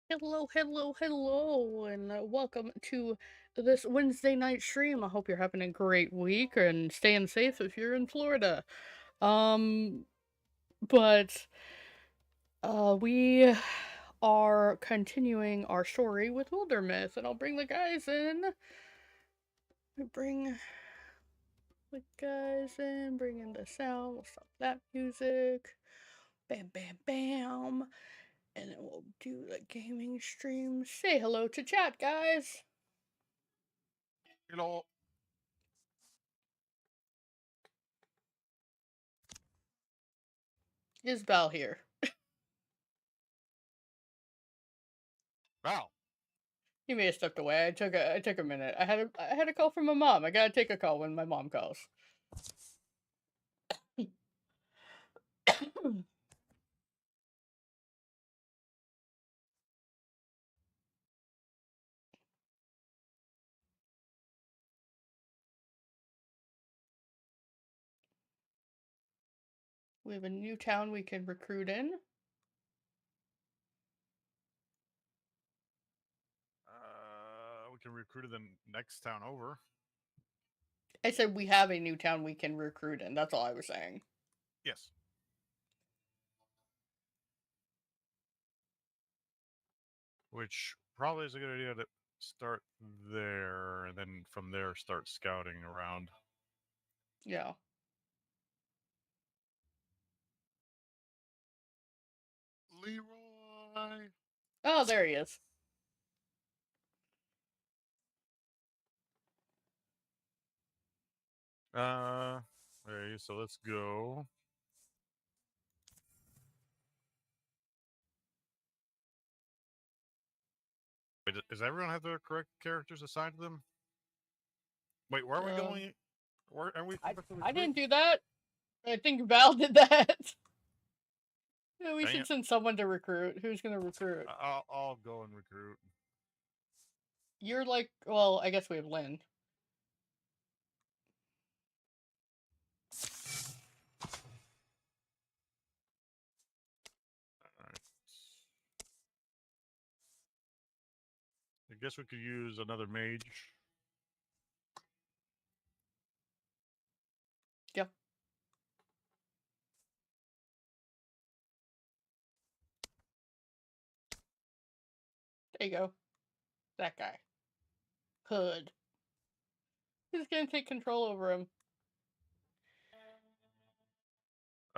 Hello, hello, hello, and welcome to this Wednesday night stream. I hope you're having a great week and staying safe if you're in Florida. Um, but We are continuing our story with Wildermyth, and I'll bring the guys in. Bring the guys in, bring in the sound, we'll stop that music. Bam, bam, bam. And then we'll do the gaming stream. Say hello to chat, guys. Hello. Is Val here? Val. He may have stepped away. I took a minute. I had a call from my mom. I gotta take a call when my mom calls. We have a new town we can recruit in. We can recruit to the next town over. I said we have a new town we can recruit in. That's all I was saying. Yes. Which probably is a good idea to start there, and then from there start scouting around. Yeah. Leroy. Oh, there he is. Okay, so let's go. Wait, does everyone have their correct characters assigned to them? Wait, where are we going? Where are we? I didn't do that. I think Val did that. Yeah, we should send someone to recruit. Who's gonna recruit? I'll go and recruit. You're like, well, I guess we have Lynn. Alright. I guess we could use another mage. Yep. There you go. That guy. Hood. Who's gonna take control over him?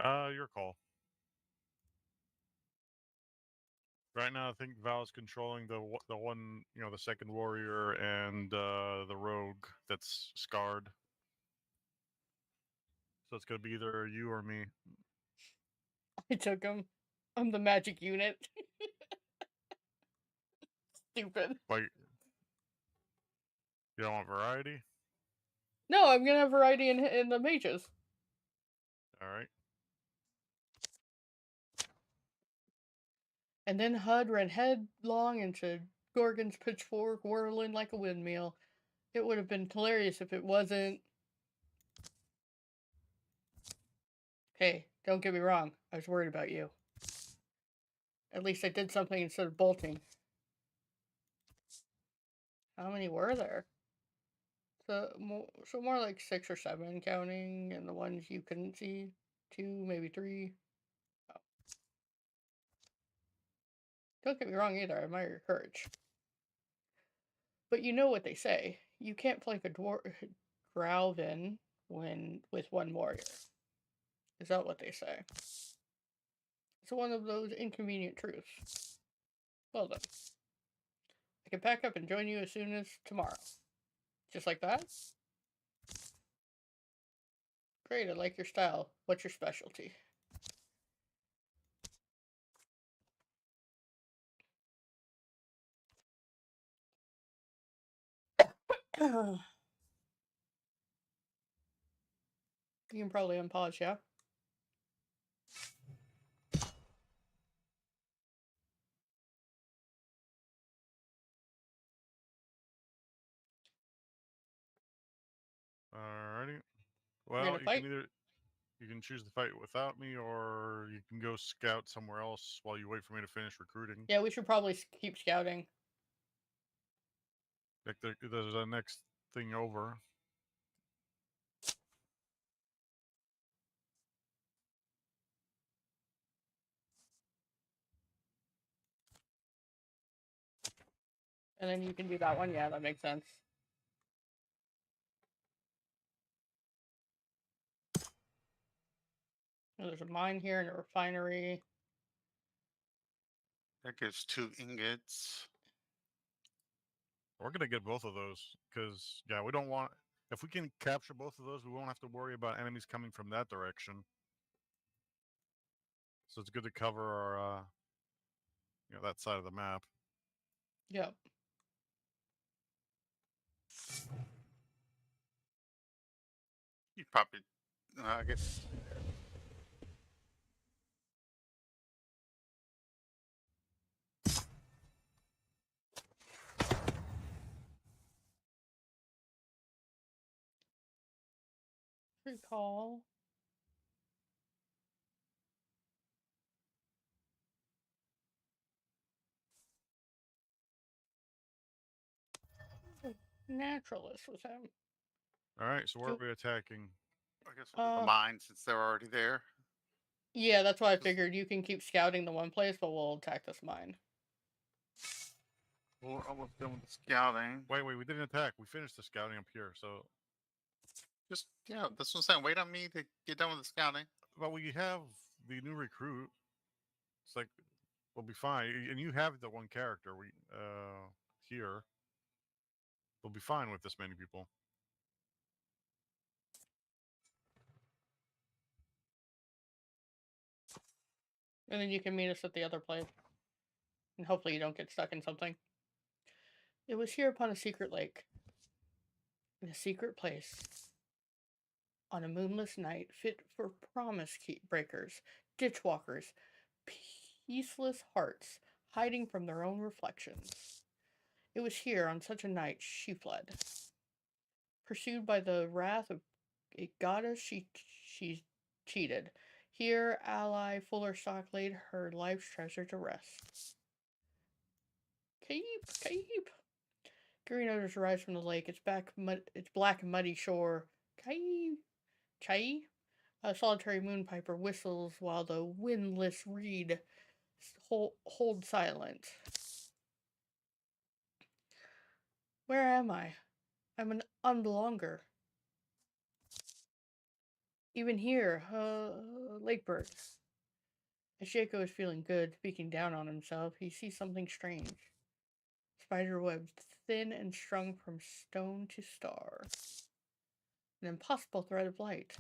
Your call. Right now, I think Val's controlling the one, the second warrior and the rogue that's scarred. So it's gonna be either you or me. I took him. I'm the magic unit. Stupid. Like, you don't want variety? No, I'm gonna have variety in the mages. All right. And then Hud ran headlong into Gorgon's pitchfork, whirling like a windmill. It would have been hilarious if it wasn't. Hey, don't get me wrong. I was worried about you. At least I did something instead of bolting. How many were there? So more like 6 or 7 counting, and the ones you couldn't see. 2, maybe 3. Oh. Don't get me wrong either. I admire your courage. But you know what they say. You can't flank a Growvin with one warrior. Is that what they say? It's one of those inconvenient truths. Well then. I can pack up and join you as soon as tomorrow. Just like that? Great, I like your style. What's your specialty? You can probably unpause, yeah? Alrighty. Well, you can choose to fight without me, or you can go scout somewhere else while you wait for me to finish recruiting. Yeah, we should probably keep scouting. Like there's a next thing over. And then you can do that one. Yeah, that makes sense. There's a mine here and a refinery. That gives 2 ingots. We're gonna get both of those because yeah, we don't want. If we can capture both of those, we won't have to worry about enemies coming from that direction. So it's good to cover our, that side of the map. Yep. You probably, I guess. Recall. Naturalist was him. All right, so where are we attacking? I guess we'll do the mine since they're already there. Yeah, that's why I figured you can keep scouting the one place, but we'll attack this mine. We're almost done with the scouting. Wait, we didn't attack. We finished the scouting up here, so. Just, yeah, that's what I'm saying. Wait on me to get done with the scouting. Well, we have the new recruit. It's like we'll be fine, and you have the one character here. We'll be fine with this many people. And then you can meet us at the other place. And hopefully you don't get stuck in something. It was here upon a secret lake. In a secret place. On a moonless night, fit for promise breakers, ditchwalkers, peaceless hearts, hiding from their own reflections. It was here on such a night she fled. Pursued by the wrath of a goddess she cheated. Here, ally Fullerstock laid her life's treasure to rest. Keep. Green odors rise from the lake. Its black and muddy shore. Chai. A solitary moonpiper whistles while the windless reed hold silent. Where am I? I'm an unbelonger. Even here, Lakebird. As Jaco is feeling good, speaking down on himself, he sees something strange. Spider webs thin and strung from stone to star. An impossible thread of light.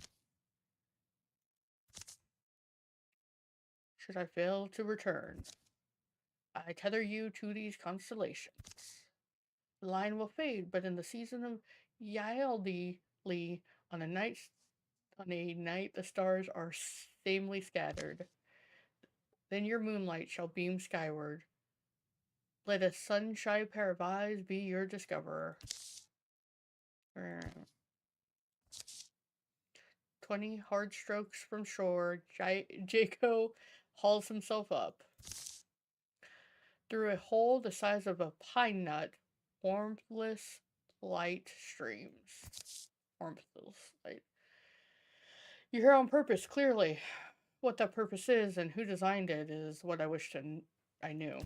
Should I fail to return, I tether you to these constellations. The line will fade, but in the season of Yaldi on a night the stars are samely scattered. Then your moonlight shall beam skyward. Let a sunshine pair of eyes be your discoverer. 20 hard strokes from shore, Jaco hauls himself up. Through a hole the size of a pine nut, warmthless light streams. Warmthless light. You're here on purpose, clearly. What that purpose is and who designed it is what I wished I knew.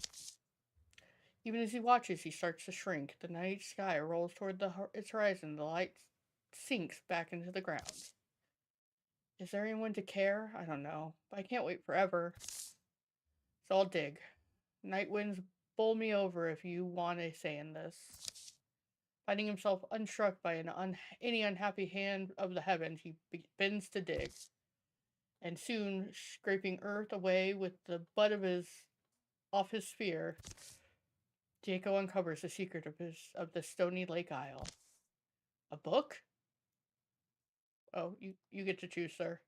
Even as he watches, he starts to shrink. The night sky rolls toward its horizon. The light sinks back into the ground. Is there anyone to care? I don't know. But I can't wait forever. So I'll dig. Night winds bowl me over if you want a say in this. Finding himself unstruck by any unhappy hand of the heavens, he begins to dig. And soon, scraping earth away with the butt off his spear, Jaco uncovers the secret of the stony lake isle. A book? Oh, you get to choose, sir.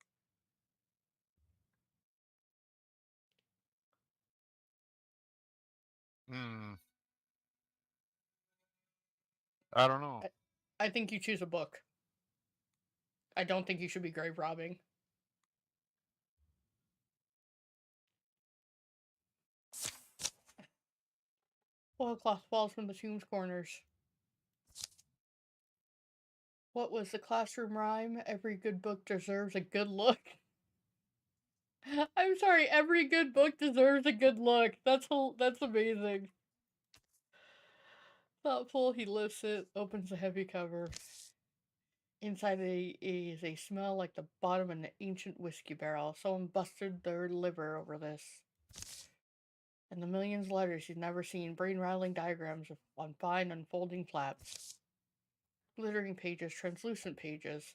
I don't know. I think you choose a book. I don't think you should be grave robbing. Oilcloth falls from the tomb's corners. What was the classroom rhyme? Every good book deserves a good look. I'm sorry, every good book deserves a good look. That's amazing. Thoughtful, he lifts it, opens the heavy cover. Inside is a smell like the bottom of an ancient whiskey barrel. Someone busted their liver over this. And the millions of letters he's never seen, brain-rattling diagrams on fine unfolding flaps. Glittering pages, translucent pages,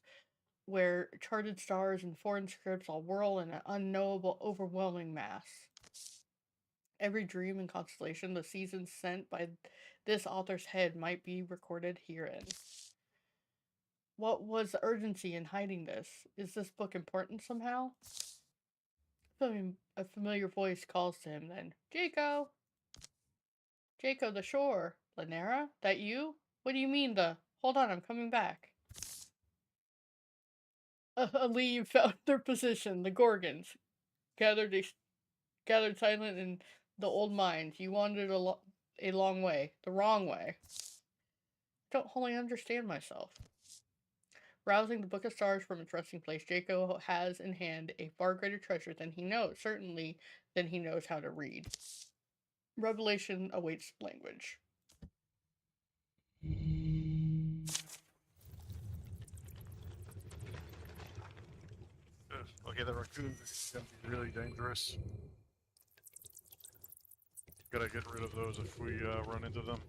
where charted stars and foreign scripts all whirl in an unknowable, overwhelming mass. Every dream and constellation the seasons sent by this author's head might be recorded herein. What was the urgency in hiding this? Is this book important somehow? A familiar voice calls to him then. Jaco! Jaco, the shore. Lanera? That you? What do you mean the... Hold on, I'm coming back. A leave found their position. The Gorgons. Gathered silent in the old mines. You wandered a long way. The wrong way. Don't wholly understand myself. Rousing the Book of Stars from its resting place, Jaco has in hand a far greater treasure than he knows, certainly than he knows how to read. Revelation awaits language. Okay, the raccoons are gonna be really dangerous. Gotta get rid of those if we run into them.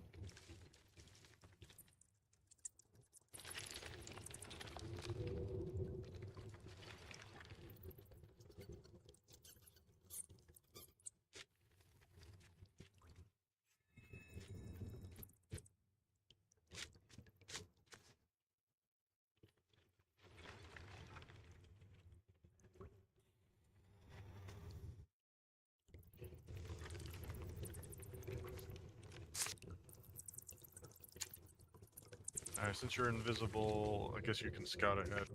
Alright, since you're invisible, I guess you can scout ahead.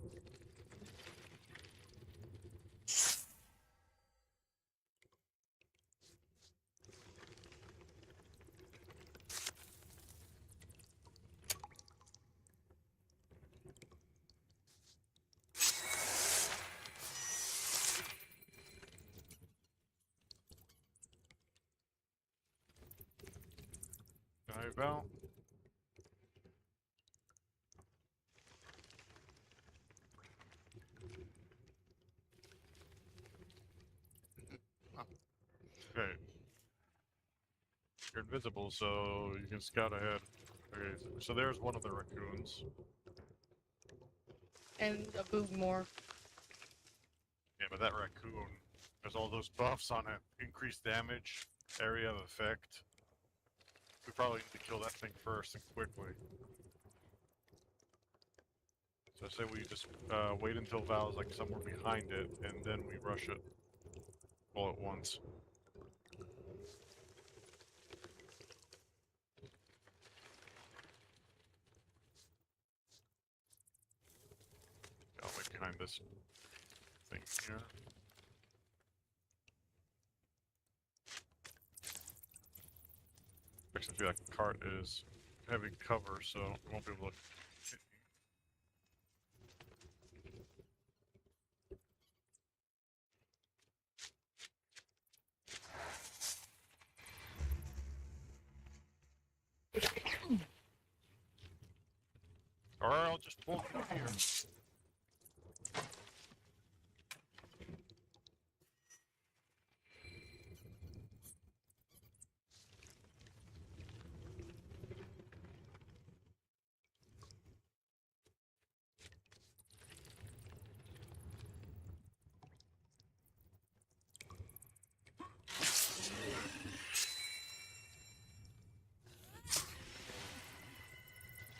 Dive out. Okay. You're invisible, so you can scout ahead. Okay, so there's one of the raccoons. And a boot more. Yeah, but that raccoon has all those buffs on it. Increased damage, area of effect. We probably need to kill that thing first and quickly. So I say we just wait until Val's like somewhere behind it, and then we rush it all at once. I'll wait behind this thing here. Actually, I feel like the cart is heavy cover, so we won't be able to. Or I'll just pull it up here.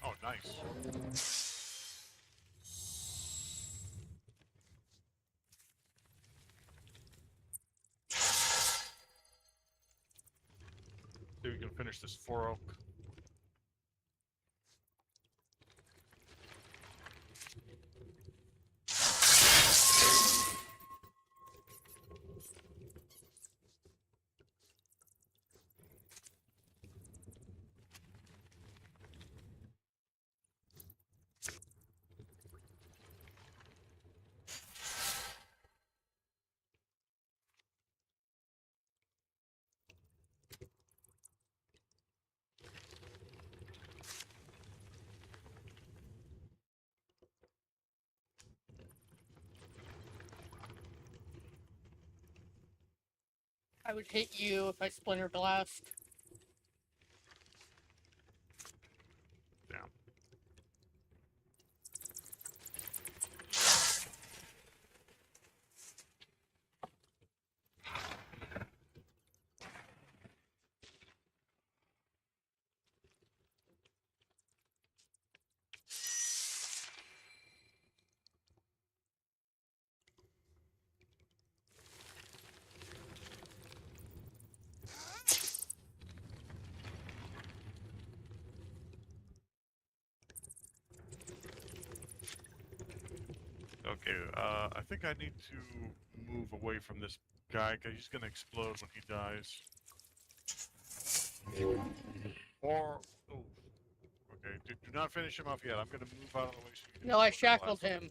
Oh, nice. See if we can finish this 4-oak. I would hit you if I splinter blast. Damn. Okay, I think I need to move away from this guy because he's gonna explode when he dies. Or, oh, okay, do not finish him off yet. I'm gonna move out of the way so you can No, I splinter shackled blast him.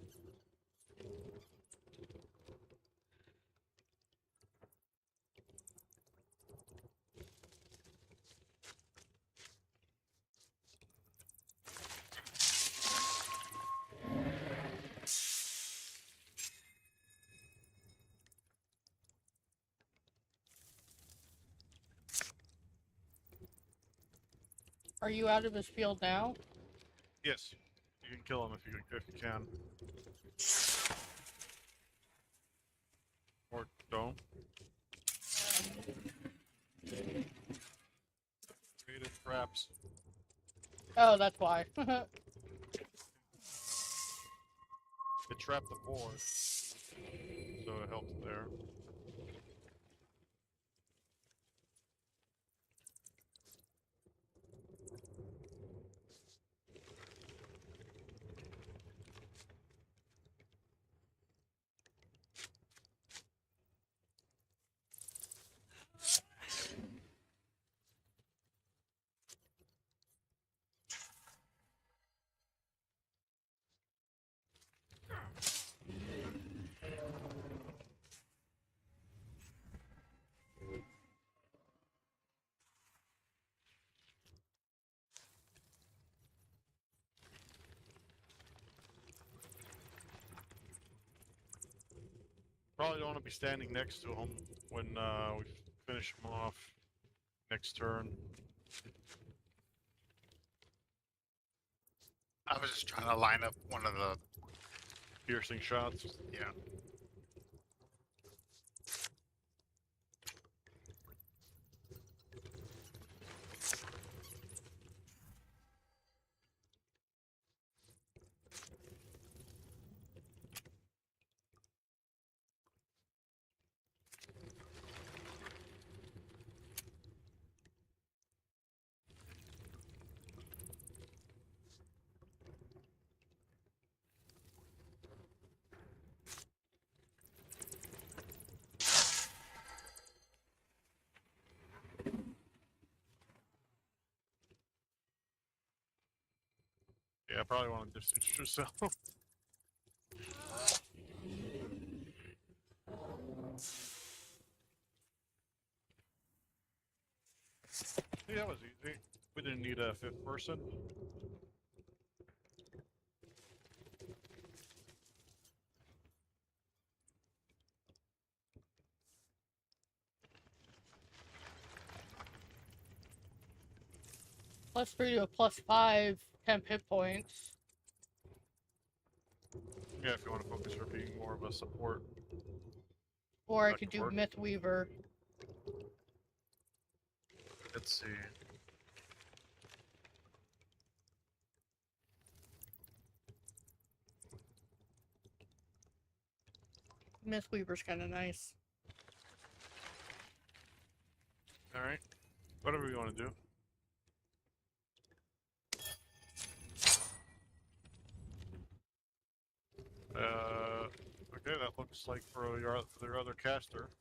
Are you out of his field now? Yes, you can kill him if you can. Or don't. Creative traps. Oh, that's why. It trapped the board, so it helped there. Probably don't want to be standing next to him when we finish him off next turn. I was just trying to line up one of the. Piercing shots. Yeah. Yeah, I probably want to distance yourself. Yeah, that was easy. We didn't need a fifth person. +3 to a +5, temp hit points. Yeah, if you want to focus for being more of a support. Or I That could could do work. Mythweaver. Let's see. Mythweaver's kind of nice. Alright. Whatever you want to do. Okay, that looks like for their other caster.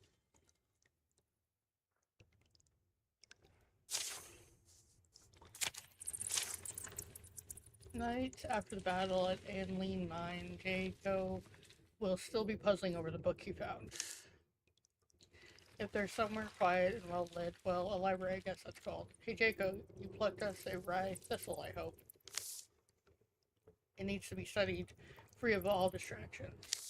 Night after the battle at Anleen Mine, Jaco will still be puzzling over the book he found. If there's somewhere quiet and well lit, well, a library, I guess that's called. Hey Jaco, you plucked us a rye thistle, I hope. It needs to be studied, free of all distractions.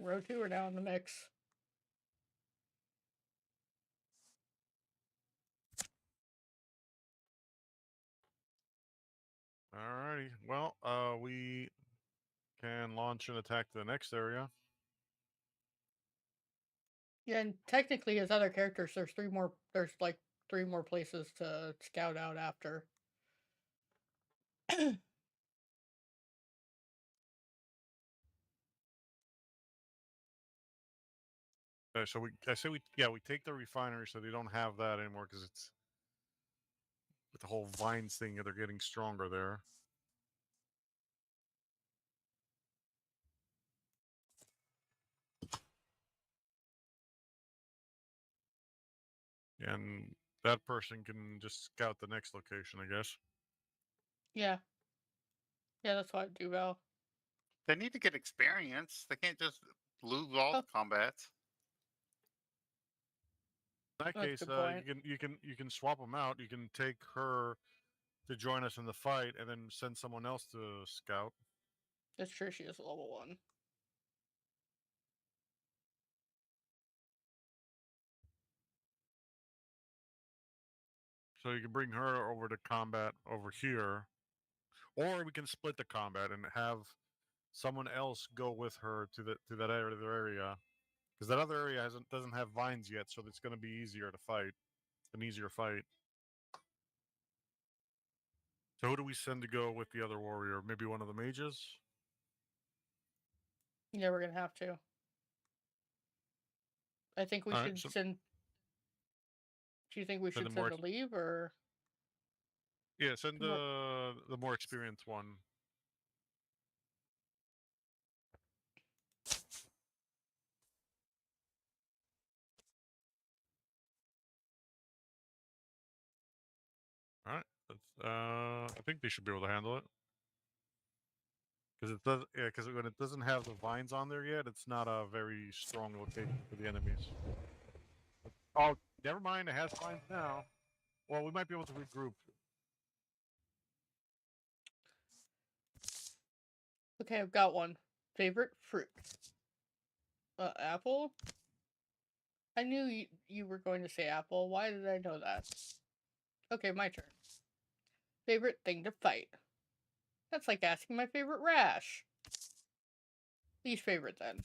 Row 2 are now in the mix. Alrighty. Well, we can launch an attack to the next area. Yeah, and technically, as other characters, there's like 3 more places to scout out after. So I say we take the refinery so they don't have that anymore because it's with the whole vines thing. They're getting stronger there. And that person can just scout the next location, I guess. Yeah. Yeah, that's what I do, Val. They need to get experience. They can't just lose all Oh. the combats. In that That's a case, good point. you can swap them out. You can take her to join us in the fight, and then send someone else to scout. That's true, she is level 1. So you can bring her over to combat over here, or we can split the combat and have someone else go with her to that area, because that other area doesn't have vines yet, so it's going to be easier to fight, an easier fight. So who do we send to go with the other warrior? Maybe one of the mages? Yeah, we're gonna have to. I think we All right, should so send... Do you think we should send a leave, or... Yeah, send the more experienced one. All right, I think they should be able to handle it. Because it does, yeah. Because when it doesn't have the vines on there yet, it's not a very strong location for the enemies. Oh, never mind. It has vines now. Well, we might be able to regroup. Okay, I've got one. Favorite fruit? Apple? I knew you were going to say apple. Why did I know that? Okay, my turn. Favorite thing to fight? That's like asking my favorite rash. Least favorite, then.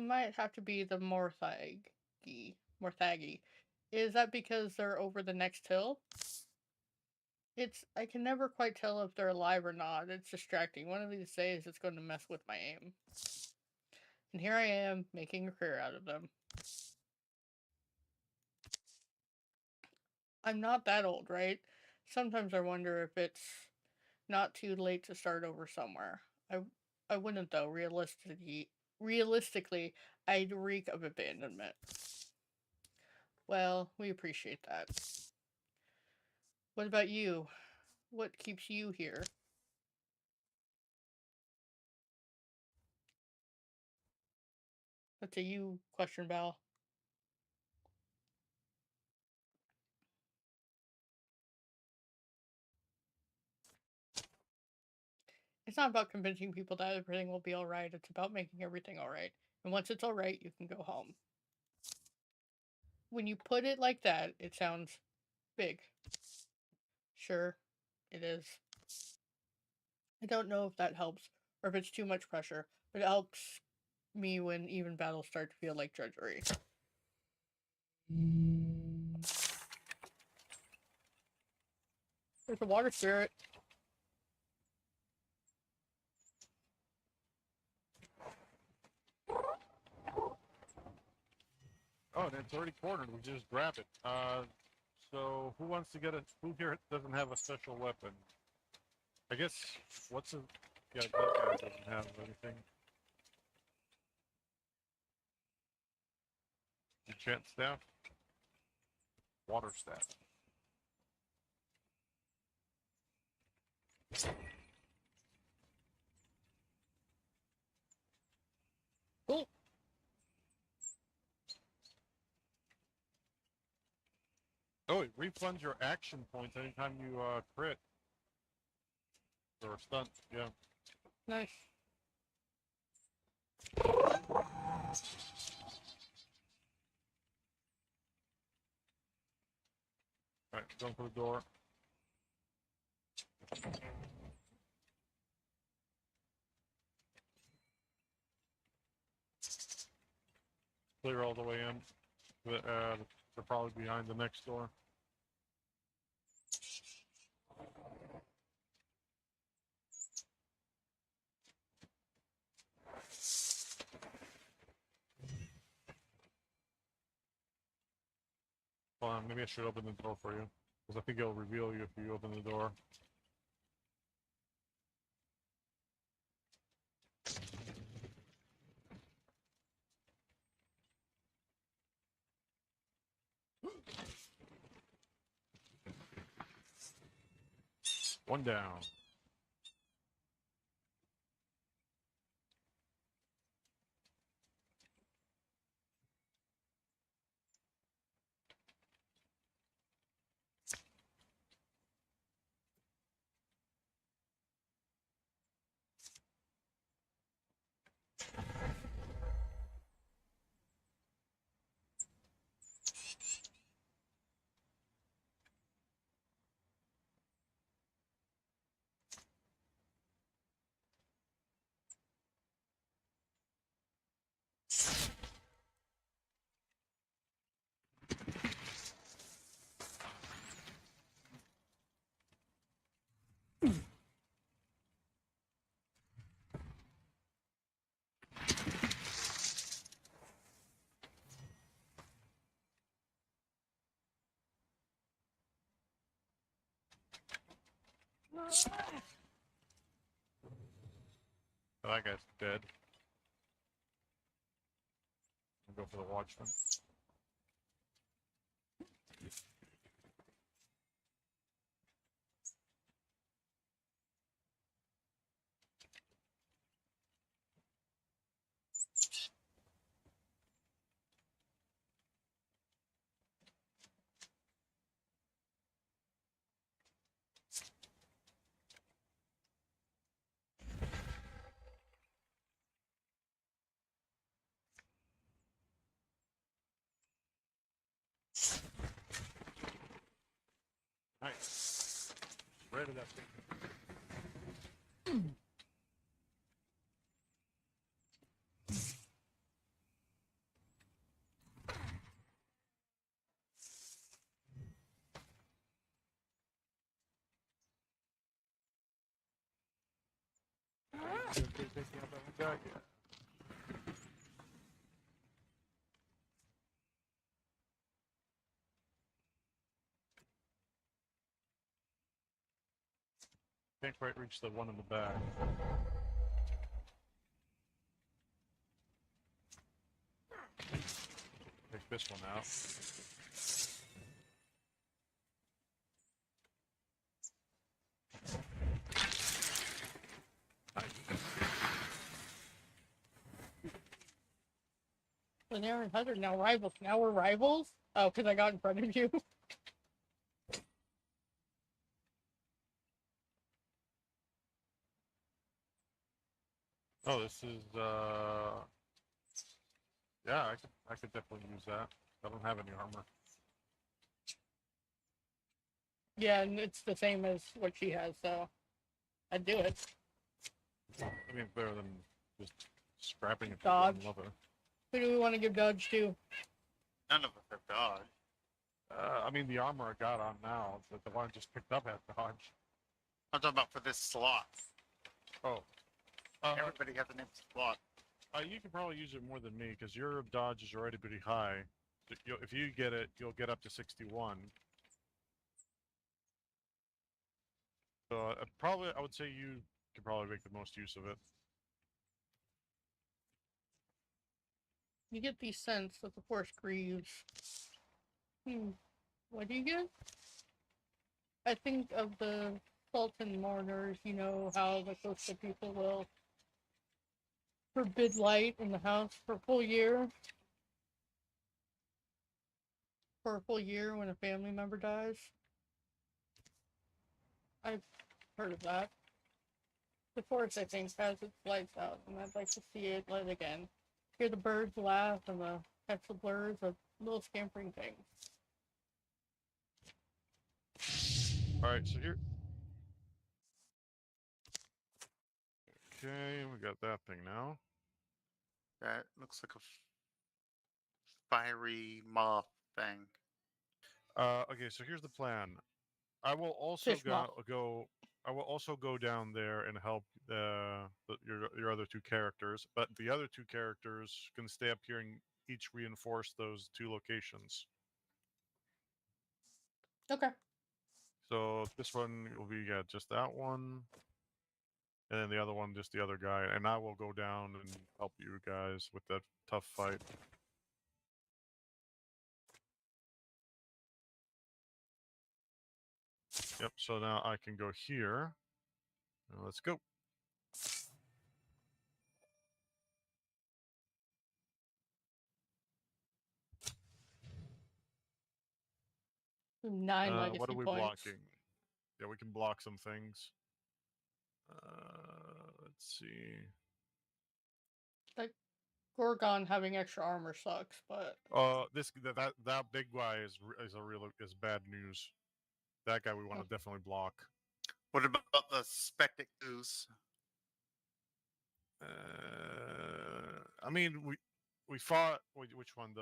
Might have to be the Morthagi. Is that because they're over the next hill? I can never quite tell if they're alive or not. It's distracting. One of these days it's going to mess with my aim. And here I am, making a career out of them. I'm not that old, right? Sometimes I wonder if it's not too late to start over somewhere. I wouldn't, though. Realistically, I'd reek of abandonment. Well, we appreciate that. What about you? What keeps you here? That's a you question, Val. It's not about convincing people that everything will be alright. It's about making everything alright. And once it's alright, you can go home. When you put it like that, it sounds big. Sure, it is. I don't know if that helps, or if it's too much pressure, but it helps me when even battles start to feel like drudgery. There's a water spirit. Oh, and it's already cornered. We just grab it. So who wants to get it? Who here doesn't have a special weapon? I guess, yeah, that guy doesn't have anything. Enchant staff? Water staff. Cool. Oh, it refunds your action points anytime you crit. Or stunt, yeah. Nice. Alright, going for the door. Clear all the way in. They're probably behind the next door. Hold on, maybe I should open the door for you. Because I think it'll reveal you if you open the door. One down. Oh, that guy's dead. I'll go for the watchman. Nice. Rid of that thing. Can't quite reach the one in the back. Take this one out. Lanier and Heather now rivals. Now we're rivals? Oh, because I got in front of you. Oh, this is, yeah, I could definitely use that. I don't have any armor. Yeah, and it's the same as what she has, so I'd do it. I mean, it's better than just scrapping it for Dodge. one leather. Who do we want to give Dodge to? None of us have dodge. I mean, the armor I got on now, the one I just picked up has dodge. I'm talking about for this slot. Oh. Everybody has an empty slot. You can probably use it more than me, because your dodge is already pretty high. If you get it, you'll get up to 61. So I would say you can probably make the most use of it. You get the sense that the Force grieves. What do you get? I think of the Sultan mourners, you know, how the coastal people will forbid light in the house for a full year. For a full year when a family member dies. I've heard of that. The forest, I think, has its lights out, and I'd like to see it lit again. Hear the birds laugh and the pencil blurs of little scampering things. Alright, so here. Okay, we got that thing now. That looks like a fiery moth thing. Okay, so here's the plan. I will also Fish moth. I will also go down there and help your other two characters, but the other two characters can stay up here and each reinforce those two locations. Okay. So this one will be just that one, and then the other one just the other guy, and I will go down and help you guys with that tough fight. Yep. So now I can go here. Now let's go. 9 legacy What are we points. blocking? Yeah, we can block some things. Let's see. Like, Gorgon having extra armor sucks, but That big guy is bad news. That guy we want to definitely block. What about the spectic goose? I mean, we fought which one?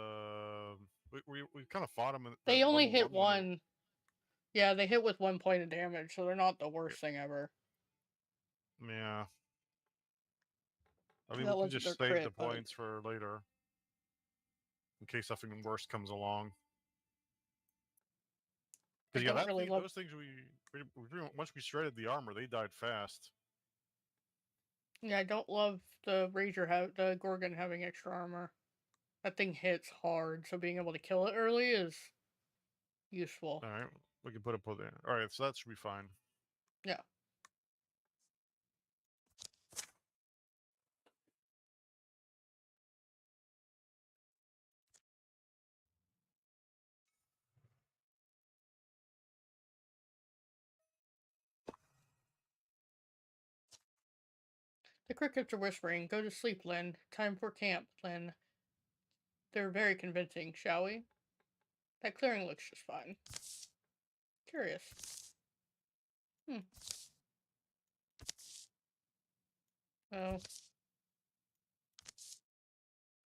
We kind of fought him. they only level hit 1 one. Yeah, they hit with 1 point of damage, so they're not the worst thing ever. Yeah. I mean, That we can wasn't just their save crit, the but points for later, in case something worse comes along. I Because yeah, don't really love. those things once we shredded the armor, they died fast. Yeah, I don't love the the Gorgon having extra armor. That thing hits hard, so being able to kill it early is useful. All right, we can put it there. All right, so that should be fine. Yeah. The crickets are whispering. Go to sleep, Lynn. Time for camp, Lynn. They're very convincing, shall we? That clearing looks just fine. Curious. Oh.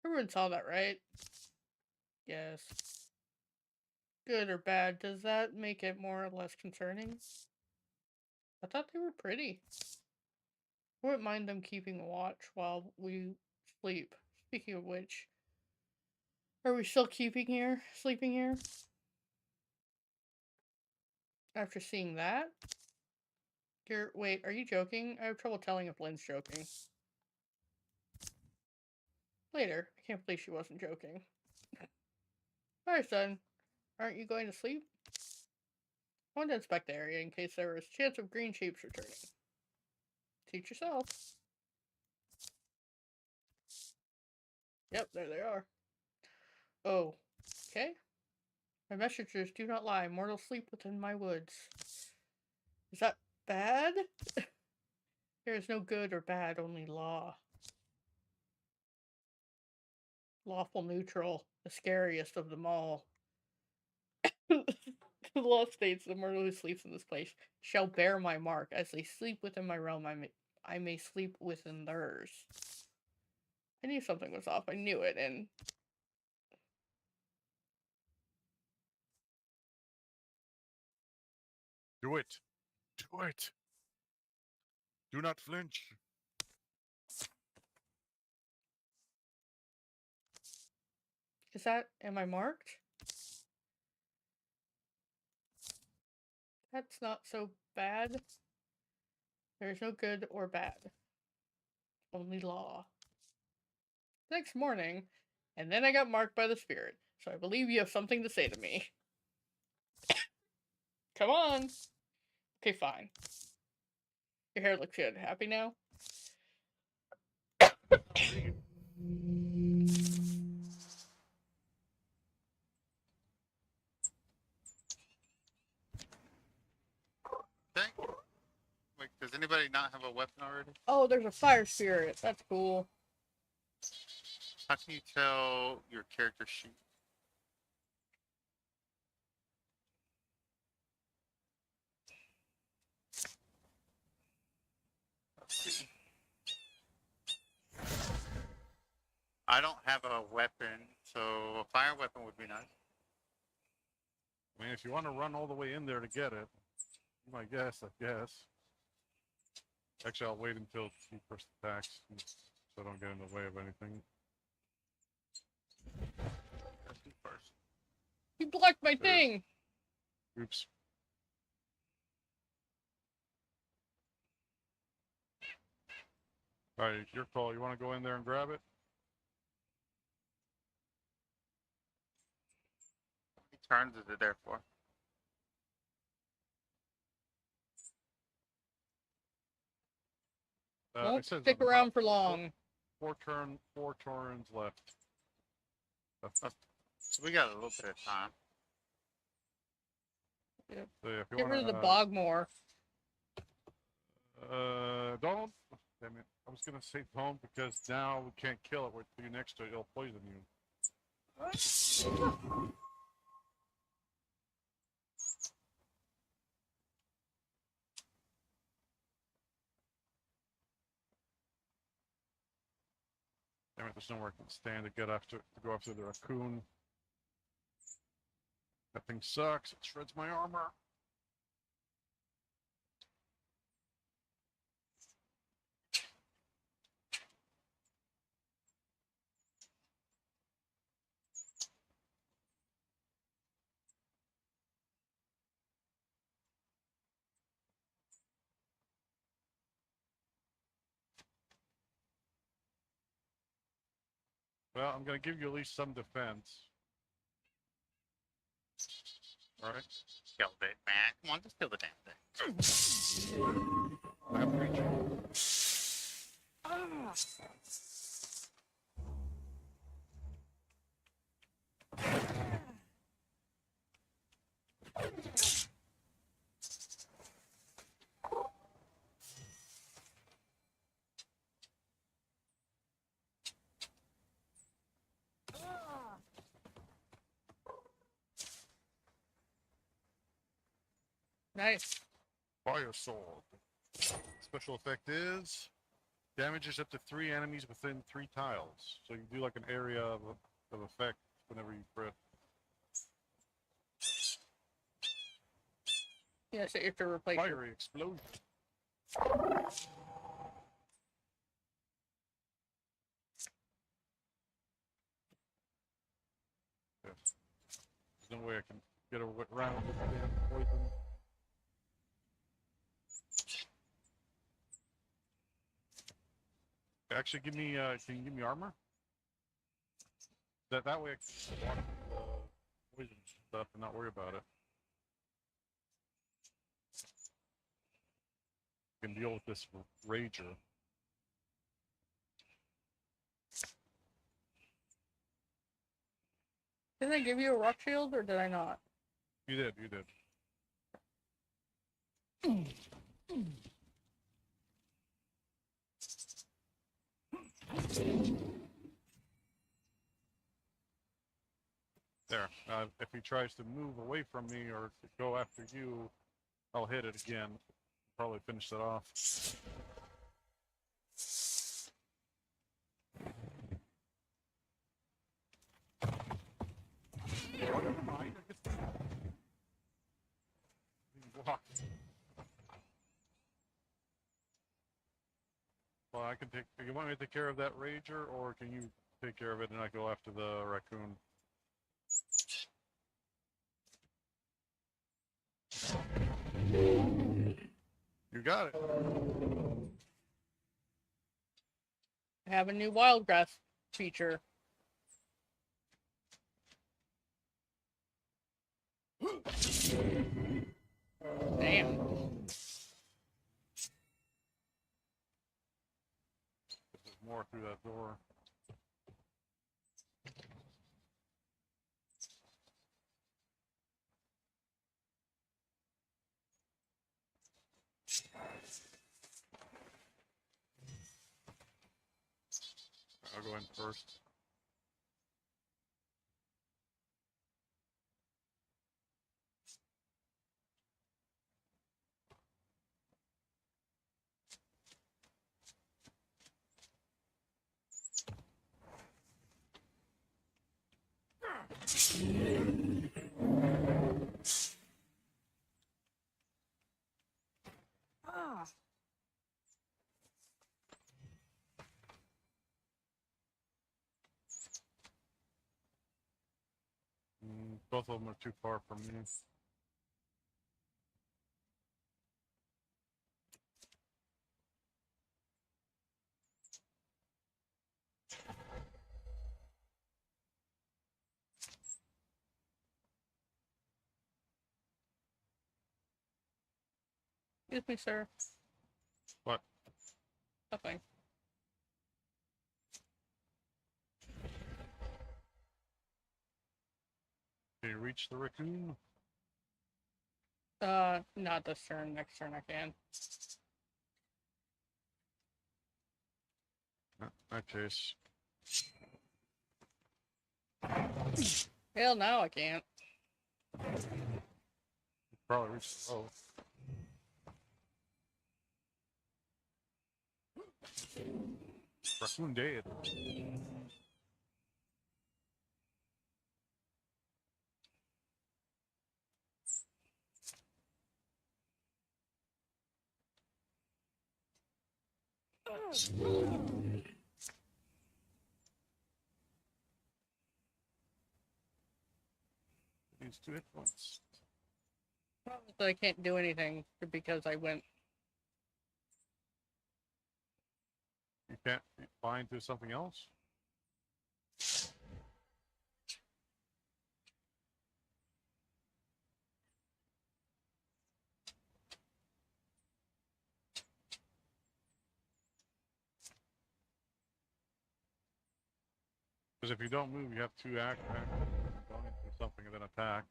Everyone saw that, right? Yes. Good or bad, does that make it more or less concerning? I thought they were pretty. I wouldn't mind them keeping watch while we sleep. Speaking of which, are we still sleeping here? After seeing that? Wait, are you joking? I have trouble telling if Lynn's joking. Later, I can't believe she wasn't joking. Alright, son. Aren't you going to sleep? I want to inspect the area in case there was a chance of green shapes returning. Teach yourself. Yep, there they are. Oh, okay. My messengers do not lie. Mortals sleep within my woods. Is that bad? There is no good or bad, only law. Lawful neutral, the scariest of them all. The law states the mortal who sleeps in this place shall bear my mark. As they sleep within my realm, I may sleep within theirs. I knew something was off. I knew it, and Do it. Do it. Do not flinch. am I marked? That's not so bad. There's no good or bad. Only law. Next morning, and then I got marked by the spirit, so I believe you have something to say to me. Come on! Okay, fine. Your hair looks good. Happy now? Okay. Wait, does anybody anybody not have a weapon already? Oh, there's a fire spirit. That's cool. How can you tell your character sheet? Let's see. I don't have a weapon, so a fire weapon would be nice. I mean, if you want to run all the way in there to get it, I guess. Actually, I'll wait until he first attacks, so I don't get in the way of anything. Let's do first. You blocked my thing. Oops. All right, your call. You want to go in there and grab it? How many turns is it there for? Won't It says stick on the around top, for long. Four turns left. So we got a little bit of time. Yep. So yeah, if you Get rid want of the bogmore. Don't. Damn it. I was gonna say don't because now we can't kill it. We're you next to it. It'll poison you. Damn it! There's nowhere I can stand to get after to go after the raccoon. That thing sucks. It shreds my armor. Well, I'm gonna give you at least some defense. All right. Kill it, man. Come on, just kill the damn thing. I have reach. Nice. Fire sword. Special effect is damages up to 3 enemies within 3 tiles. So you do like an area of effect whenever you crit. Yeah, so you have to replace it. Fiery explosion. Yes. There's no way I can get around this damn poison. Actually, give me. Can you give me armor? That way I can walk the poison stuff and not worry about it. I can deal with this rager. Didn't I give you a rock shield, or did I not? You did. You did. There. If he tries to move away from me or to go after you, I'll hit it again. Probably finish it off. Oh, never mind. I guess block. Well, I can take. You want me to take care of that rager, or can you take care of it and I go after the raccoon? You got it. I have a new wild grass feature. Damn. There's more through that door. I'll go in first. Ah. Both of them are too far from me. Excuse me, sir. What? Nothing. Can you reach the raccoon? Not this turn. Next turn I can. In that case. Hell, now I can't. Probably reach the road. Raccoon dead. These 2 hit points. So I can't do anything because I went. You can't bind to something else? Because if you don't move, you have 2 act going into something and then attack.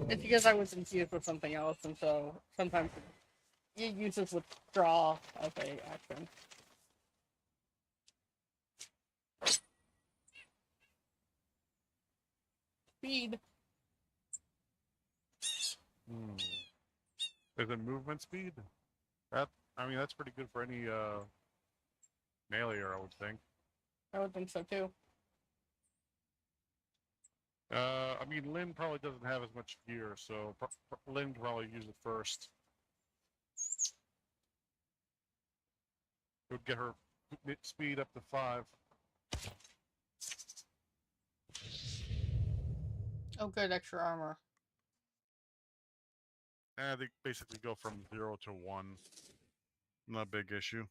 It's because I was infused with something else, and so sometimes it uses withdraw as a action. Speed. Is it movement speed? I mean, that's pretty good for any meleeer, I would think. I would think so too. I mean, Lynn probably doesn't have as much gear, so Lynn can probably use it first. It would get her speed up to 5. Oh, good, extra armor. They basically go from 0 to 1. Not a big issue.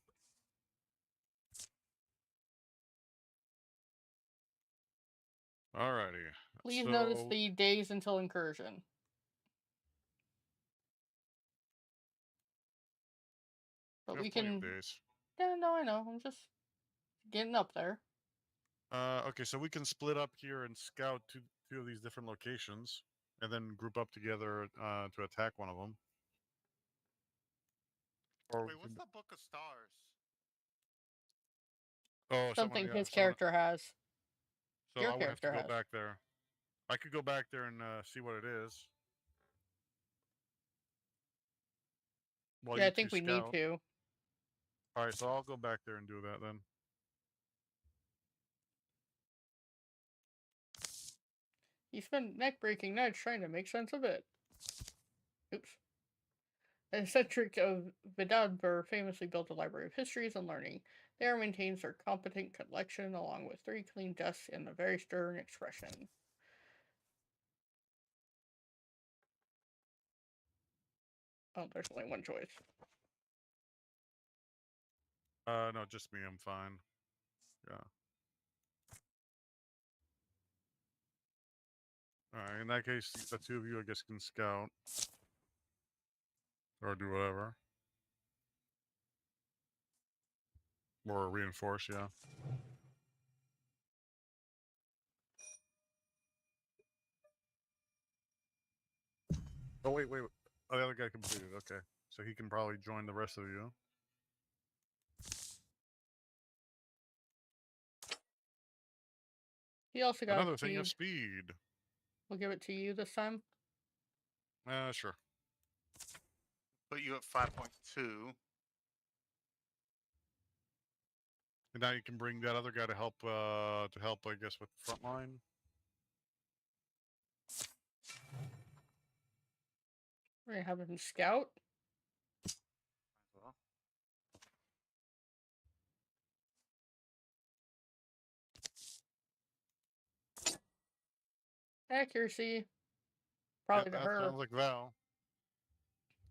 Alrighty. Please notice the days until incursion. But we can. Days. Yeah, no, I know. I'm just getting up there. Okay, so we can split up here and scout two of these different locations, and then group up together to attack one of them. Or Wait, what's the Book of Stars? Oh, Something his character has. So Your I would have to character go has. back there. I could go back there and see what it is. While Yeah, you I think two we need scout. to. All right, so I'll go back there and do that then. He spent neck-breaking nights trying to make sense of it. Oops. The eccentric of Vidadbur famously built a library of histories and learning. There maintains their competent collection along with 3 clean desks and a very stern expression. Oh, there's only one choice. No, just me. I'm fine. Yeah. All right. In that case, the 2 of you, I guess, can scout or do whatever, or reinforce. Yeah. Oh wait. Oh, the other guy completed. Okay, so he can probably join the rest of you. He also got Another thing of speed. speed. We'll give it to you this time. Sure. Put you at 5.2. And now you can bring that other guy to help. I guess, with the front line. We're gonna have him scout. Well, Accuracy. Probably to that her. sounds like Val.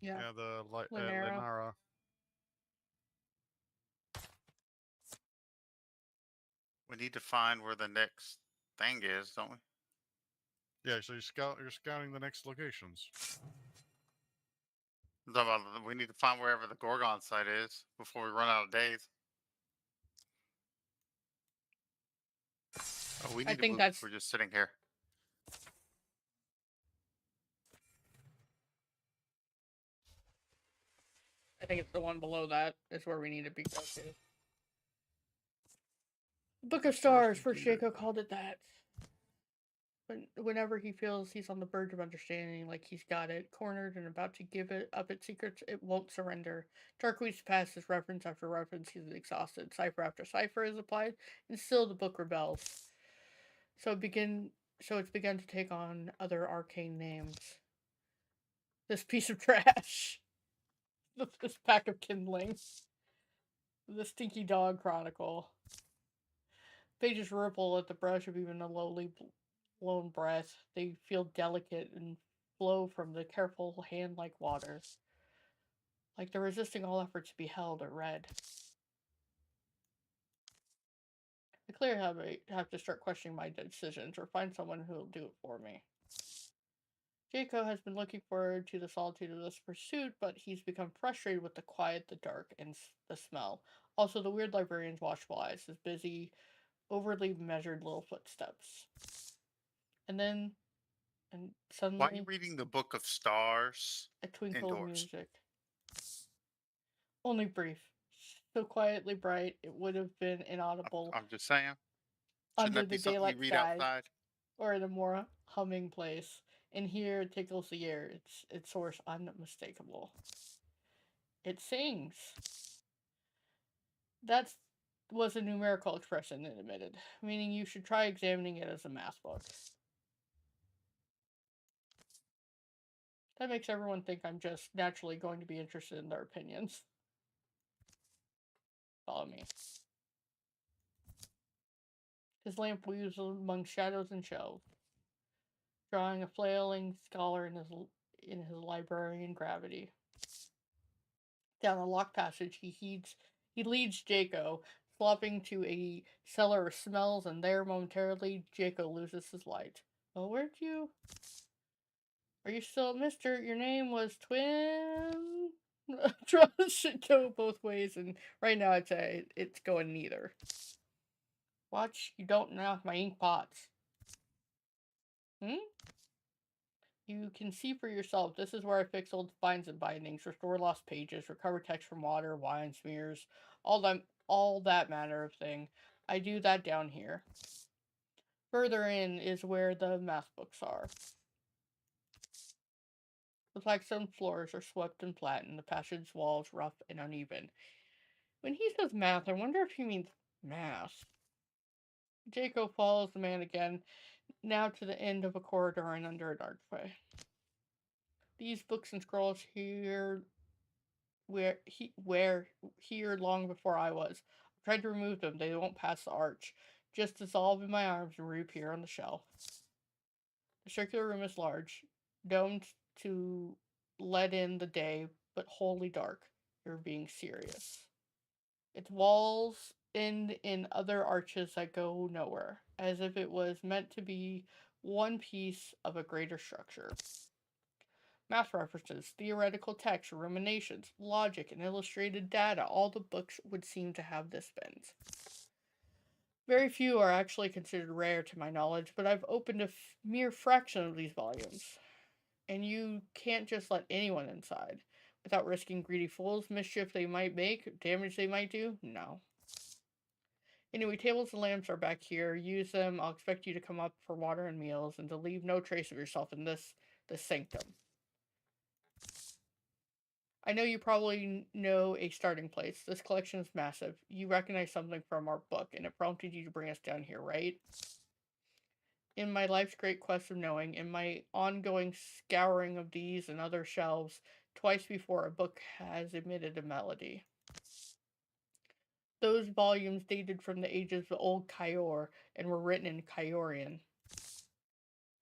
Yeah. Yeah, the Linara. Linara. we need to find where the next thing is, don't we? Yeah, so you're scouting the next locations. We need to find wherever the Gorgon site is before we run out of days. Oh, we I need to think move. that's- We're just sitting here. I think it's the one below that is where we need to be go to. Book of Stars. First Jaco called it that. But whenever he feels he's on the verge of understanding, like he's got it cornered and about to give it up its secrets, it won't surrender. Darkweed's past is reference after reference. He's exhausted. Cipher after cipher is applied, and still the book rebels. So it's begun to take on other arcane names. This piece of trash. This pack of kindling. The Stinky Dog Chronicle. Pages ripple at the brush of even a lowly blown breath. They feel delicate and flow from the careful hand like water. Like they're resisting all effort to be held or read. I clearly have to start questioning my decisions or find someone who will do it for me. Jaco has been looking forward to the solitude of this pursuit, but he's become frustrated with the quiet, the dark, and the smell. Also, the weird librarian's watchful eyes, his busy, overly measured little footsteps. And then, and Why are you suddenly, reading the Book of Stars a twinkle of indoors? music. Only brief. So quietly bright, it would have been inaudible I'm just saying. Shouldn't under that be the something you daylight read skies outside? or in a more humming place. And here it tickles the air, its source unmistakable. It sings. That was a numerical expression, it admitted, meaning you should try examining it as a math book. That makes everyone think I'm just naturally going to be interested in their opinions. Follow me. His lamp weaves among shadows and shelves, drawing a flailing scholar in his librarian gravity. Down a locked passage, he leads Jaco, flopping to a cellar of smells, and there momentarily Jaco loses his light. Oh, where'd you? Are you still Mister? Your name was Twin? Trust should go both ways, and right now I'd say it's going neither. Watch, you don't knock my ink pots. You can see for yourself. This is where I fix old spines and bindings, restore lost pages, recover text from water, wine smears, all that manner of thing. I do that down here. Further in is where the math books are. The flagstone floors are swept and flattened, the passage walls rough and uneven. When he says math, I wonder if he means math. Jaco follows the man again, now to the end of a corridor and under a archway. These books and scrolls here here long before I was. I tried to remove them, they won't pass the arch. Just dissolve in my arms and reappear on the shelf. The circular room is large, domed to let in the day, but wholly dark. You're being serious. Its walls end in other arches that go nowhere, as if it was meant to be one piece of a greater structure. Math references, theoretical text, ruminations, logic, and illustrated data, all the books would seem to have this bent. Very few are actually considered rare to my knowledge, but I've opened a mere fraction of these volumes. and you can't just let anyone inside without risking greedy fools, mischief they might make, damage they might do. No. Anyway, tables and lamps are back here. Use them. I'll expect you to come up for water and meals, and to leave no trace of yourself in this sanctum. I know you probably know a starting place. This collection is massive. You recognize something from our book, and it prompted you to bring us down here, right? In my life's great quest of knowing, in my ongoing scouring of these and other shelves, twice before a book has emitted a melody. Those volumes dated from the ages of Old Kyor and were written in Kyorian.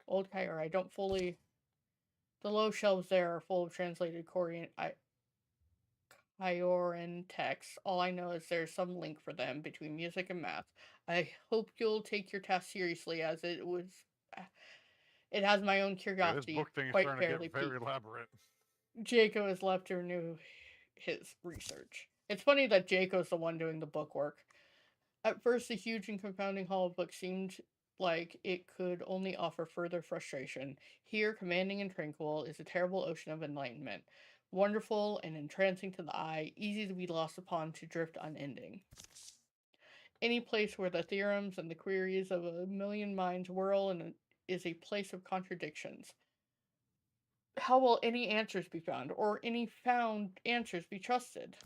Old Kyor, I don't fully... The low shelves there are full of translated Kyoran texts. All I know is there's some link for them between music and math. I hope you'll take your task seriously, as it was... It has my own Yeah, this curiosity book thing is quite starting to fairly get very piqued. elaborate. Jaco is left to renew his research. It's funny that Jaco's the one doing the book work. At first, the huge and confounding hall of books seemed like it could only offer further frustration. Here, commanding and tranquil, is a terrible ocean of enlightenment. Wonderful and entrancing to the eye, easy to be lost upon, to drift unending. Any place where the theorems and the queries of a million minds whirl and is a place of contradictions. How will any answers be found, or any found answers be trusted?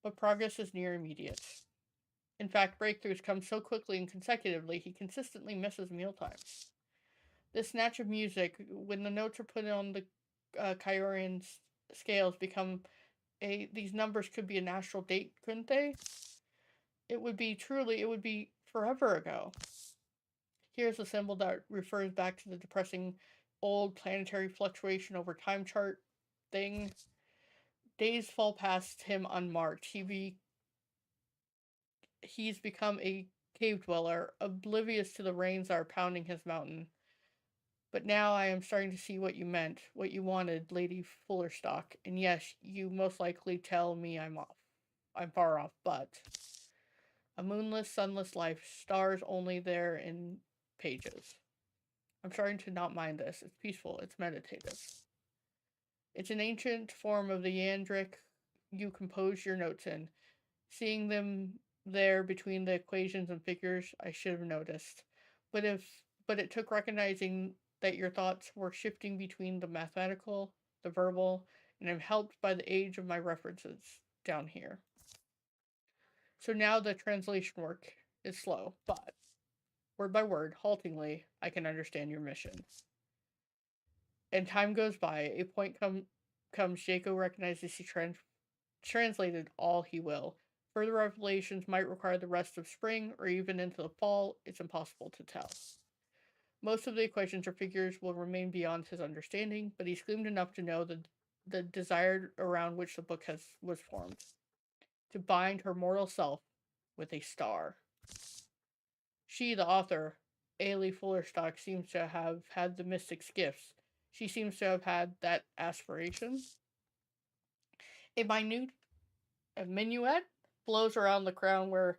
But progress is near immediate. In fact, breakthroughs come so quickly and consecutively, he consistently misses mealtimes. This snatch of music, when the notes are put on the Kyorian scales, become these numbers could be an astral date, couldn't they? It would be forever ago. Here's a symbol that refers back to the depressing old planetary fluctuation over time chart thing. Days fall past him unmarked. He's become a cave dweller, oblivious to the rains that are pounding his mountain. But now I am starting to see what you meant, what you wanted, Lady Fullerstock. And yes, you most likely tell me I'm far off, but a moonless, sunless life, stars only there in pages. I'm starting to not mind this. It's peaceful, it's meditative. It's an ancient form of the Yandric you compose your notes in. Seeing them there between the equations and figures, I should have noticed. But it took recognizing that your thoughts were shifting between the mathematical, the verbal, and I'm helped by the age of my references down here. So now the translation work is slow, but word by word, haltingly, I can understand your mission. And time goes by. A point comes, Jaco recognizes he translated all he will. Further revelations might require the rest of spring or even into the fall. It's impossible to tell. Most of the equations or figures will remain beyond his understanding, but he's gleaned enough to know the desire around which the book was formed. To bind her mortal self with a star. She, the author, Ailey Fullerstock, seems to have had the mystic's gifts. She seems to have had that aspiration. A minuet blows around the crown where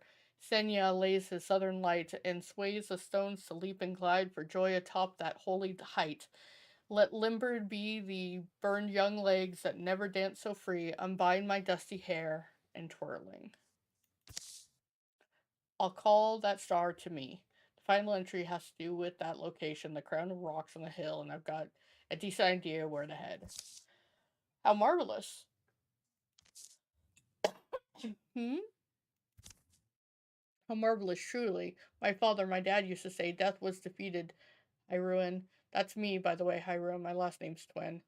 Senya lays his southern light and sways the stones to leap and glide for joy atop that holy height. Let limbered be the burned young legs that never dance so free, unbind my dusty hair and twirling. I'll call that star to me. The final entry has to do with that location, the crown of rocks on the hill, and I've got a decent idea where to head. How marvelous! How marvelous, truly. My father, my dad used to say death was defeated, Hyrule. That's me, by the way, Hyrule. My last name's Twin.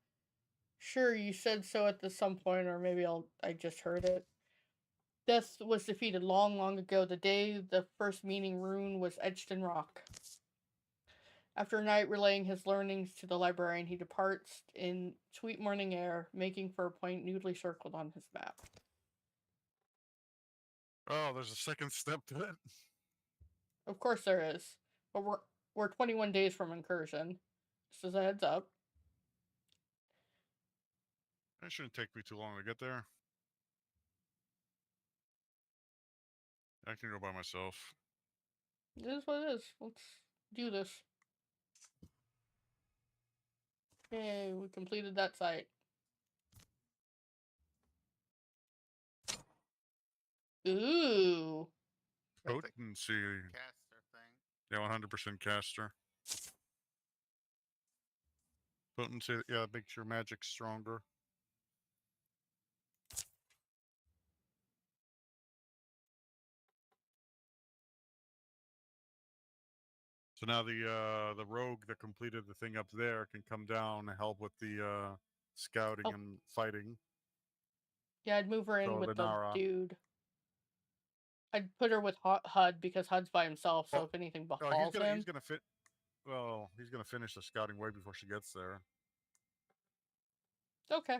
Sure, you said so at some point, or maybe I just heard it. Death was defeated long, long ago, the day the first meaning rune was etched in rock. After a night relaying his learnings to the librarian, he departs in sweet morning air, making for a point newly circled on his map. Oh, there's a second step to it. Of course there is, but we're 21 days from incursion. Just as a heads up. It shouldn't take me too long to get there. I can go by myself. It is what it is. Let's do this. Yay, we completed that site. Ooh. Got the Potency. caster thing. Yeah, 100% caster. Potency, yeah, that makes your magic stronger. So now the rogue that completed the thing up there can come down and help with the scouting Oh. and fighting. Yeah, I'd move her in So with the Lenara. dude. I'd put her with Hud because Hud's by himself, so Well, if anything No, befalls him... he's gonna fit. Well, he's gonna finish the scouting way before she gets there. Okay.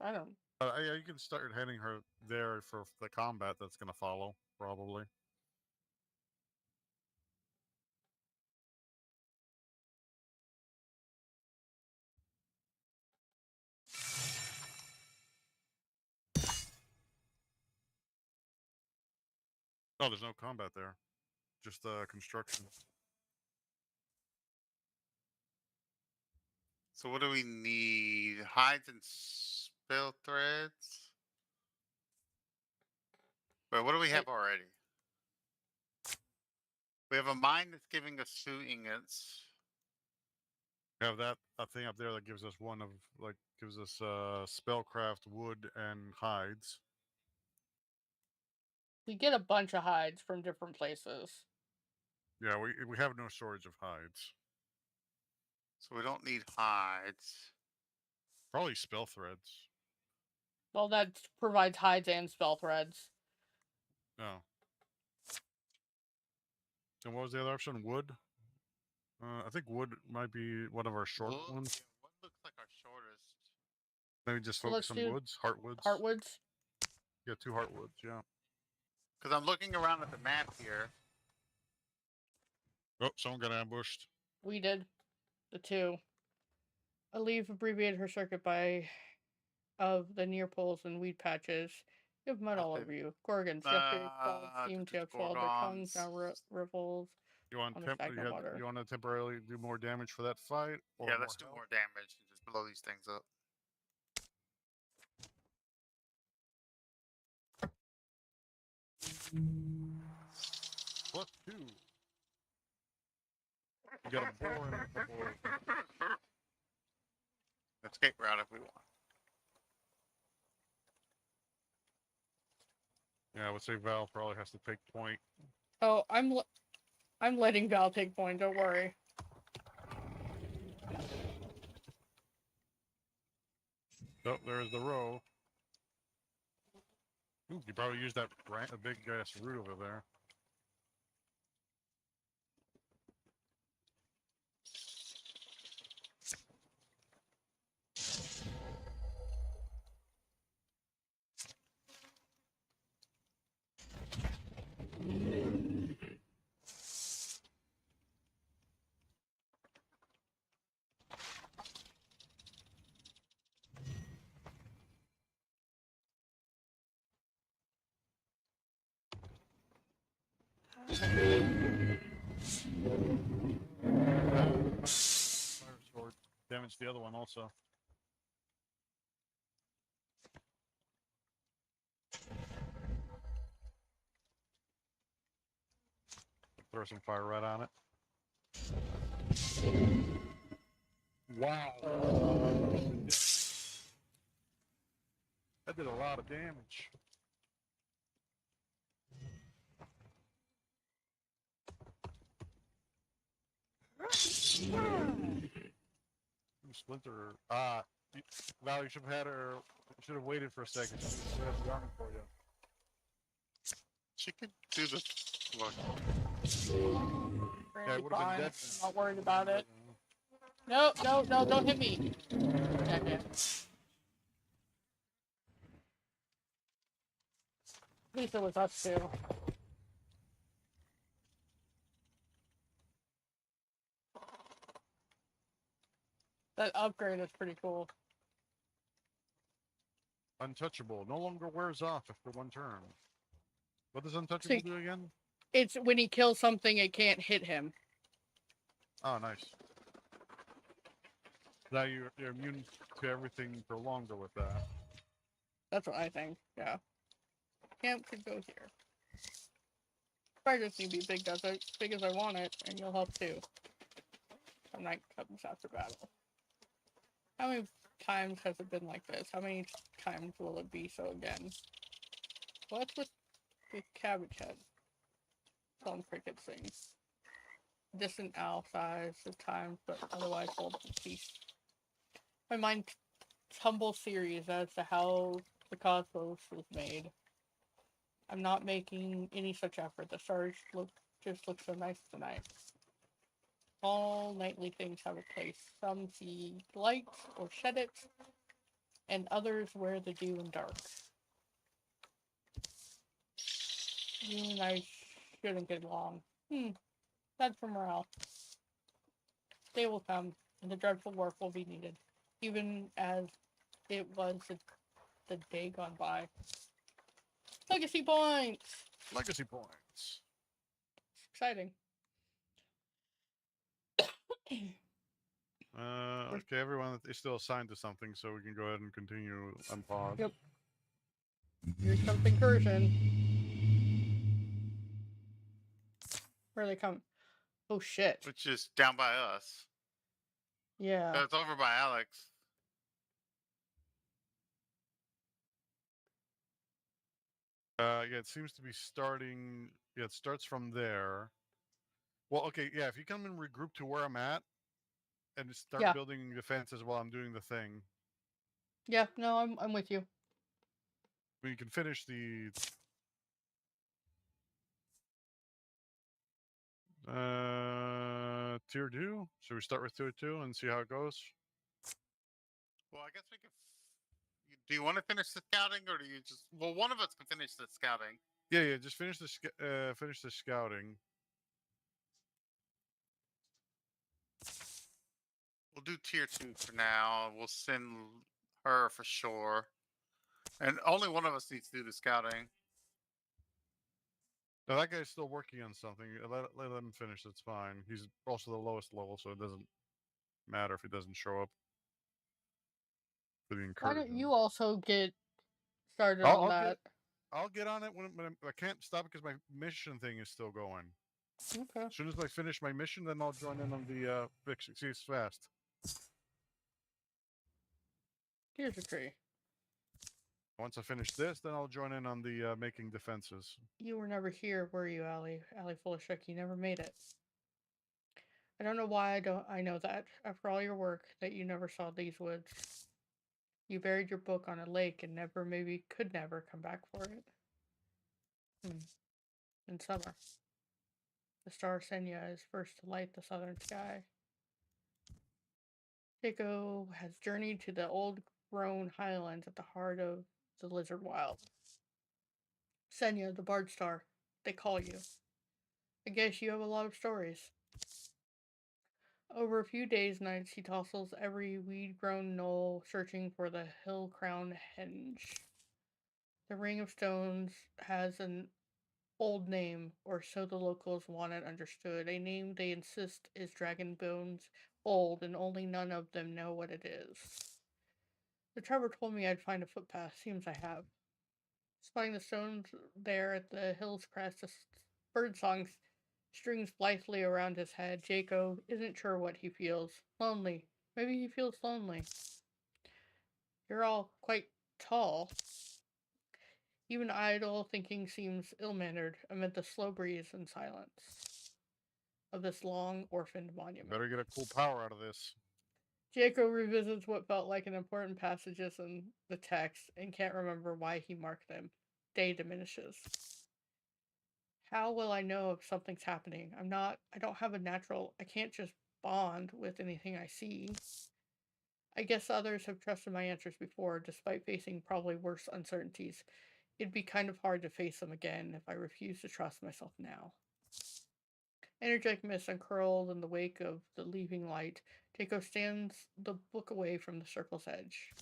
I don't... Yeah, you can start heading her there for the combat that's gonna follow, probably. Oh, there's no combat there. Just construction. So what do we need? Hides and spell threads? Wait, what do we have already? We have a mine that's giving us 2 ingots. We have that thing up there that gives us gives us spellcraft, wood, and hides. We get a bunch of hides from different places. Yeah, we have no shortage of hides. So we don't need hides. Probably spell threads. Well, that provides hides and spell threads. No. And what was the other option? Wood? I think wood might be one of our short ones. Yeah, wood looks like our shortest. Maybe just So focus let's on do woods. Heartwoods. Heartwoods? Yeah, 2 heartwoods, yeah. Because I'm looking around at the map here. Oh, someone got ambushed. We did. The 2. Aleve abbreviated her circuit by... of the near poles and weed patches. You have mud all Okay. over you. Gorgons. Yesterday seemed to have swallowed their tongues, now revolve You want on the stagnant water. you want to temporarily do more damage for that fight? Or Yeah, let's do health? more damage and just blow these things up. +2. You got a boar and a couple of... Escape route if we want. Yeah, I would say Val probably has to take point. Oh, I'm letting Val take point. Don't worry. Oh, there's the row. Ooh, you probably used that big ass root over there. Fire sword damage the other one also. Throw some fire right on it. Wow. That did a lot of damage. Splinter. Val, you should have had her. You should have waited for a second. She would have the armor for you. She could do the look. Yeah, it would have been Fine. dead. Not worried about it. No, no, no, don't hit me. Okay. At least it was us 2. That upgrade is pretty cool. Untouchable. No longer wears off after 1 turn. What does untouchable do again? It's when he kills something, it can't hit him. Oh, nice. Now you're immune to everything for longer with that. That's what I think. Yeah. Camp could go here. Probably just need to be big as I want it, and you'll help too. When night comes after battle. How many times has it been like this? How many times will it be so again? What's with the cabbage head? Some cricket sings. Distant owl sighs at times, but otherwise holds its peace. My mind tumbles theories as to how the cosmos was made. I'm not making any such effort. The stars just look so nice tonight. All nightly things have a place. Some see light or shed it, and others wear the dew in dark. You and I shouldn't get along. Bad for morale. Day will come, and the dreadful work will be needed, even as it was the day gone by. Legacy points! Legacy points. Exciting. Okay, everyone is still assigned to something, so we can go ahead and continue on pause. Yep. Here comes incursion. Where are they coming? Oh shit. Which is down by us. Yeah. So it's over by Alex. Yeah, it seems to be starting. Yeah, it starts from there. Well, okay, yeah. If you come and regroup to where I'm at, and start Yeah. building defenses while I'm doing the thing, Yeah, no, I'm with you. we can finish the. Tier 2? Should we start with tier 2 and see how it goes? Well, I guess we can. Do you want to finish the scouting, or do you just? Well, one of us can finish the scouting. Yeah. Just finish the scouting. We'll do tier 2 for now. We'll send her for sure, and only one of us needs to do the scouting. Now that guy's still working on something. Let him finish. That's fine. He's also the lowest level, so it doesn't matter if he doesn't show up for the Why don't incursion. you also get started on that? I'll get on it when I can't stop it because my mission thing is still going. Okay. As soon as I finish my mission, then I'll join in on the fix. See, it's fast. Here's a tree. Once I finish this, then I'll join in on the making defenses. You were never here, were you, Allie? Allie Fulishuk, you never made it. I don't know why I know that. After all your work, that you never saw these woods. You buried your book on a lake and could never come back for it. In summer. The star Senya is first to light the southern sky. Keiko has journeyed to the old-grown highlands at the heart of the lizard wild. Senya, the bard star, they call you. I guess you have a lot of stories. Over a few days, nights, he tossles every weed-grown knoll, searching for the hill-crowned henge. The ring of stones has an old name, or so the locals want it understood. A name they insist is Dragon Bones old, and only none of them know what it is. The Trevor told me I'd find a footpath. Seems I have. Spotting the stones there at the hill's crest, a birdsong strings blithely around his head. Jaco isn't sure what he feels. Lonely. Maybe he feels lonely. You're all quite tall. Even idle thinking seems ill-mannered amid the slow breeze and silence of this long orphaned monument. Better get a cool power out of this. Jaco revisits what felt like an important passages in the text and can't remember why he marked them. Day diminishes. How will I know if something's happening? I don't have I can't just bond with anything I see. I guess others have trusted my answers before, despite facing probably worse uncertainties. It'd be kind of hard to face them again if I refuse to trust myself now. Energetic mist uncurled in the wake of the leaving light. Jaco stands the book away from the circle's edge.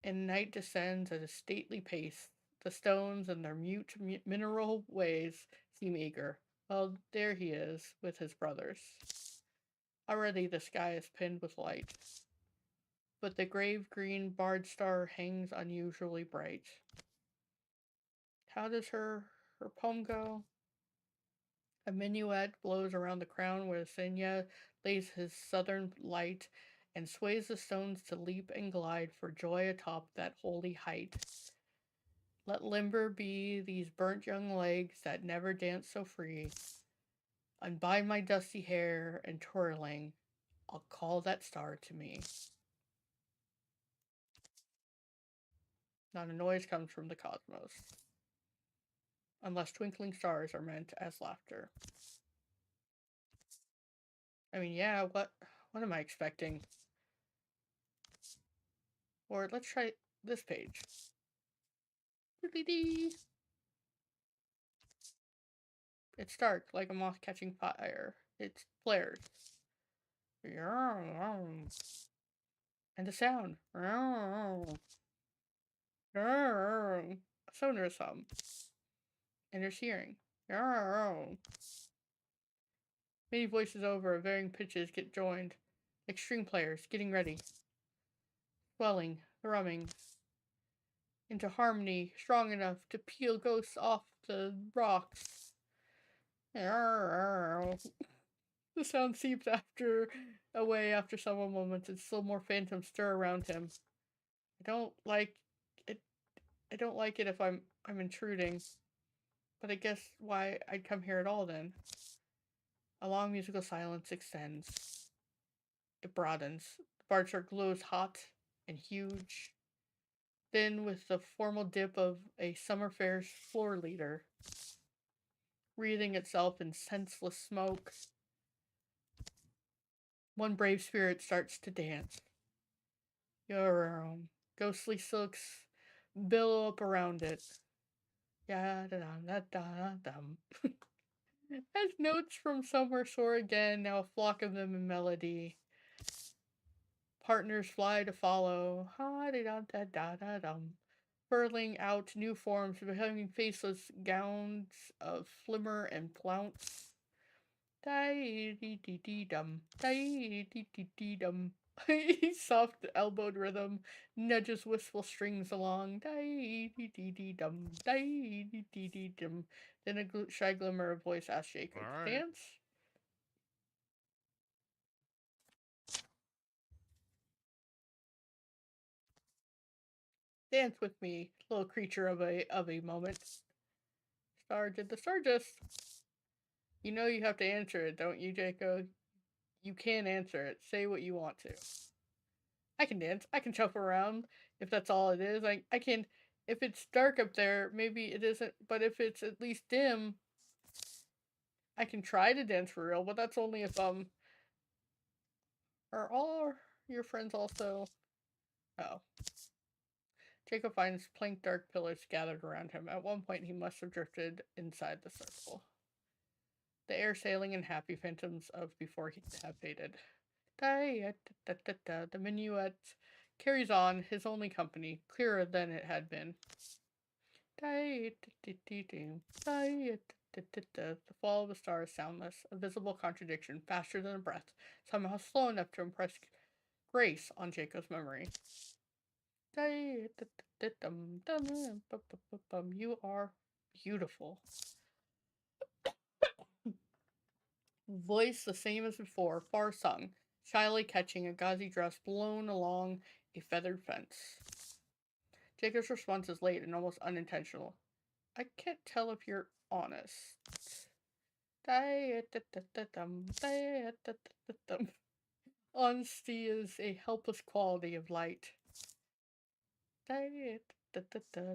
And night descends at a stately pace. The stones and their mute mineral ways seem eager. Well, there he is, with his brothers. Already the sky is pinned with light, but the grave green barred star hangs unusually bright. How does her poem go? A minuet blows around the crown where Senya lays his southern light and sways the stones to leap and glide for joy atop that holy height. Let limber be these burnt young legs that never danced so free. Unbind my dusty hair and twirling, I'll call that star to me. Not a noise comes from the cosmos, unless twinkling stars are meant as laughter. I mean, yeah, what am I expecting? Or let's try this page. Doodly-dee. It's dark, like a moth catching fire. It flares. And a sound. A sonorous hum. And there's hearing. Many voices over varying pitches get joined, like string players getting ready. Swelling, thrumming, into harmony strong enough to peel ghosts off the rocks. The sound seeps away after several moments, and still more phantoms stir around him. I don't like it. I don't like it if I'm intruding, but I guess why I'd come here at all then. A long musical silence extends. It broadens. The bar chart glows hot and huge. Then, with the formal dip of a summer fair's floor leader, wreathing itself in senseless smoke, one brave spirit starts to dance. Your ghostly silks billow up around it. Ya-da-dum-da-da-dum. As notes from somewhere soar again, now a flock of them in melody. Partners fly to follow. Ha-da-da-da-da-dum. Furling out new forms, becoming faceless gowns of flimmer and flounce. Die-dee-dee-dee-dum. Die-dee-dee-dee-dum. Soft elbowed rhythm nudges wistful strings along. Die-dee-dee-dee-dum. Die-dee-dee-dee-dum. Then a shy glimmer of voice asks Jacob, All right. dance? Dance with me, little creature of a moment. Star, did the star just... You know you have to answer it, don't you, Jacob? You can answer it. Say what you want to. I can dance. I can shuffle around if that's all it is. I can... If it's dark up there, maybe it isn't. But if it's at least dim, I can try to dance for real. But that's only if, Are all your friends also... Oh. Jacob finds plank dark pillars gathered around him. At one point, he must have drifted inside the circle. The air sailing in happy phantoms of before he have faded. The minuet carries on, his only company, clearer than it had been. The fall of a star is soundless, a visible contradiction, faster than a breath, somehow slow enough to impress grace on Jacob's memory. You are beautiful. Voice the same as before, far sung, shyly catching a gauzy dress blown along a feathered fence. Jacob's response is late and almost unintentional. I can't tell if you're honest. Honesty is a helpless quality of light.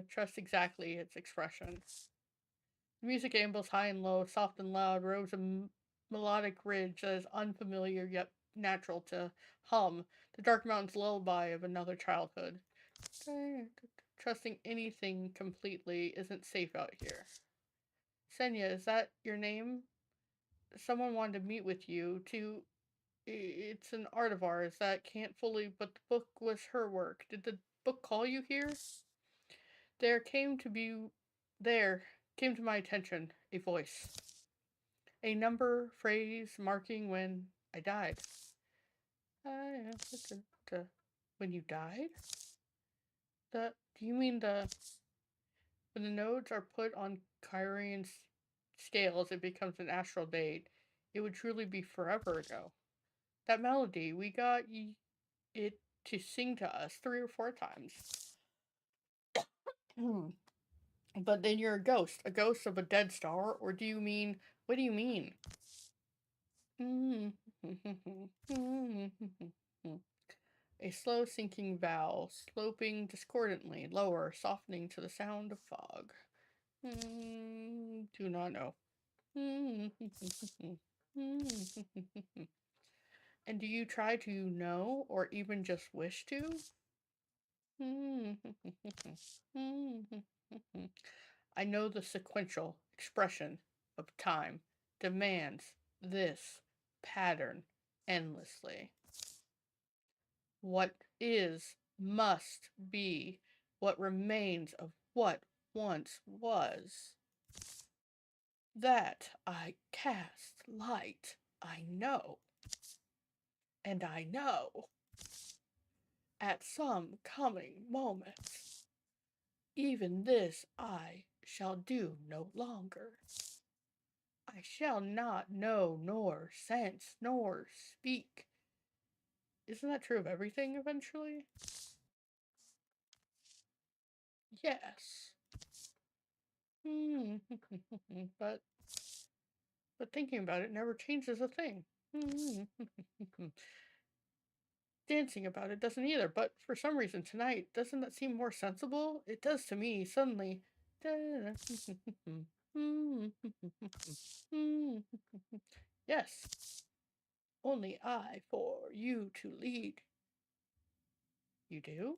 Trust exactly its expression. The music ambles high and low, soft and loud, rose a melodic ridge that is unfamiliar yet natural to hum, the dark mountain's lullaby of another childhood. Trusting anything completely isn't safe out here. Senya, is that your name? Someone wanted to meet with you to... It's an art of ours that can't fully... But the book was her work. Did the book call you here? There came to my attention a voice. A number, phrase, marking when I died. When you died? Do you mean when the nodes are put on Kyrian scales, it becomes an astral date? It would truly be forever ago. That melody, we got it to sing to us 3 or 4 times. But then you're a ghost of a dead star, or do you mean, what do you mean? A slow sinking vowel, sloping discordantly lower, softening to the sound of fog. Do not know. And do you try to know, or even just wish to? I know the sequential expression of time demands this pattern endlessly. What is must be, what remains of what once was. That I cast light, I know. And I know, at some coming moment, even this I shall do no longer. I shall not know, nor sense, nor speak. Isn't that true of everything eventually? Yes. But thinking about it never changes a thing. Dancing about it doesn't either, but for some reason tonight, doesn't that seem more sensible? It does to me, suddenly. Yes. Only I for you to lead. You do?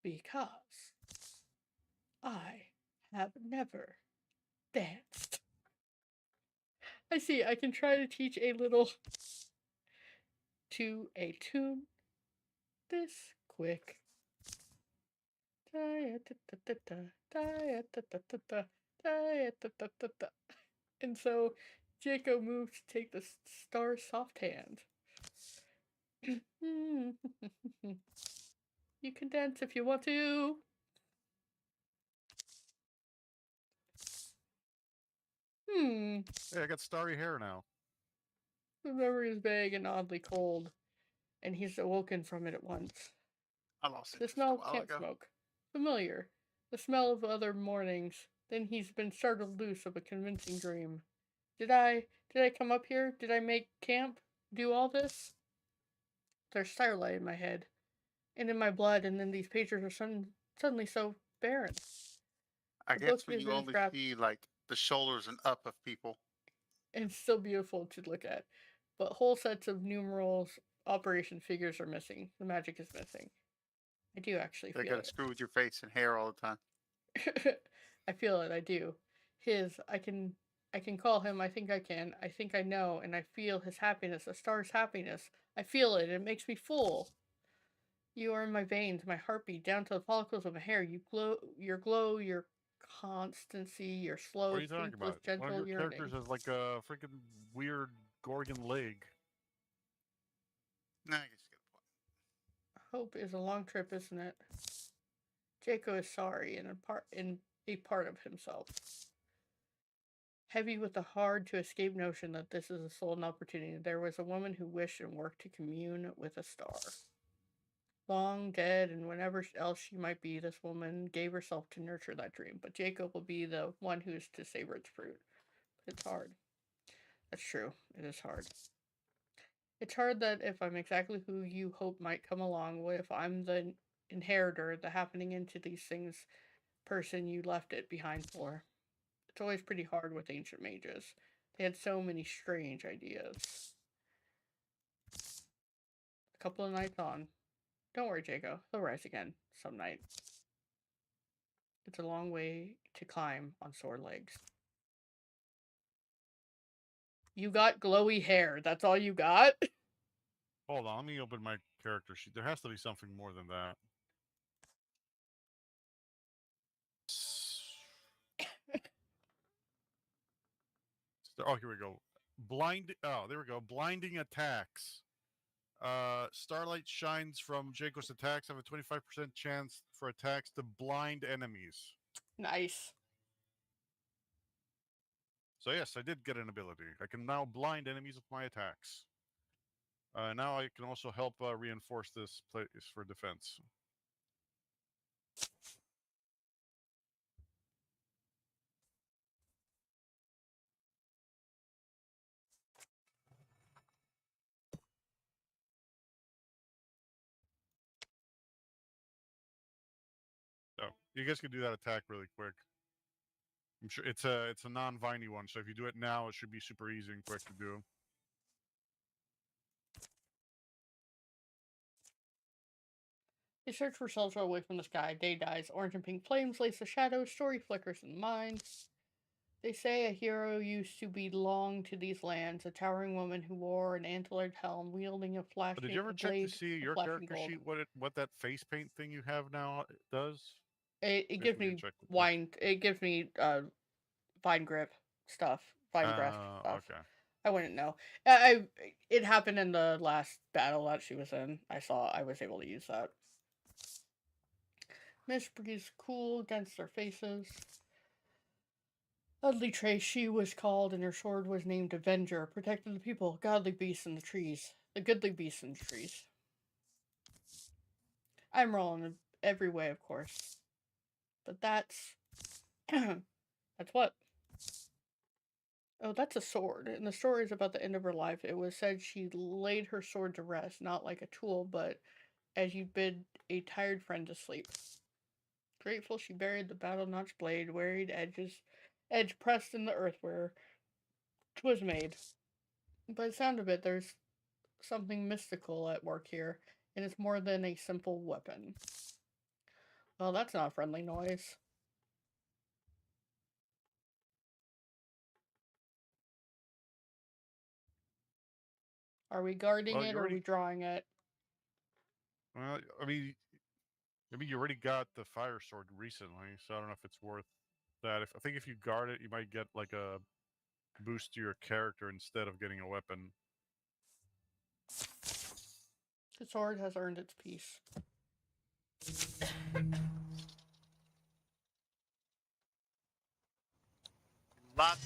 Because I have never danced. I see, I can try to teach a little to a tune this quick. And so Jacob moved to take the star's soft hand. You can dance if you want to. Hey, I got starry hair now. The memory is vague and oddly cold, and he's awoken from it at once. I lost The interest smell a of while camp ago. smoke. Familiar. The smell of other mornings. Then he's been startled loose of a convincing dream. Did I come up here? Did I make camp? Do all this? There's starlight in my head. And in my blood, and then these pages are suddenly so barren. I The book guess when is you in its only wrap, see like the shoulders and up of people, and still beautiful to look at. But whole sets of numerals, operation figures are missing. The magic is missing. I do actually they're feel gonna screw with your face and hair all the time. it. I feel it, I do. I can call him, I think I can. I think I know, and I feel his happiness, the star's happiness. I feel it, it makes me full. You are in my veins, my heartbeat, down to the follicles of my hair. You glow, your constancy, your slow, What are you talking thinkless, about? One of gentle your yearning. characters has like a freaking weird Gorgon leg. Nah, I guess you got a point. Hope is a long trip, isn't it? Jaco is sorry in a part of himself. Heavy with the hard to escape notion that this is a stolen opportunity, there was a woman who wished and worked to commune with a star. Long dead, and whenever else she might be, this woman gave herself to nurture that dream. But Jacob will be the one who is to savor its fruit. It's hard. That's true. It is hard. It's hard that if I'm exactly who you hope might come along, what if I'm the inheritor, the happening into these things person you left it behind for? It's always pretty hard with ancient mages. They had so many strange ideas. A couple of nights on. Don't worry, Jaco. He'll rise again some night. It's a long way to climb on sore legs. You got glowy hair. That's all you got? Hold on, let me open my character sheet. There has to be something more than that. Oh, here we go. Oh, there we go. Blinding attacks. Starlight shines from Jaco's attacks have a 25% chance for attacks to blind enemies. Nice. So yes, I did get an ability. I can now blind enemies with my attacks. Now I can also help reinforce this place for defense. So you guys can do that attack really quick. I'm sure it's a non-viney one, so if you do it now, it should be super easy and quick to do. They search for shelter away from the sky. Day dies. Orange and pink flames lace the shadows. Story flickers in the mind. They say a hero used to belong to these lands. A towering woman who wore an antlered helm, wielding a But did you ever check to blade see of your flashing character gold. sheet what that face paint thing you have now does? It gives me check wine. It gives me vine grip stuff. Vine grasp stuff. Okay. I wouldn't know. It happened in the last battle that she was in. I was able to use that. Mist breeze cool against their faces. Ugly Trace, she was called, and her sword was named Avenger, protected the people, godly beasts in the trees. The goodly beasts in the trees. I'm rolling every way, of course. But that's... that's what? Oh, that's a sword. And the story is about the end of her life. It was said she laid her sword to rest, not like a tool, but as you bid a tired friend to sleep. Grateful she buried the battle-notched blade, wearied edge pressed in the earth where 'twas made. By the sound of it, there's something mystical at work here, and it's more than a simple weapon. Well, that's not a friendly noise. Are we guarding it or are we drawing it? Well, I mean, you already got the fire sword recently, so I don't know if it's worth that. I think if you guard it, you might get like a boost to your character instead of getting a weapon. The sword has earned its peace. Latte.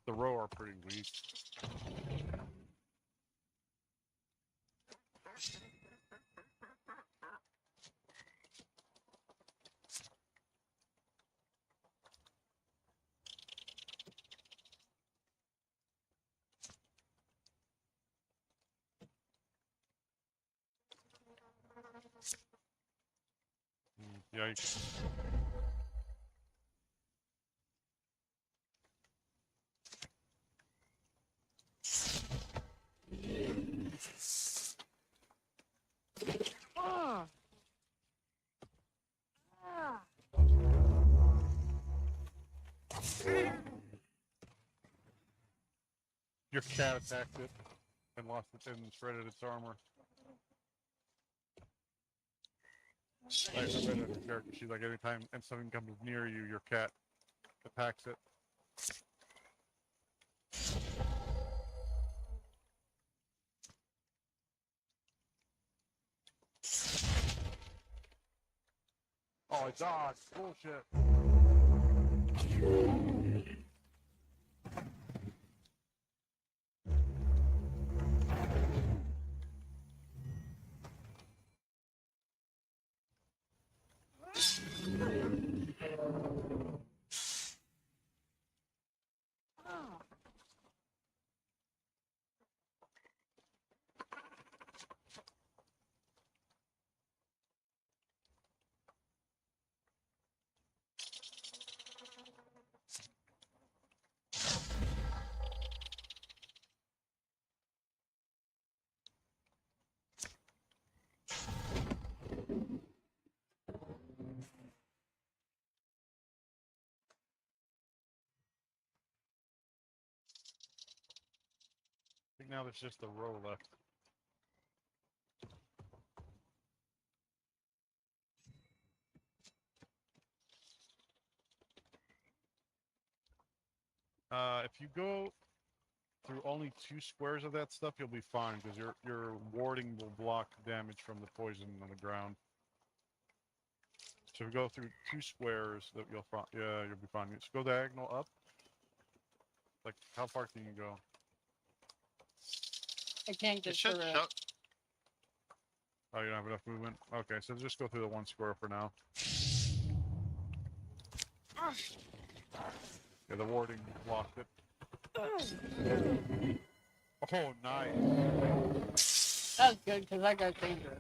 The row are pretty weak. Yikes. Your cat attacked it and lost it and shredded its armor. I bet her character. She's like, anytime and something comes near you, your cat attacks it. Oh, I dodged. Bullshit. I think now there's just a row left. If you go through only 2 squares of that stuff, you'll be fine because your warding will block damage from the poison on the ground. So if you go through 2 squares, that you'll be fine. Just go diagonal up. Like, how far can you go? I can't It get should through it. show. Oh, you don't have enough movement? Okay, so just go through the 1 square for now. Yeah, the warding blocked it. Oh, nice. That's good because that guy's dangerous.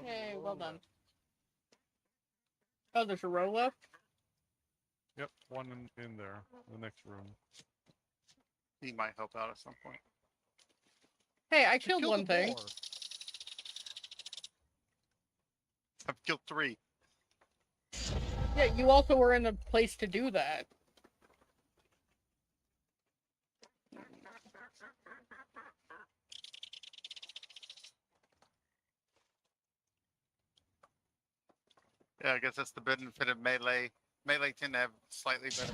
Hey, well done. Oh, there's a row left? Yep, one in there, the next room. He might help out at some point. Hey, I killed one thing. Boar. I've killed 3. Yeah, you also were in a place to do that. Yeah, I guess that's the benefit of melee. Melee tend to have slightly better.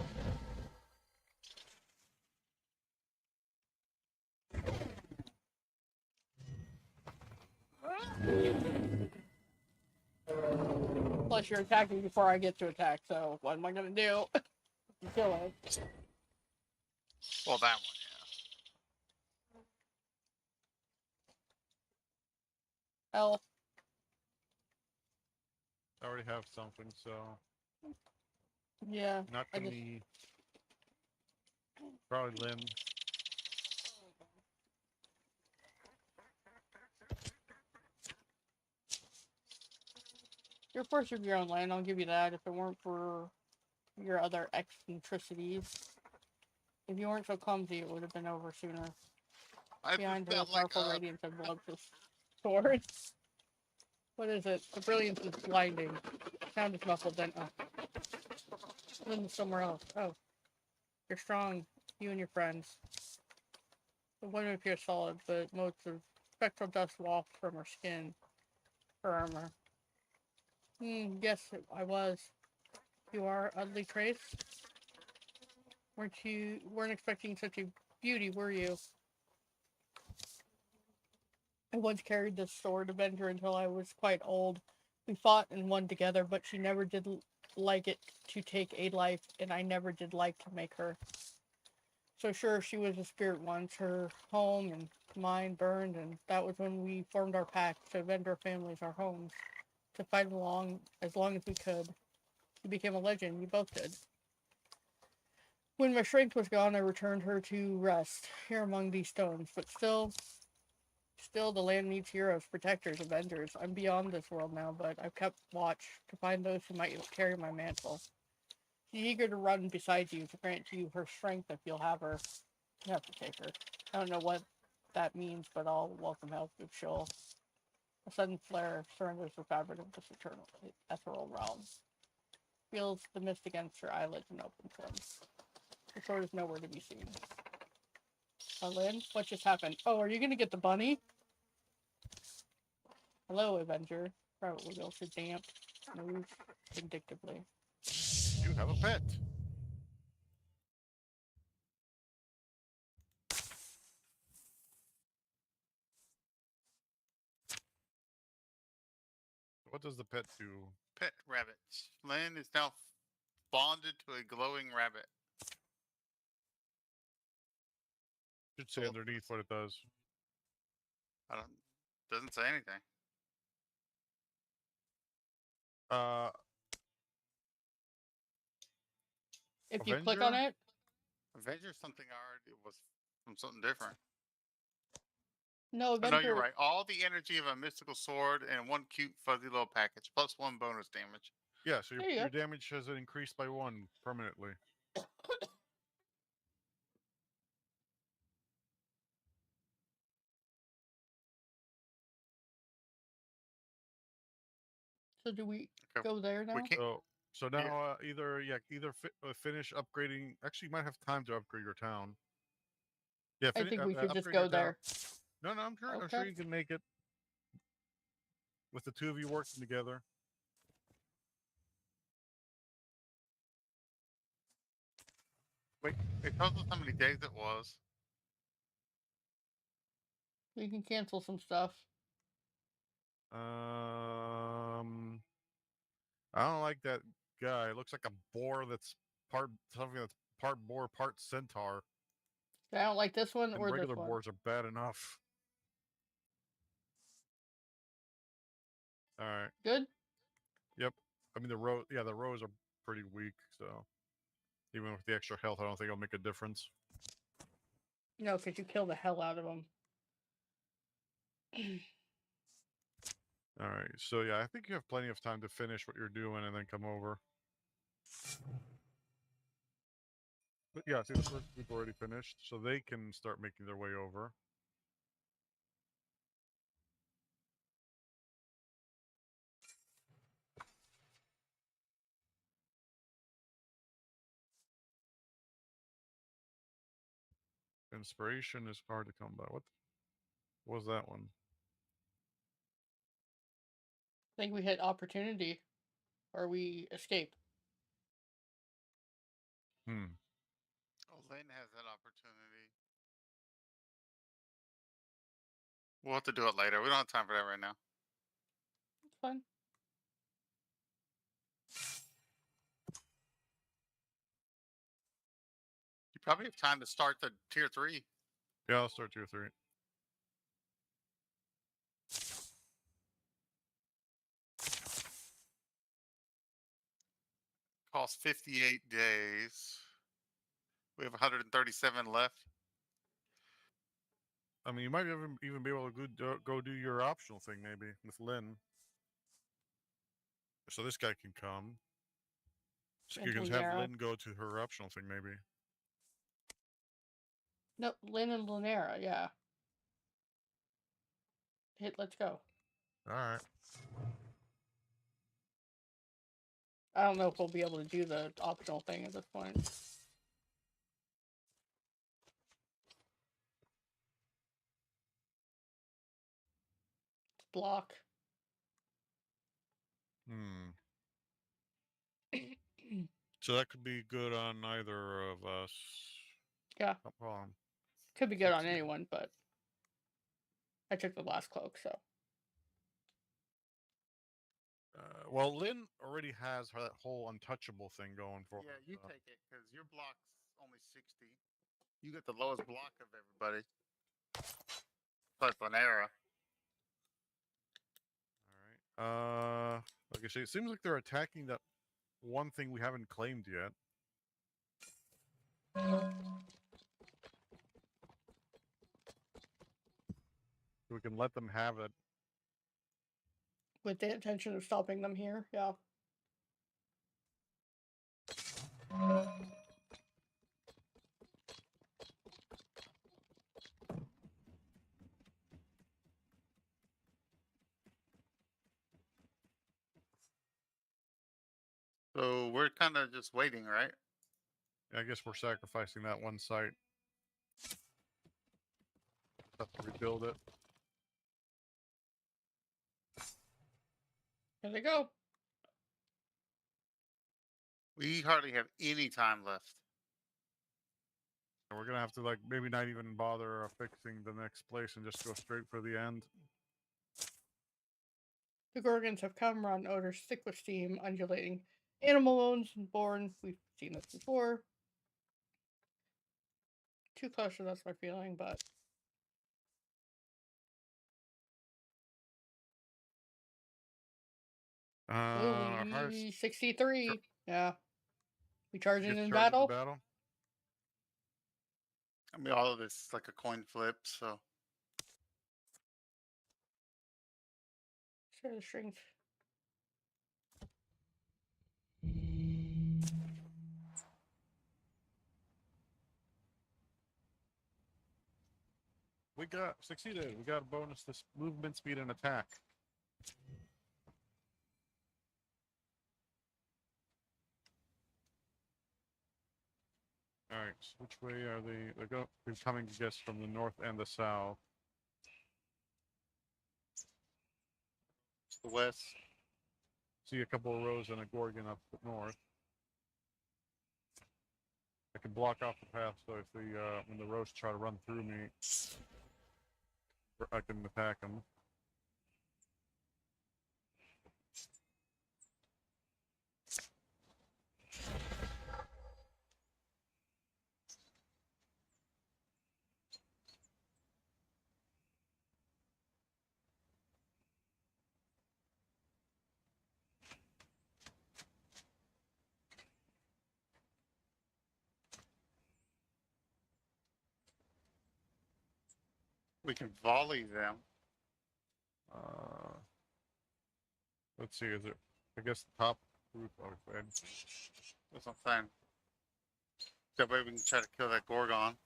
Plus, you're attacking before I get to attack, so what am I gonna do? Kill it. Well, that one, Hell, I already have something, so yeah. not I to just- me. Probably Lynn. You're first of your own land, I'll give you that. If it weren't for your other eccentricities. If you weren't so clumsy, it would have been over sooner. I Behind just her felt like powerful radiance of Voluptuous swords. What is it? The brilliance is blinding. Sound is muffled, then Lynn's somewhere else. Oh. You're strong. You and your friends. The women appear solid, but motes of spectral dust waft from her skin. Her armor. Yes, I was. You are Ugly Trace? Weren't expecting such a beauty, were you? I once carried this sword Avenger until I was quite old. We fought and won together, but she never did like it to take a life, and I never did like to make her. So sure, she was a spirit once. Her home and mine burned, and that was when we formed our pact to avenge our families, our homes, to fight along as long as we could. You became a legend. You both did. When my strength was gone, I returned her to rest here among these stones. But still, the land needs heroes, protectors, avengers. I'm beyond this world now, but I've kept watch to find those who might carry my mantle. She's eager to run beside you to grant you her strength if you'll have her. You have to take her. I don't know what that means, but I'll welcome help if she'll. A sudden flare surrenders the fabric of this eternal, ethereal realm. Feels the mist against her eyelids and opens them. The sword is nowhere to be seen. Lynn, what just happened? Oh, are you gonna get the bunny? Hello, Avenger. Private Wiggle should damp, move vindictively. You have a pet. What does the pet do? pet rabbits. Lynn is now bonded to a glowing rabbit. Should say underneath what it does. I don't. Doesn't say anything. If you click on Avenger? it, Avenger something I already was from something different. no, Oh, Avenger. no, you're right. All the energy of a mystical sword and one cute fuzzy little package, plus 1 bonus damage. Yeah, so There you your go. damage has increased by 1 permanently. So do we Okay. go there now? We can't. So now either finish upgrading. Actually, you might have time to upgrade your town. Yeah, I think we should just upgrade go your town. there. No, I'm sure Okay. you can make it. with the two of you working together. Wait, it tells us how many days it was. We can cancel some stuff. I don't like that guy. It looks like a boar that's something that's part boar, part centaur. I don't like this one And or this regular one. boars are bad enough. All right. Good? Yep. I mean the rows are pretty weak, so even with the extra health, I don't think it'll make a difference. No, because you kill the hell out of them. All right. So yeah, I think you have plenty of time to finish what you're doing and then come over. But yeah, see, the first group already finished, so they can start making their way over. Inspiration is hard to come by. What was that one? I think we hit opportunity. Or we escape. Oh, Lynn has that opportunity. We'll have to do it later. We don't have time for that right now. It's fine. You probably have time to start the tier 3. Yeah, I'll start tier 3. Costs 58 days. We have 137 left. I mean, you might even be able to go do your optional thing maybe with Lynn. So this guy can come. So you can have Lynn go to her optional thing maybe. Nope, Lynn and Lunera, yeah. Hit, let's go. Alright. I don't know if we'll be able to do the optional thing at this point. Block. So that could be good on either of us. Yeah. Could be good on anyone, but I took the last cloak, so. Well, Lynn already has that whole untouchable thing going for her. Yeah, you take it, because your block's only 60. You get the lowest block of everybody. Plus Lanera. Alright. Like I say, it seems like they're attacking that one thing we haven't claimed yet. So we can let them have it. With the intention of stopping them here, yeah. So we're kind of just waiting, right? I guess we're sacrificing that one site. Have to rebuild it. Here they go. We hardly have any time left. And we're gonna have to maybe not even bother fixing the next place and just go straight for the end. The Gorgons have come, rotten odors thick with steam, undulating animal bones and born. We've seen this before. Too close, that's my feeling, but. Ooh, 63. Yeah. We charging in battle? I mean, all of this is like a coin flip, so. Share the strength. We got succeeded. We got a bonus to movement, speed, and attack. All right. So which way are they? They're coming, I guess, from the north and the south. the west. See a couple of rows and a Gorgon up north. I can block off the path so if the when the rows try to run through me, I can attack them. We can volley them. Let's see, is it? I guess the top roof. Okay. That's what I'm saying. That way we can try to kill that Gorgon.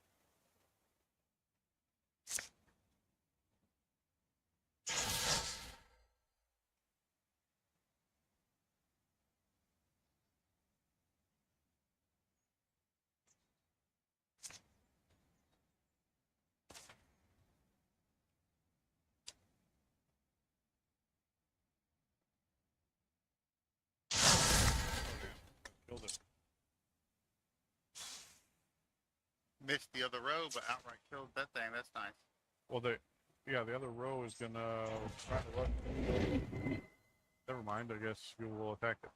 Killed it. Missed the other row, but outright killed that thing. That's nice. Well, the other row is gonna try to run. Never mind. I guess we will attack it.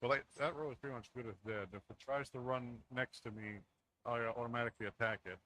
Well, that row is pretty much good as dead. If it tries to run next to me, I automatically attack it.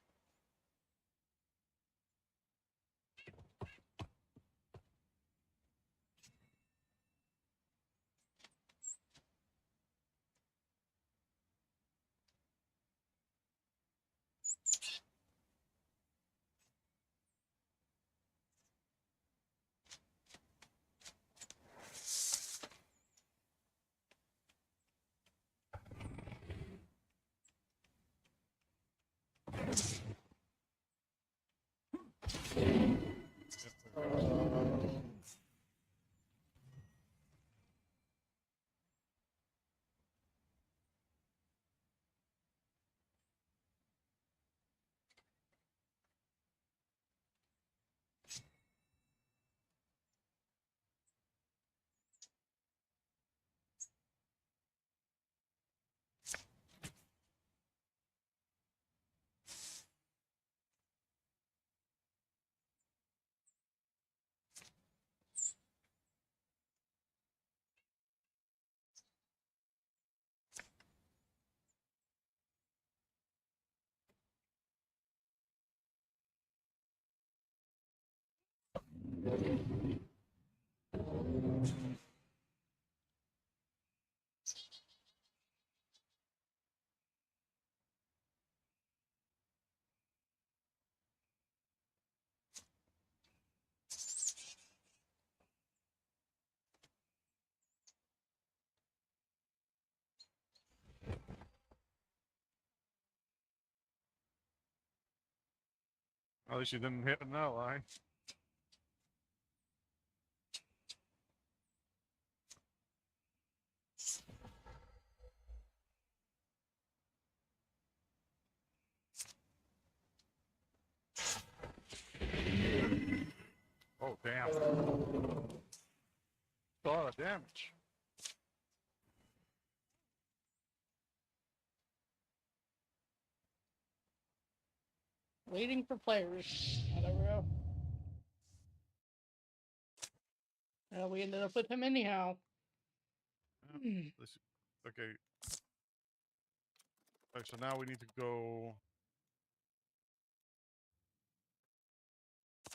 At least you didn't hit an ally. Oh, damn. A lot of damage. Waiting for players. Oh, there we go. We ended up with him anyhow. Okay. Alright, so now we need to go.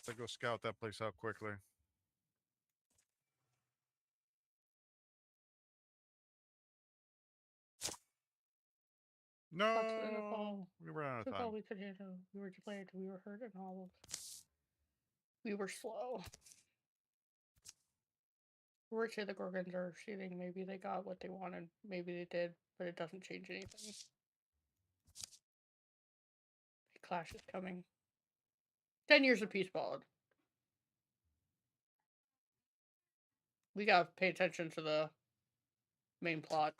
Let's go scout that place out quickly. No, we ran out of Took all time. we could handle. We were delayed. We were hurt and hobbled. We were slow. We're to the Gorgons are shooting. Maybe they got what they wanted. Maybe they did, but it doesn't change anything. The clash is coming. 10 years of peace followed. We gotta pay attention to the main plot.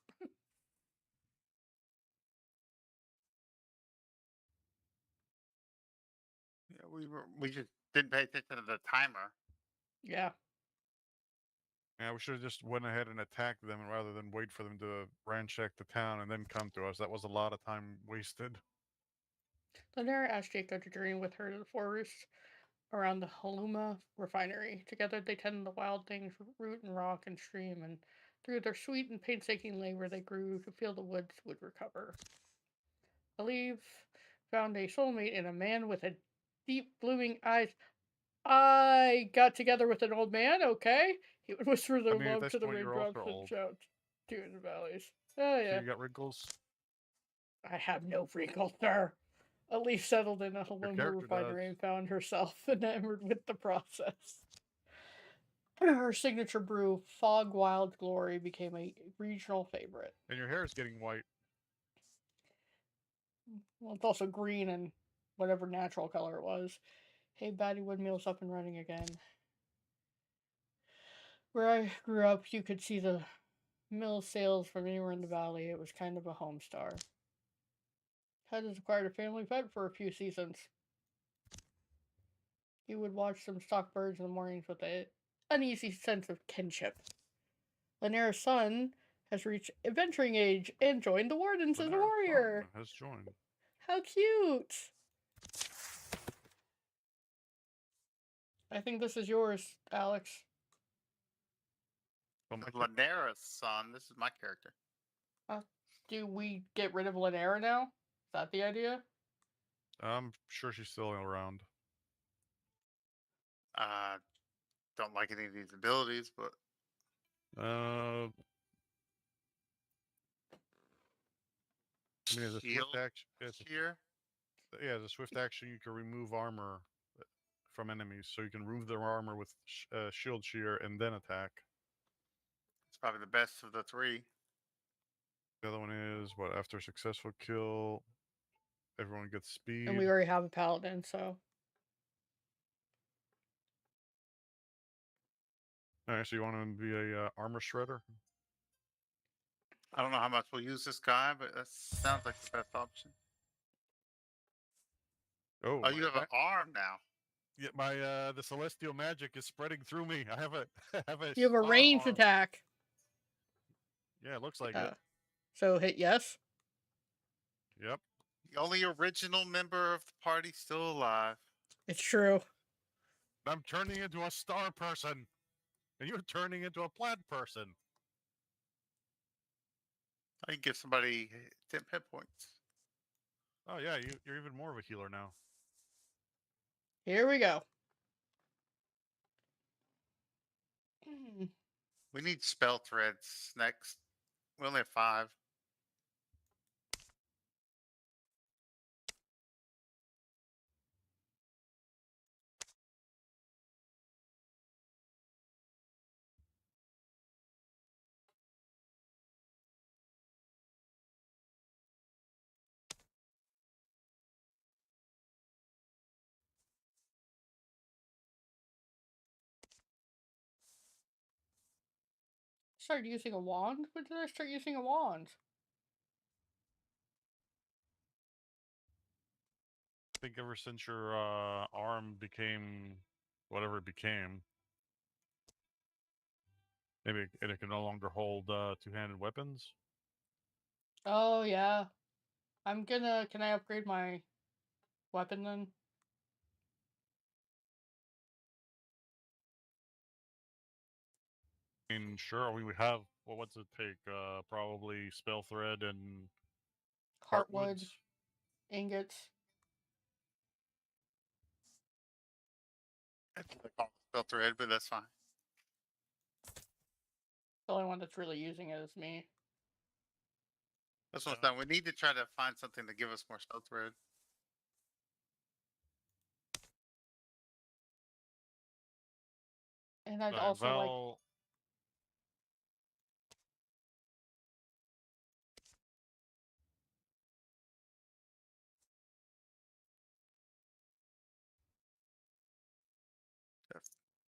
we just didn't pay attention to the timer. Yeah. Yeah, we should have just went ahead and attacked them rather than wait for them to ransack the town and then come to us. That was a lot of time wasted. Lanera asked Jacob to journey with her to the forest around the Haluma refinery. Together they tended the wild things, root and rock and stream, and through their sweet and painstaking labor they grew to feel the woods would recover. Aleve found a soulmate in a man with a deep blooming eyes. I got together with an old man, okay? He would whisper their I mean, at love this to the point, you're raindrops also and old. shout to the valleys. Oh, So yeah. you got wrinkles? I have no wrinkles, sir. A leaf settled in a Haluma character refinery does. and found herself enamored with the process. Her signature brew, Fog Wild Glory, became a regional favorite. And your hair is getting white. Well, it's also green and whatever natural color it was. Hey, Batty Windmill's up and running again. Where I grew up, you could see the mill sails from anywhere in the valley. It was kind of a home star. Ted has acquired a family pet for a few seasons. He would watch them stalk birds in the mornings with an uneasy sense of kinship. Lanera's son has reached adventuring age and joined the Wardens as a Lanara's warrior. son has joined. How cute! I think this is yours, Alex. Well, my Lanera's son. This is my character. Do we get rid of Lanera now? Is that the idea? I'm sure she's still around. Don't like any of these abilities, but I mean, as a shield swift action, here. as a swift action, you can remove armor from enemies, so you can remove their armor with shield shear and then attack. It's probably the best of the three. The other one is what? After a successful kill, everyone gets speed. And we already have a paladin, so. All right, so you want to be a armor shredder? I don't know how much we'll use this guy, but that sounds like the best option. Oh, Oh, you have an arm now. Yeah, my the celestial magic is spreading through me. I have a You have a star ranged arm. attack. Yeah, it looks like it. So hit yes. Yep. The only original member of the party still alive. It's true. I'm turning into a star person, and you're turning into a plant person. I can give somebody 10 hit points. Oh yeah, you're even more of a healer now. Here we go. We need spell threads next. We only have 5. Started using a wand? When did I start using a wand? I think ever since your arm became whatever it became, maybe it can no longer hold two-handed weapons. Oh, yeah. Can I upgrade my weapon then? I mean, sure, we would have. Well, what's it take? Probably spell thread and Heartwood, heartwoods. ingots. I think they call it spell thread, but that's fine. The only one that's really using it is me. That's what's done. We need to try to find something to give us more spell thread. And I'd also like.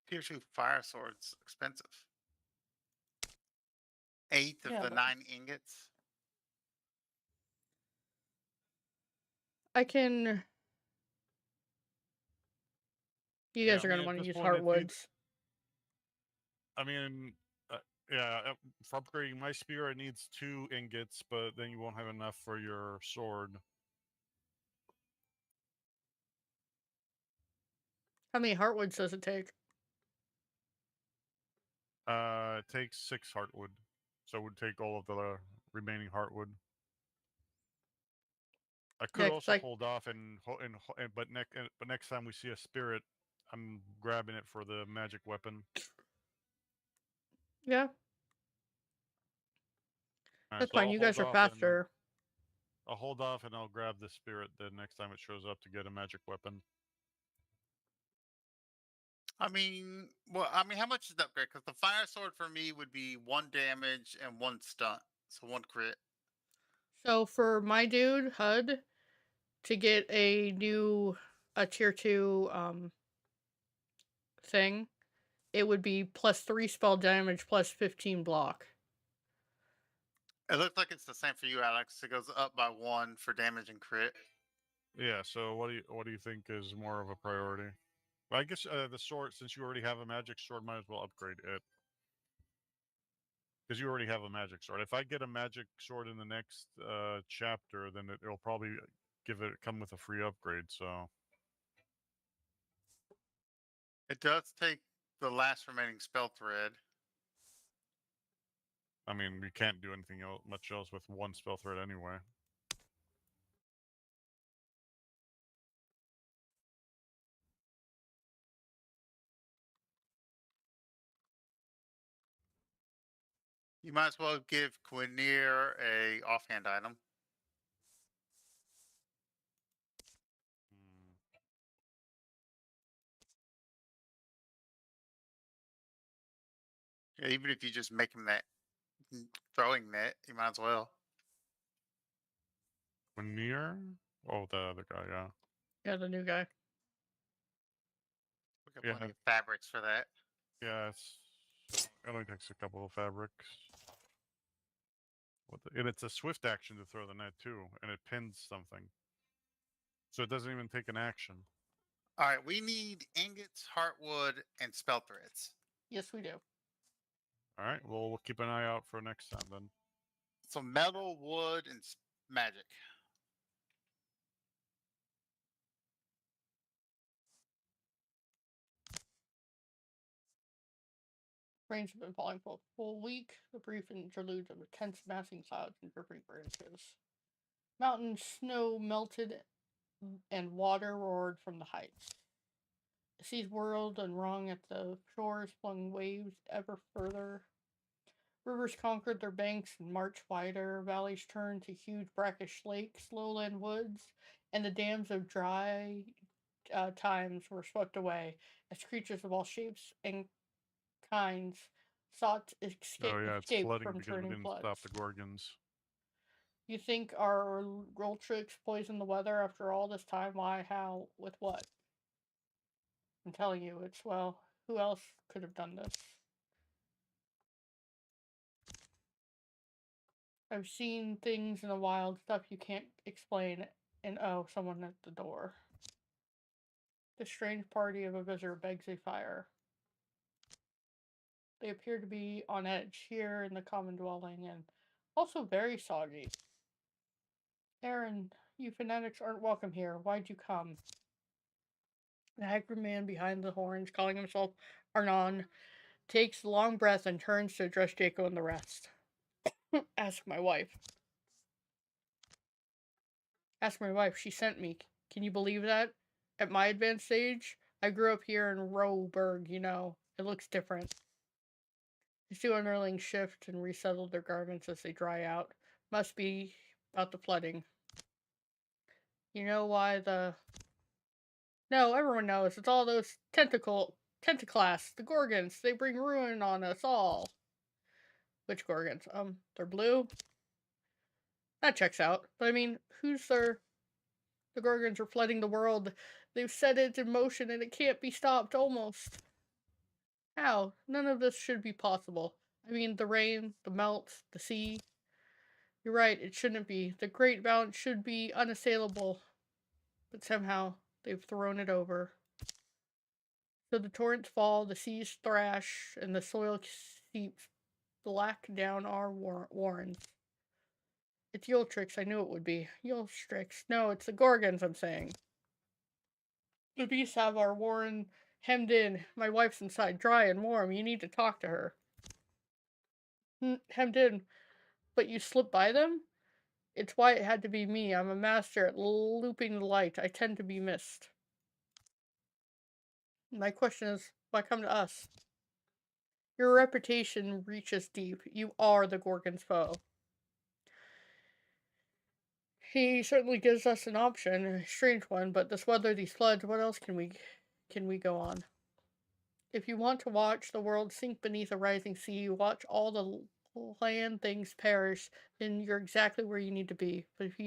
Tier 2 fire swords expensive. 8 of the 9 ingots. I can You Yeah, guys I are mean, gonna at want to this use point, heartwoods. I mean, yeah, for upgrading my spear, it needs 2 ingots, but then you won't have enough for your sword. How many heartwoods does it take? It takes 6 heartwood, so it would take all of the remaining heartwood. I could Yeah, 'cause also hold off but next time we see a spirit, I'm grabbing it for the magic weapon. yeah, All right, that's so fine. You guys are faster. I'll hold off and I'll grab the spirit the next time it shows up to get a magic weapon. I mean, well, I mean, how much is the upgrade? Because the fire sword for me would be 1 damage and 1 stunt, so 1 crit. So for my dude HUD to get a tier 2 thing, it would be +3 spell damage plus 15 block. It looks like it's the same for you, Alex. It goes up by 1 for damage and crit. Yeah. So what do you think is more of a priority? Well, I guess the sword, since you already have a magic sword, might as well upgrade it. Because you already have a magic sword. If I get a magic sword in the next chapter, then it'll probably come with a free upgrade. So It does take the last remaining spell thread. I mean, we can't do anything much else with 1 spell thread anyway. You might as well give Quinir a offhand item. Hmm. Yeah, even if you just make him that throwing net, you might as well. Near? Oh, the other guy, yeah. Yeah, the new guy. We got Yeah. plenty of fabrics for that. Yeah, it only takes a couple of fabrics. And it's a swift action to throw the net too, and it pins something. So it doesn't even take an action. All right, we need ingots, heartwood, and spell threads. Yes, we do. All right, well, we'll keep an eye out for next time then. So metal, wood, and magic. Rains have been falling for a full week. The brief interludes of intense massing clouds and dripping branches. Mountain snow melted and water roared from the heights. The seas whirled and wrung at the shores, flung waves ever further. Rivers conquered their banks and marched wider. Valleys turned to huge brackish lakes, lowland woods, and the dams of dry times were swept away as creatures of all shapes and kinds sought Oh yeah, it's escape flooding from because we turning didn't floods. stop the Gorgons. You think our roll tricks poison the weather after all this time? Why? How? With what? I'm telling you, it's, well, who else could have done this? I've seen things in the wild, stuff you can't explain, and oh, someone at the door. The strange party of a visitor begs a fire. They appear to be on edge here in the common dwelling, and also very soggy. Aaron, you fanatics aren't welcome here. Why'd you come? The haggard man behind the horns, calling himself Arnon, takes a long breath and turns to address Jaco and the rest. Ask my wife. Ask my wife. She sent me. Can you believe that? At my advanced age, I grew up here in Roeburg, you know. It looks different. The two underlings shift and resettle their garments as they dry out. Must be about the flooding. You know why the... No, everyone knows. It's all those tentaclasts, the Gorgons. They bring ruin on us all. Which Gorgons? They're blue? That checks out. But I mean, who's their... The Gorgons are flooding the world. They've set it in motion and it can't be stopped, almost. How? None of this should be possible. I mean, the rain, the melt, the sea. You're right, it shouldn't be. The great balance should be unassailable. But somehow, they've thrown it over. So the torrents fall, the seas thrash, and the soil seeps black down our warrens. It's Yultrix, I knew it would be. Yultrix. No, it's the Gorgons, I'm saying. The beasts have our warren hemmed in. My wife's inside, dry and warm. You need to talk to her. Hemmed in. But you slipped by them? It's why it had to be me. I'm a master at looping the light. I tend to be missed. My question is, why come to us? Your reputation reaches deep. You are the Gorgon's foe. He certainly gives us an option, a strange one, but this weather, these floods, what else can we go on? If you want to watch the world sink beneath a rising sea, watch all the land things perish, then you're exactly where you need to be. But if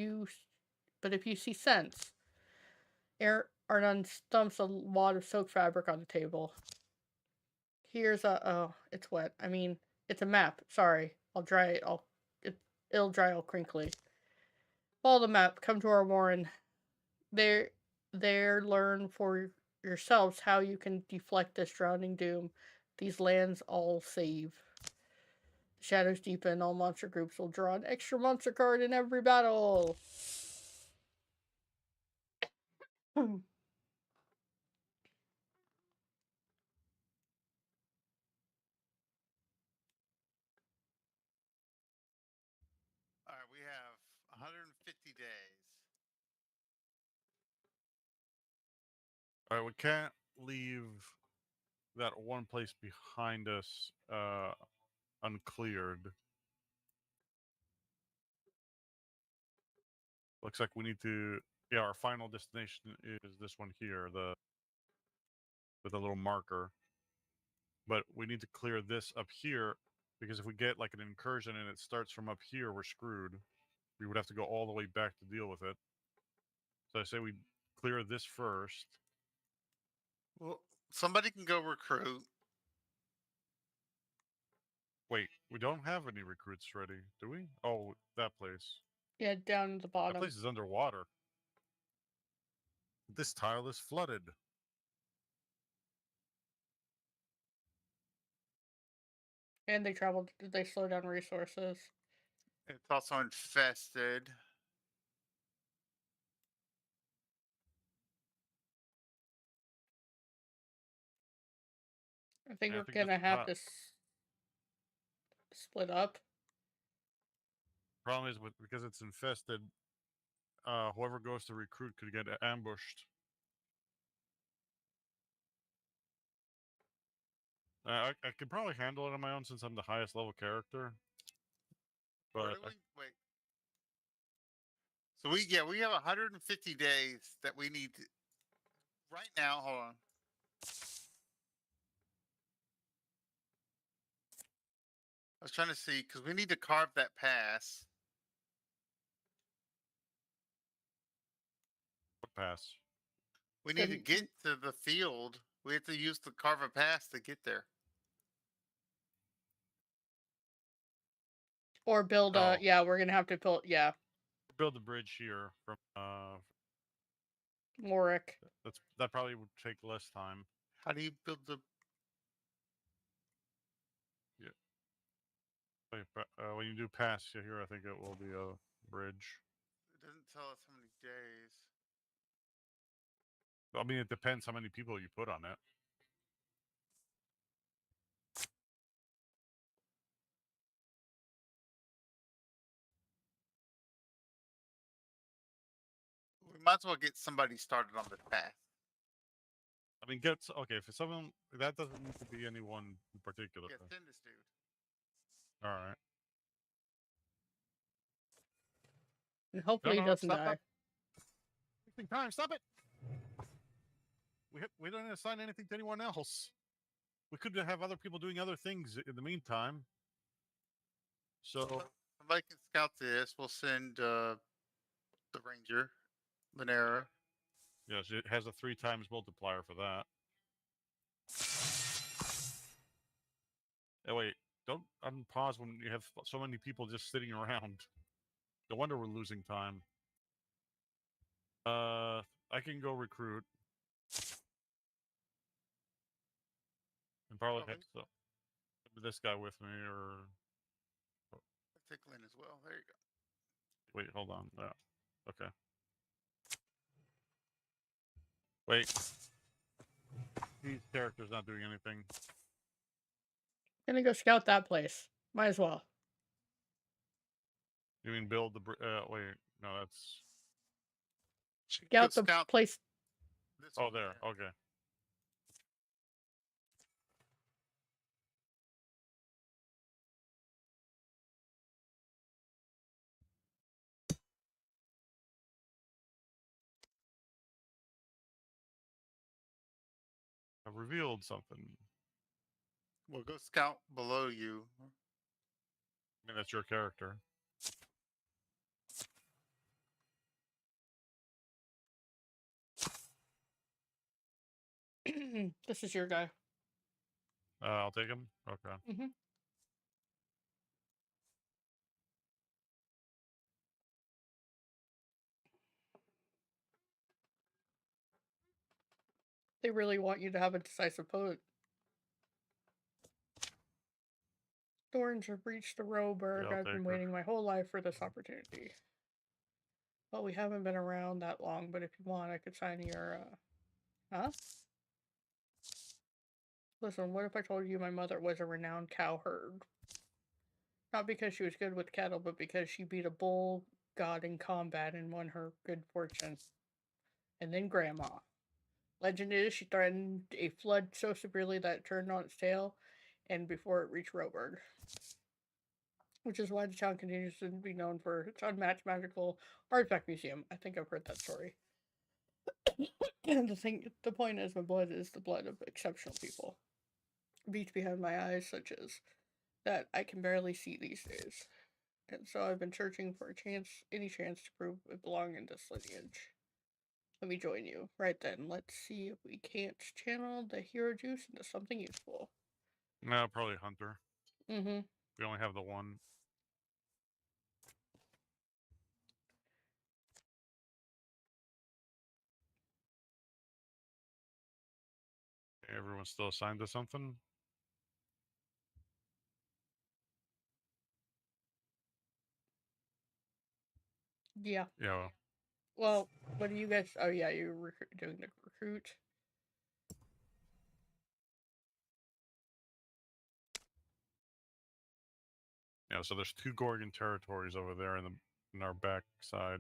you see sense, Arnon stumps a wad of soaked fabric on the table. Here's oh, it's wet. I mean, it's a map. Sorry, I'll dry it. It'll dry all crinkly. Follow the map. Come to our warren. There, learn for yourselves how you can deflect this drowning doom. These lands all save. The shadows deepen. All monster groups will draw an extra monster card in every battle. All right, we have 150 days. All right, we can't leave that one place behind us uncleared. Looks like we need to. Yeah, our final destination is this one here, with a little marker. But we need to clear this up here because if we get like an incursion and it starts from up here, we're screwed. We would have to go all the way back to deal with it. So I say we clear this first. Well, somebody can go recruit. Wait, we don't have any recruits ready, do we? Oh, that place. Yeah, down at the That bottom. place is underwater. This tile is flooded. And they slow down resources. It's also infested. I think Yeah, I we're think gonna this have tile. to split up. Problem is because it's infested. Whoever goes to recruit could get ambushed. I could probably handle it on my own since I'm the highest level character. Where But do we wait? So we have 150 days that we need to, right now. Hold on. I was trying to see because we need to carve that pass. what pass? We need to The, get to the field. We have to use the carve a pass to get there. or build a. Oh. Yeah, we're gonna have to Build a bridge here from Warwick. that probably would take less time. How do you build the? Yeah. Wait, when you do pass here, I think it will be a bridge. It doesn't tell us how many days. I mean, it depends how many people you put on it. We might as well get somebody started on this path. I mean, okay. If it's someone that doesn't need to be anyone in particular. Yeah, send this dude. All right. And hopefully he No, doesn't stop die. that. Wasting time. Stop it. We don't assign anything to anyone else. We could have other people doing other things in the meantime. So Somebody can scout this. We'll send the ranger, Manera. yes, it has a 3 times multiplier for that. Oh wait, don't unpause when you have so many people just sitting around. No wonder we're losing time. I can go recruit. And probably Probably. have this guy with me, or Take Lynn as well. There you go. wait, hold on. Yeah. Okay. Wait. These characters not doing anything. Gonna go scout that place. Might as well. You mean build the? Wait, no, that's. Scout the Scout place. this Oh, one there. Okay. I've revealed something. Well, go scout below you. I mean, that's your character. This is your guy. I'll take him. Okay. Mm-hmm. They really want you to have a decisive vote. Thorns have reached the Roberg. Yeah, I'll I've been take her. waiting my whole life for this opportunity. Well, we haven't been around that long, but if you want, I could sign your, Huh? Listen, what if I told you my mother was a renowned cowherd? Not because she was good with cattle, but because she beat a bull god in combat and won her good fortune. And then Grandma. Legend is she threatened a flood so severely that it turned on its tail, and before it reached Roberg. Which is why the town continues to be known for its unmatched magical artifact museum. I think I've heard that story. And the point is, my blood is the blood of exceptional people. Beats behind my eyes, such as that I can barely see these days. And so I've been searching for any chance to prove I belong in this lineage. Let me join you. Right then, let's see if we can't channel the hero juice into something useful. No, probably Hunter. Mm-hmm. We only have the one. Okay, everyone's still assigned to something. Yeah. Yeah. Well, what do you guys... Oh, yeah, you're doing the recruit. Yeah. So there's 2 Gorgon territories over there in our back side.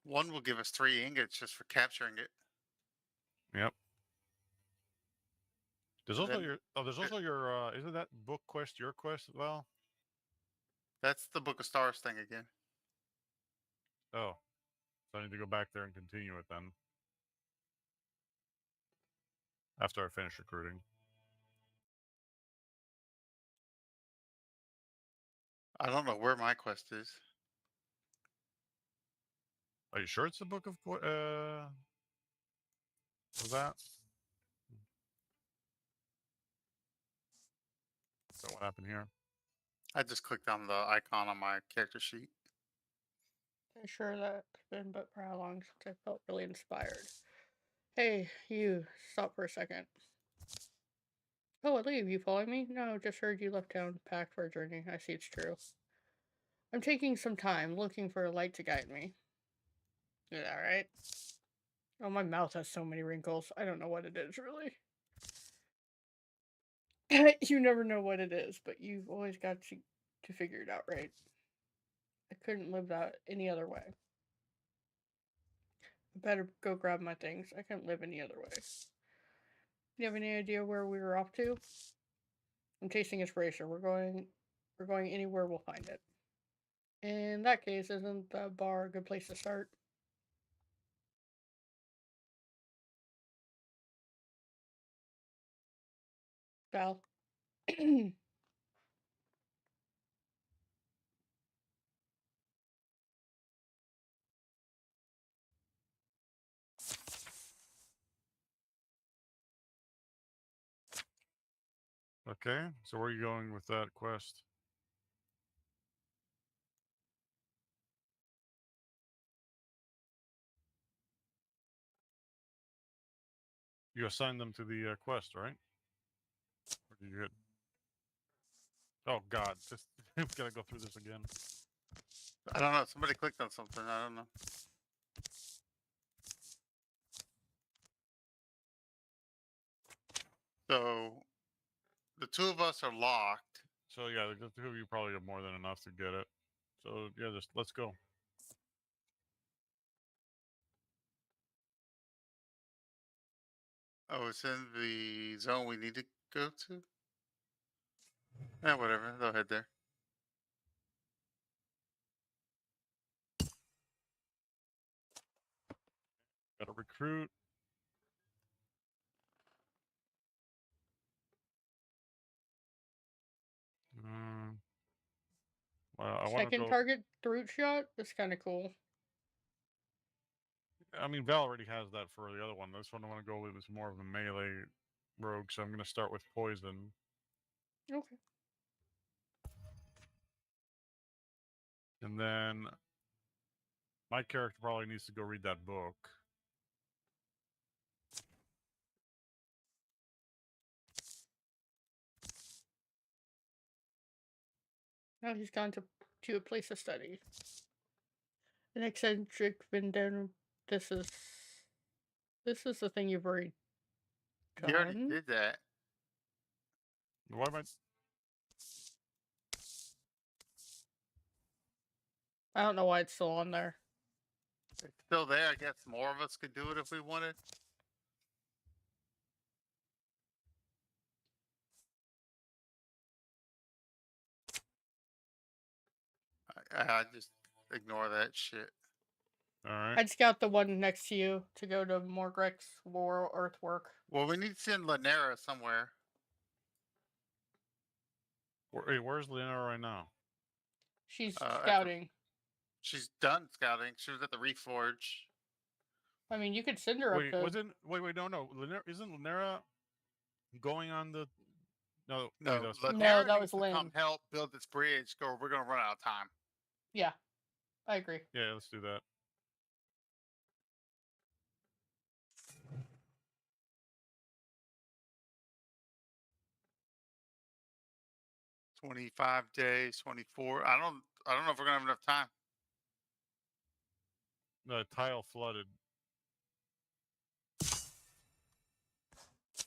One will give us 3 ingots just for capturing it. Yep. There's And also then your. Oh, there's also your. Isn't that book quest your quest? Well. that's the Book of Stars thing again. Oh. So I need to go back there and continue it then. After I finish recruiting. I don't know where my quest is. Are you sure it's the book of that? So what happened here? I just clicked on the icon on my character sheet. I'm sure that's been but for how long since I felt really inspired. Hey, you, stop for a second. Oh, leave, you following me? No, just heard you left town, packed for a journey. I see it's true. I'm taking some time, looking for a light to guide me. Is that right? Oh, my mouth has so many wrinkles. I don't know what it is, really. You never know what it is, but you've always got to figure it out, right? I couldn't live that any other way. I better go grab my things. I couldn't live any other way. You have any idea where we were off to? I'm chasing inspiration. We're going anywhere we'll find it. In that case, isn't the bar a good place to start? Val? Okay. So where are you going with that quest? You assign them to the quest, right? Or did you hit? Oh God, just we gotta go through this again. I don't know. Somebody clicked on something. I don't know. So the two of us are locked. So yeah, the two of you probably have more than enough to get it. So yeah, just let's go. Oh, it's in the zone we need to go to? Yeah, whatever. They'll head there. Gotta recruit. Well, I want to Second go. target throat shot. That's kind of cool. I mean, Val already has that for the other one. This one I want to go with is more of a melee rogue, so I'm gonna start with poison. Okay. And then my character probably needs to go read that book. Now he's gone to a place of study. An eccentric Vindem. This is the thing you've already done. You already did that. Why am I? I don't know why it's still on there. It's still there. I guess more of us could do it if we wanted. I just ignore that shit. All right. I'd scout the one next to you to go to Morgrek's War Earthwork. Well, we need to send Lanera somewhere. Wait, where's Lena right now? She's At the- scouting. She's done scouting. She was at the Reforge. I mean, you could send her Wait, up to. wasn't? Wait, no. Isn't Lanera going on the? No, No, wait, that was Lanera that needs was to come Lynn. help build this bridge, or we're gonna run out of time. Yeah, I agree. Yeah, let's do that. $25 days, 24. I don't know if we're gonna have enough time. The tile flooded.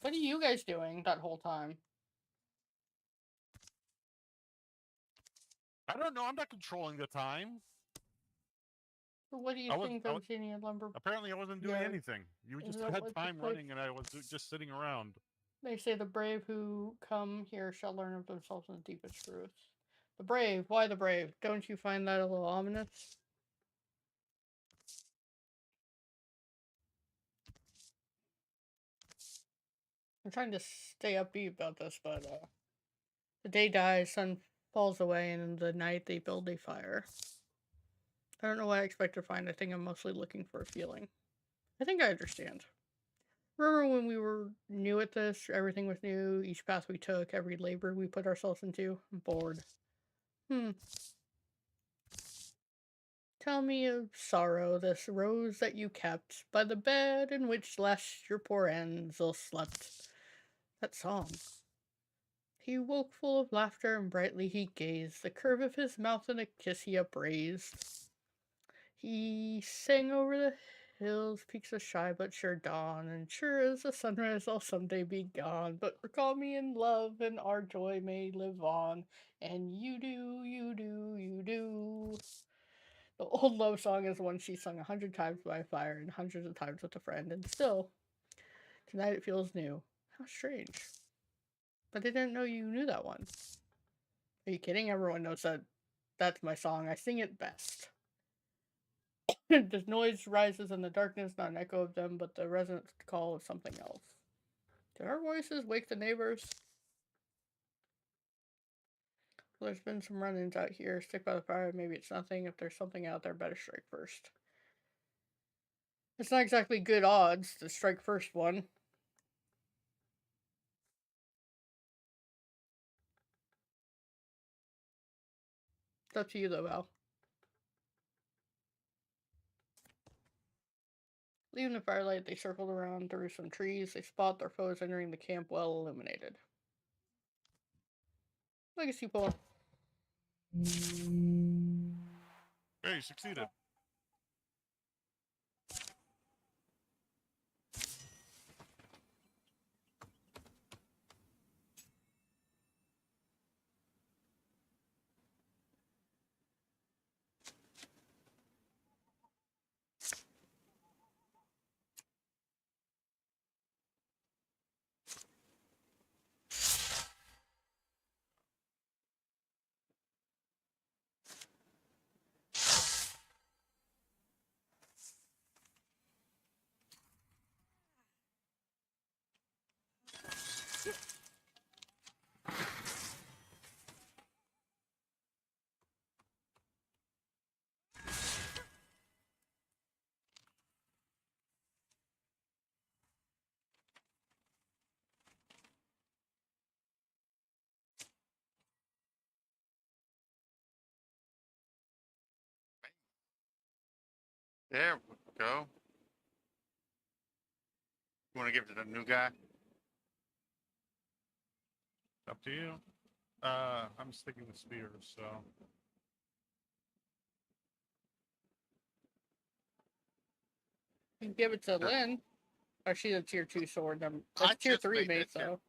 What are you guys doing that whole time? I don't know. I'm not controlling the time. What do you think of Xenia Lumber? Apparently, I wasn't doing Yeah. anything. You Is just that had what time took place? running, and I was just sitting around. They say the brave who come here shall learn of themselves in the deepest truths. The brave? Why the brave? Don't you find that a little ominous? I'm trying to stay upbeat about this, but the day dies, sun falls away, and in the night they build a fire. I don't know what I expect to find. I think I'm mostly looking for a feeling. I think I understand. Remember when we were new at this? Everything was new. Each path we took, every labor we put ourselves into. I'm bored. Tell me of sorrow, this rose that you kept by the bed in which last your poor Ansel slept. That song. He woke full of laughter and brightly he gazed, the curve of his mouth in a kiss he upraised. He sang over the hills, peaks of shy but sure dawn, and sure as the sunrise I'll someday be gone. But recall me in love, and our joy may live on. And you do, you do, you do. The old love song is one she sung 100 times by fire and hundreds of times with a friend, and still, tonight it feels new. How strange. But I didn't know you knew that one. Are you kidding? Everyone knows that that's my song. I sing it best. The noise rises in the darkness, not an echo of them, but the resonant call of something else. Did our voices wake the neighbors? Well, there's been some run-ins out here. Stick by the fire, maybe it's nothing. If there's something out there, better strike first. It's not exactly good odds to strike first one. It's up to you though, Val. Leaving the firelight, they circled around through some trees. They spot their foes entering the camp well illuminated. Legacy pull. Hey, you succeeded. There we go. You want to give it to the new guy? Up to you. I'm sticking with spears, so. You can give it to Lynn. Or she's a tier 2 sword. That's I tier just 3 made mate, that tier- so.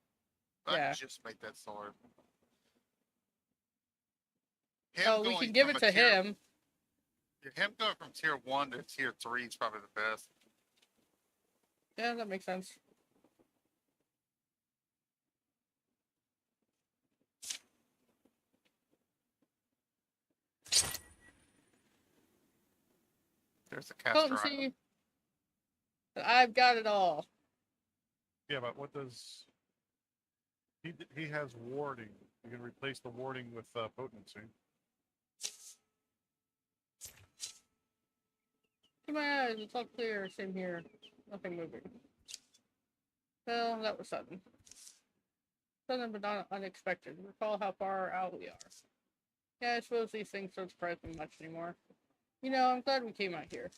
I Yeah. just made that sword. Oh, we can give from it a to tier- him. Him going from tier 1 to tier 3 is probably the best. Yeah, that makes sense. There's a caster item. Potency. I've got it all. Yeah, but what does he has warding? You can replace the warding with potency. See my eyes, it's all clear. Same here. Nothing moving. Well, that was sudden. Sudden but not unexpected. Recall how far out we are. Yeah, I suppose these things don't surprise me much anymore. You know, I'm glad we came out here.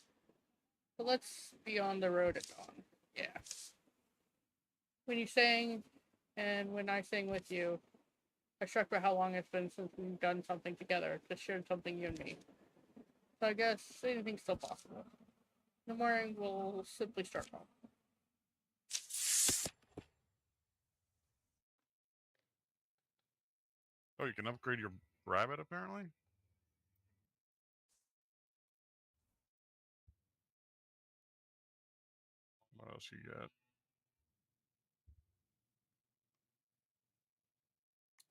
But let's be on the road at dawn. Yeah. When you sang, and when I sang with you, I struck by how long it's been since we've done something together. Just shared something, you and me. So I guess anything's still possible. In the morning, we'll simply start home. Oh, you can upgrade your rabbit apparently. What else you got?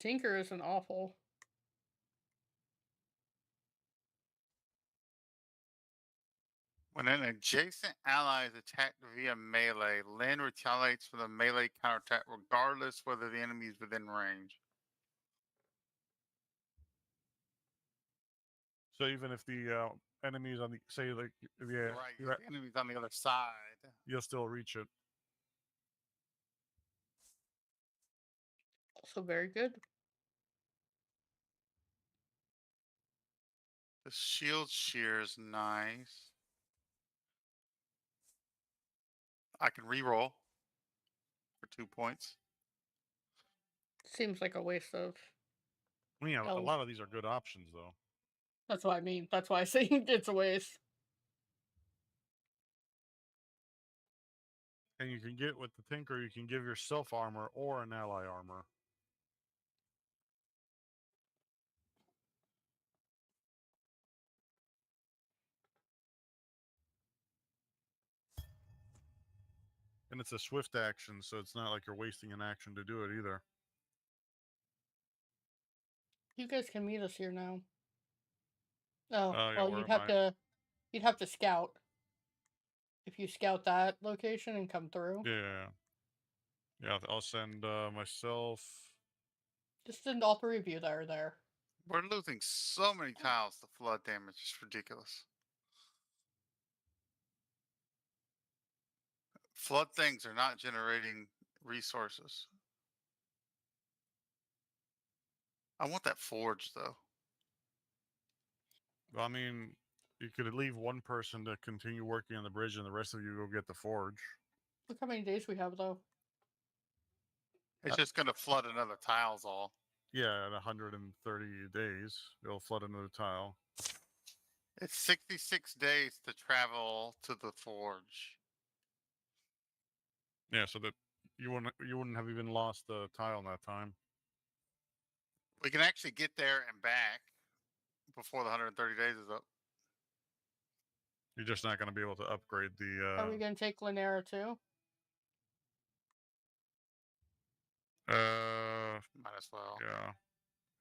Tinker isn't awful. When an adjacent ally is attacked via melee, Lyn retaliates for the melee counterattack regardless whether the enemy is within range. So even if the enemy's on the say like yeah, Right, if the enemy's on the other side. you'll still reach it. Also very good. The shield shear is nice. I can reroll for 2 points. Seems like a waste of. I mean, a Oh. lot of these are good options though. That's what I mean. That's why I say it's a waste. And you can get with the Tinker, you can give yourself armor or an ally armor. And it's a swift action, so it's not like you're wasting an action to do it either. You guys can meet us here now. Oh, Yeah, well, where you'd am have I? to. You'd have to scout. If you scout that location and come through, Yeah, I'll send myself. just send all 3 of you that are there. We're losing so many tiles to flood damage. It's ridiculous. Flood things are not generating resources. I want that forge though. I mean, You could leave one person to continue working on the bridge, and the rest of you go get the forge. Look how many days we have, though. It's just going to flood another tiles all. Yeah, at 130 days, it'll flood another tile. It's 66 days to travel to the forge. Yeah, so that you wouldn't have even lost a tile in that time. We can actually get there and back before the 130 days is up. You're just not going to be able to upgrade the. Are we going to take Llanera too? Might as well.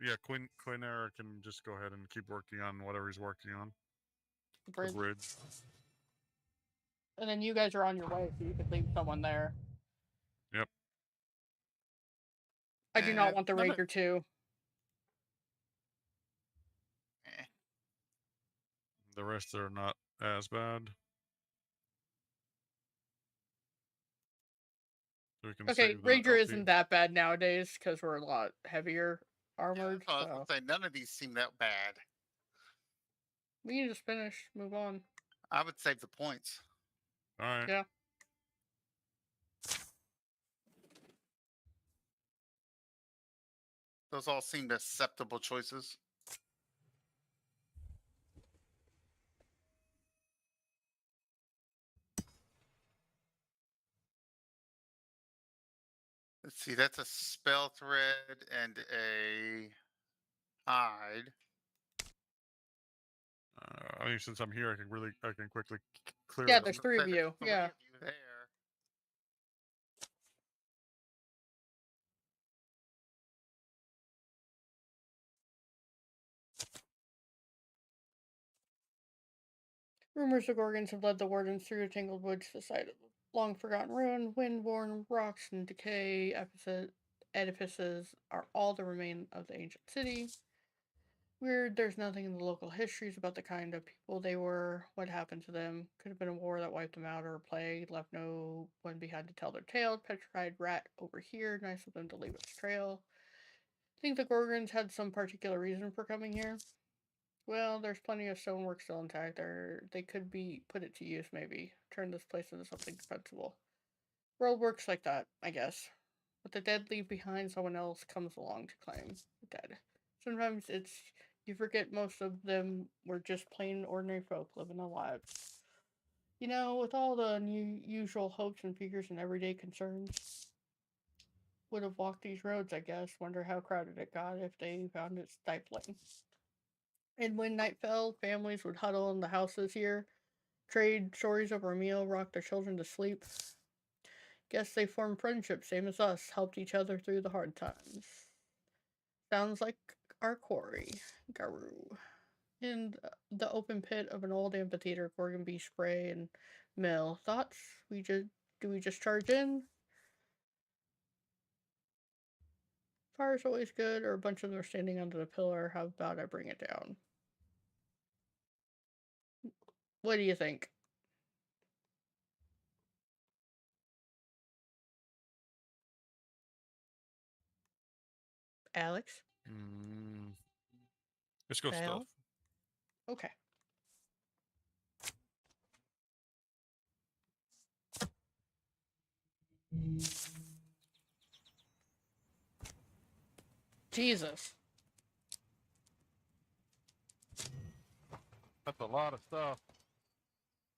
Yeah. Quinera can just go ahead and keep working on whatever he's working on. The bridge. The bridge. And then you guys are on your way, so you could leave someone there. Yep. I do not want the Rager too. The rest are not as bad. So we can Okay, save the Rager LP. isn't that bad nowadays because we're a lot heavier armored. Yeah, I was So. gonna say, none of these seem that bad. We can just finish, move on. I would save the points. All right. Yeah. Those all seemed acceptable choices. Let's see, that's a spell thread and a hide. I think since I'm here, I can quickly clear. Yeah, them. there's three of you. Yeah. Of you there. Rumors of Gorgons have led the Wardens through tangled woods to the site of long-forgotten ruin. Wind-worn rocks and decay edifices are all that remain of the ancient city. Weird, there's nothing in the local histories about the kind of people they were, what happened to them. Could have been a war that wiped them out or a plague, left no one behind to tell their tale. Petrified rat over here, nice of them to leave its trail. Think the Gorgons had some particular reason for coming here? Well, there's plenty of stonework still intact. They could be put it to use, maybe. Turn this place into something defensible. World works like that, I guess. What the dead leave behind, someone else comes along to claim the dead. Sometimes you forget most of them were just plain ordinary folk living their lives. You know, with all the usual hopes and fears and everyday concerns. Would have walked these roads, I guess. Wonder how crowded it got if they found it stifling. And when night fell, families would huddle in the houses here, trade stories over a meal, rock their children to sleep. Guess they formed friendships, same as us, helped each other through the hard times. Sounds like our quarry, Garou. In the open pit of an old amphitheater, Gorgon Bee spray and mill. Thoughts? Do we just charge in? Fire's always good, or a bunch of them are standing under the pillar. How about I bring it down? What do you think? Alex? Let's go stealth. Okay. Jesus. That's a lot of stuff.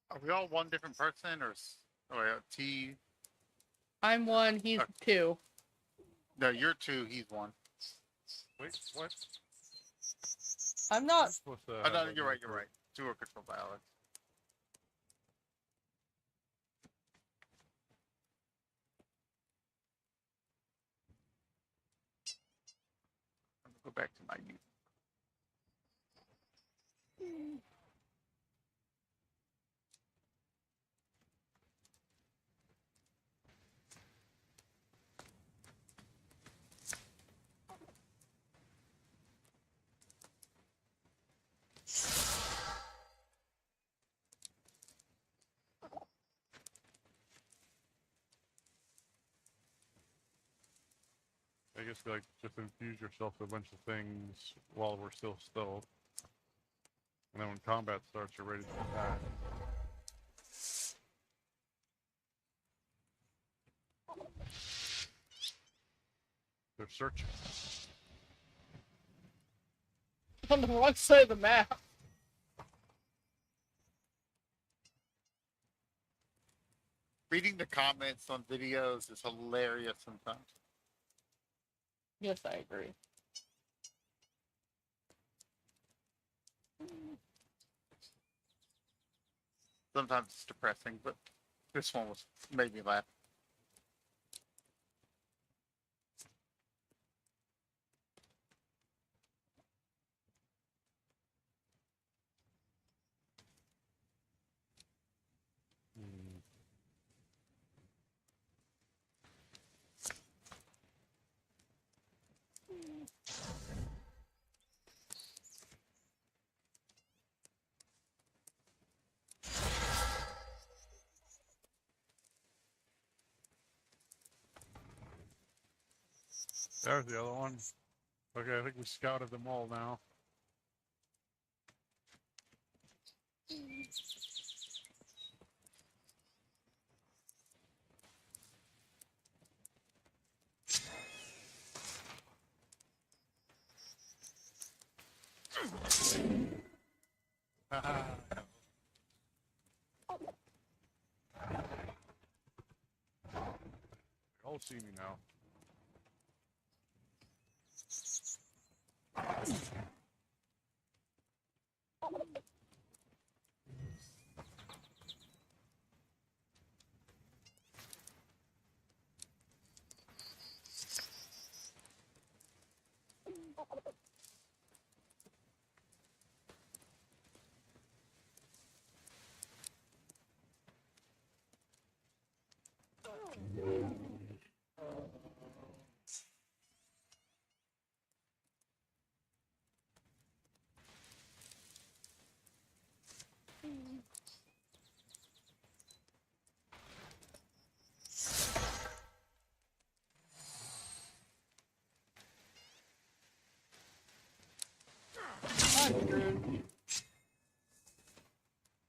Are we all one different person or T? I'm one, he's two. No, you're two, he's one. Wait, what? I'm not. Oh, no, you're right. Two are controlled by Alex. Go back to my youth. I guess like just infuse yourself with a bunch of things while we're still stealth. And then when combat starts, you're ready to attack. They're searching. On the wrong side of the map. Reading the comments on videos is hilarious sometimes. Yes, I agree. Sometimes it's depressing, but this one made me laugh. There's the other one. Okay, I think we scouted them all now. They all see me now. I'm screwed.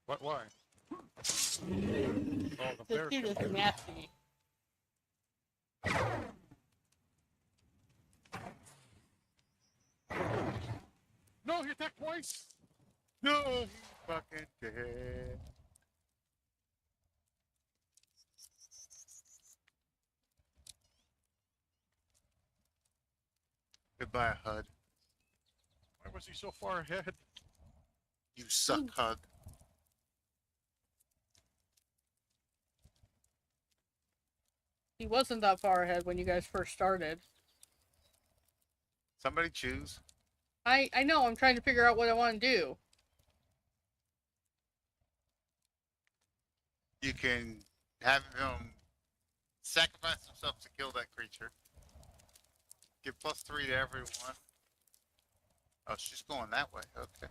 What? Why? Oh, the This bear. dude is nasty. No, he attacked twice. No, he's fucking dead. Goodbye, HUD. Why was he so far ahead? You suck, HUD. He wasn't that far ahead when you guys first started. Somebody choose. I know, I'm trying to figure out what I want to do. You can have him sacrifice himself to kill that creature. Give +3 to everyone. Oh, she's going that way. Okay.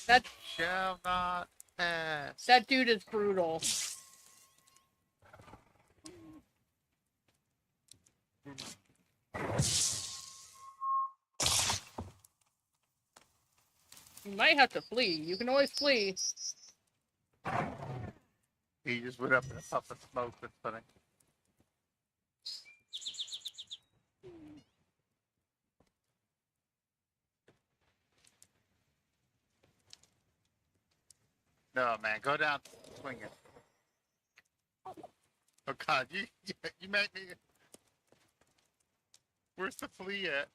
That Shall not pass. that dude is brutal. You might have to flee. You can always flee. He just went up in a puff of smoke. That's funny. No, man, go down swinging. Oh God, you make me. Where's the flea at?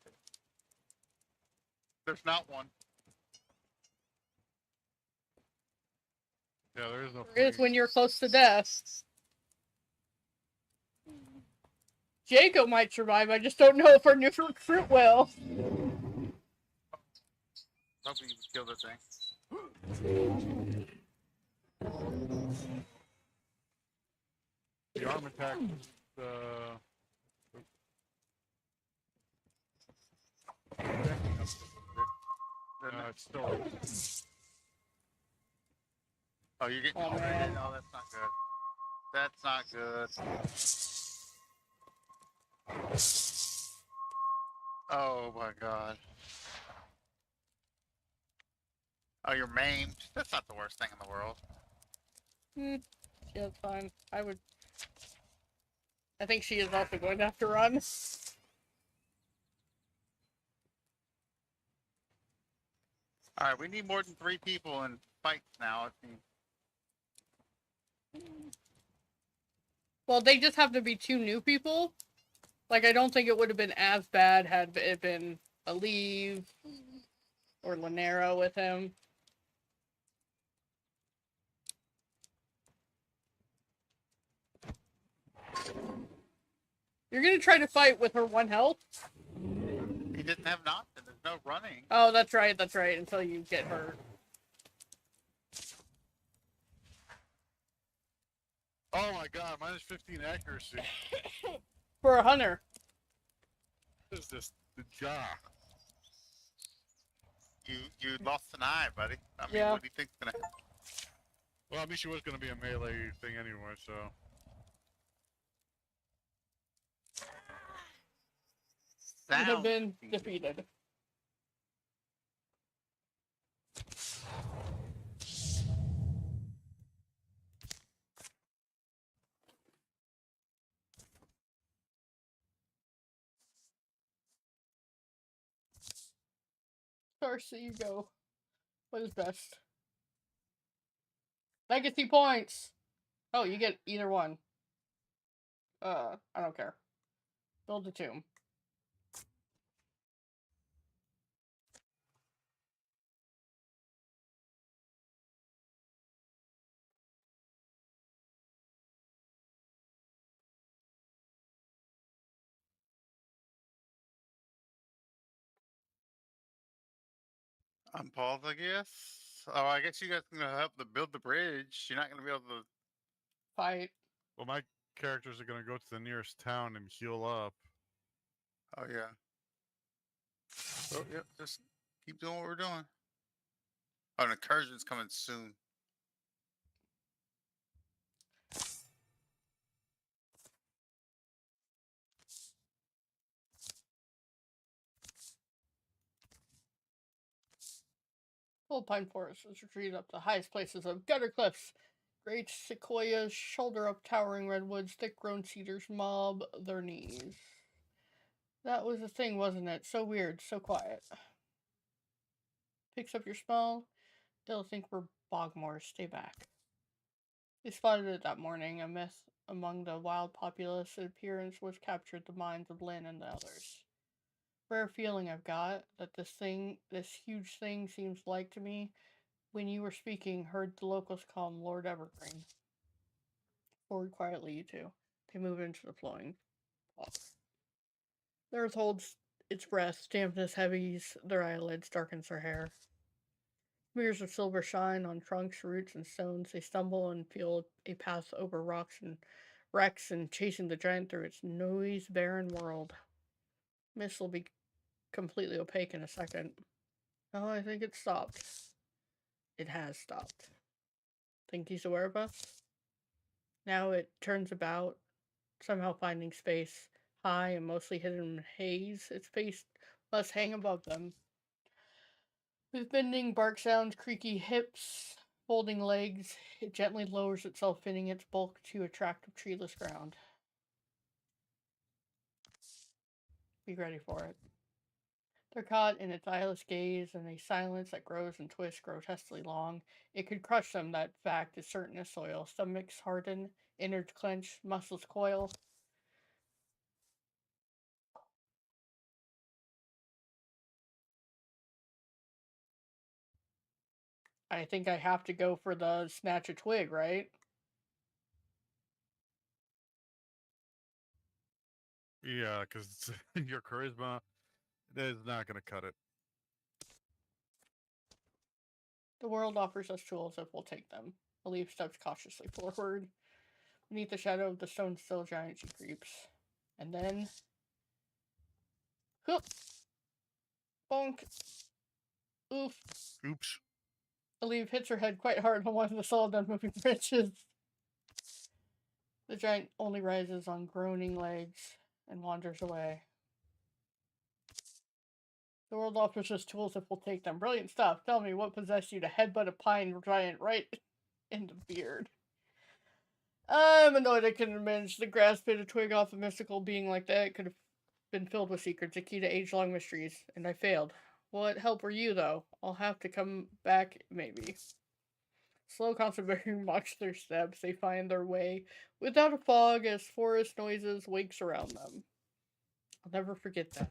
There's not one. Yeah, there is no. There is flea. when you're close to death. Jacob might survive. I just don't know if our new recruit will. Hopefully you kill the thing. The arm attack. It's still. Oh, you're getting Oh, already? man. No, that's not good. That's not good. Oh my god. Oh, you're maimed. That's not the worst thing in the world. Yeah, it's fine. I think she is also going to have to run. Alright, we need more than 3 people in fights now. I think. Well, they just have to be 2 new people. Like, I don't think it would have been as bad had it been Aleve or Lanero with him. You're gonna try to fight with her 1 health? He didn't have an option. There's no running. Oh, that's right, until you get hurt. Oh my god, minus 15 accuracy. For a hunter. What is this? The jaw. You lost an eye, buddy. I mean, Yeah. what do you think's gonna happen? Well, I mean, she was going to be a melee thing anyway, so. You have Sound been defeated. Darcy, you go. What is best? Legacy points! Oh, you get either one. I don't care. Build a tomb. I'm paused, I guess. Oh, I guess you guys are gonna help to build the bridge. You're not gonna be able to. Fight. Well, my characters are going to go to the nearest town and heal up. Oh yeah. Oh yep. Just keep doing what we're doing. Oh, an incursion's coming soon. Full pine forest is retreated up the highest places of gutter cliffs. Great sequoias shoulder up towering redwoods, thick grown cedars mob their knees. That was the thing, wasn't it? So weird, so quiet. Picks up your smell. They'll think we're bogmores. Stay back. They spotted it that morning. A myth among the wild populace. Its appearance was captured the minds of Lynn and the others. Rare feeling I've got that this huge thing seems like to me. When you were speaking, heard the locals call him Lord Evergreen. Forward quietly, you two. They move into the flowing fog. The earth holds its breath, dampness heavies their eyelids, darkens their hair. Smears of silver shine on trunks, roots, and stones. They stumble and feel a path over rocks and wrecks and chasing the giant through its noise barren world. Mist will be completely opaque in a second. Oh, I think it stopped. It has stopped. Think he's aware of us? Now it turns about, somehow finding space, high and mostly hidden in haze. Its face must hang above them. With bending bark sounds, creaky hips, folding legs, it gently lowers itself, fitting its bulk to attractive treeless ground. Be ready for it. They're caught in its eyeless gaze and a silence that grows and twists grotesquely long. It could crush them, that fact is certain as soil. Stomachs harden, innards clench, muscles coil. I think I have to go for the snatch a twig, right? Yeah, because your charisma is not going to cut it. The world offers us tools if we'll take them. Aleve steps cautiously forward. Beneath the shadow of the stone still giant she creeps. And then... Hoop! Bonk! Oof! Oops. Aleve hits her head quite hard on one of the solid unmoving branches. The giant only rises on groaning legs and wanders away. The world offers us tools if we'll take them. Brilliant stuff. Tell me, what possessed you to headbutt a pine giant right in the beard? I'm annoyed I couldn't manage to grasp it. A twig off a mystical being like that could have been filled with secrets, a key to age-long mysteries, and I failed. What help were you, though? I'll have to come back, maybe. Slow conservation marks their steps. They find their way without a fog as forest noises wakes around them. I'll never forget that.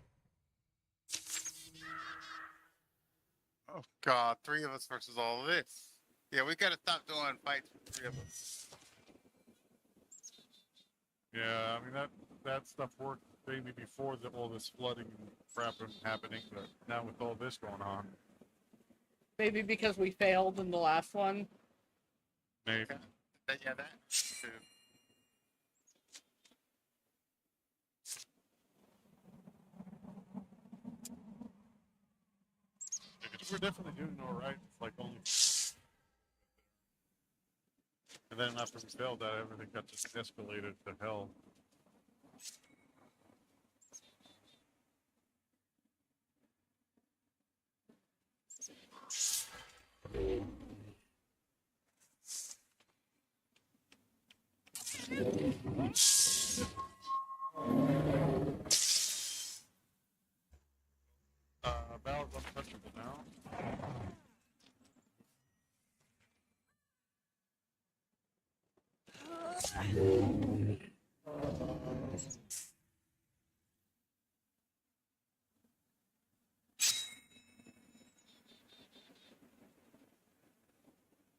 Oh god, 3 of us versus all of this. Yeah, we gotta stop doing fights with 3 of us. Yeah, I mean that stuff worked maybe before all this flooding and crap happening, but now with all this going on, Maybe because we failed in the last one. maybe. Yeah, that too. We're definitely doing all right. It's like only, and then after we failed that, everything got just escalated to hell. Val's untouchable now.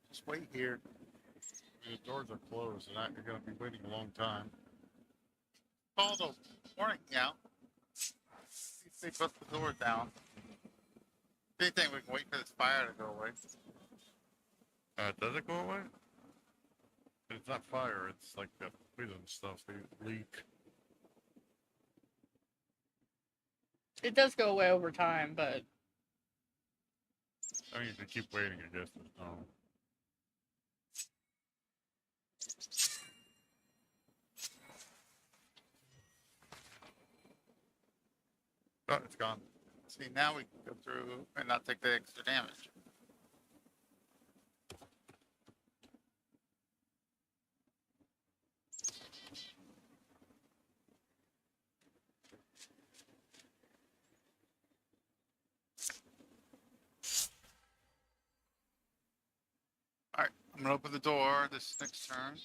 Just wait here. The doors are closed, and you're going to be waiting a long time. Call the warning out. See if they bust the door down. If anything, we can wait for this fire to go away. Does it go away? It's not fire, it's like that poison stuff. They leak. It does go away over time, but I mean, if you keep waiting, I guess there's no. Oh, it's gone. See, now we can go through and not take the extra damage. Alright, I'm gonna open the door this next turn.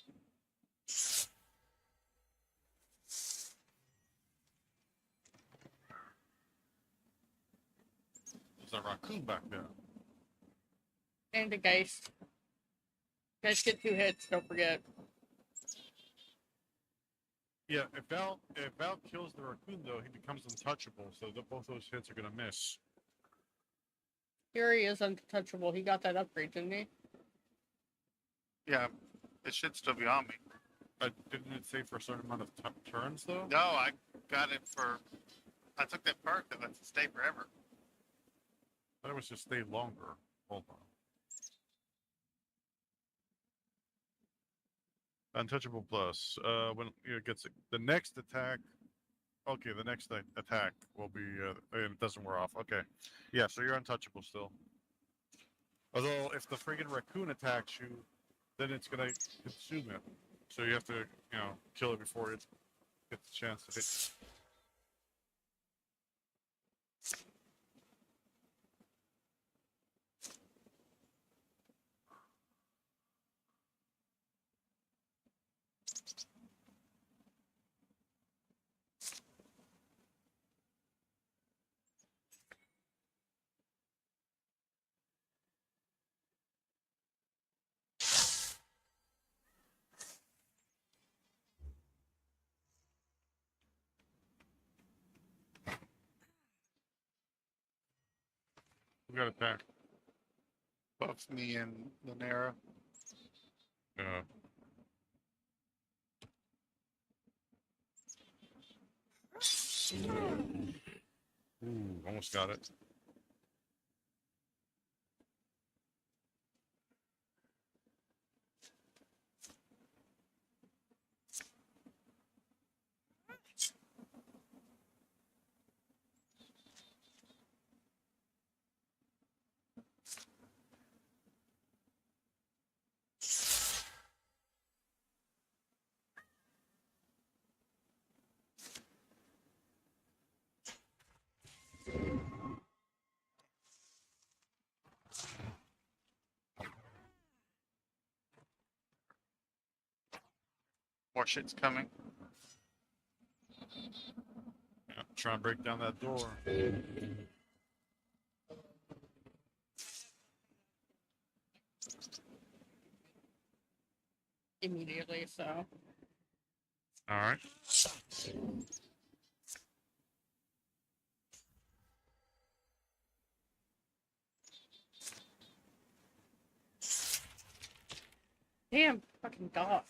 There's a raccoon back there. and a Geist. Geist get 2 hits, don't forget. Yeah, if Val kills the raccoon though, he becomes untouchable. So both those hits are gonna miss. Fury is untouchable. He got that upgrade, didn't he? Yeah, it should still be on me. Didn't it say for a certain amount of turns though? No, I got it for. I took that perk that lets it stay forever. I thought it was just stay longer. Hold on. Untouchable plus. When it gets the next attack. Okay, the next attack will be. And it doesn't wear off. Okay, yeah. So you're untouchable still. Although if the friggin' raccoon attacks you, then it's gonna consume it. So you have to, kill it before it gets a chance to hit. We got attack. Buffs me and Lanera. Yeah. Ooh, almost got it. more shit's coming. Yeah, trying to break down that door. Immediately, so. All right. Damn, fucking dog.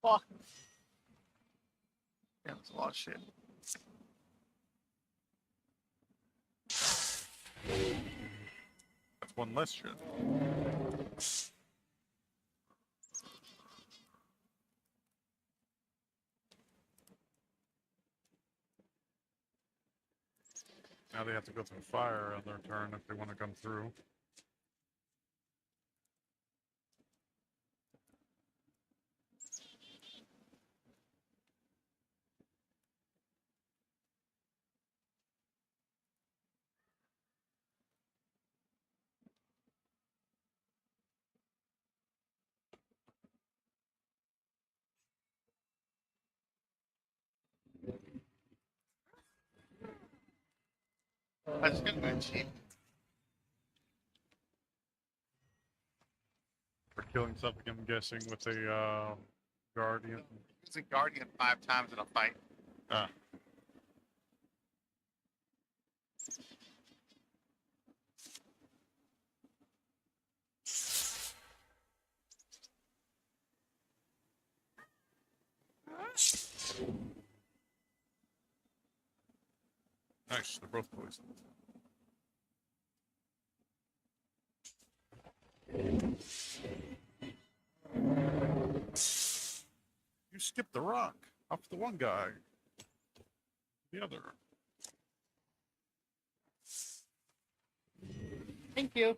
Fuck. Yeah, that's a lot of shit. That's one less shit. Now they have to go through fire on their turn if they want to come through. I just gonna be cheap. For killing something, I'm guessing, with a guardian. Use a guardian 5 times in a fight. Ah. Nice, they're both poisoned. You skipped the rock off the one guy. The other. Thank you.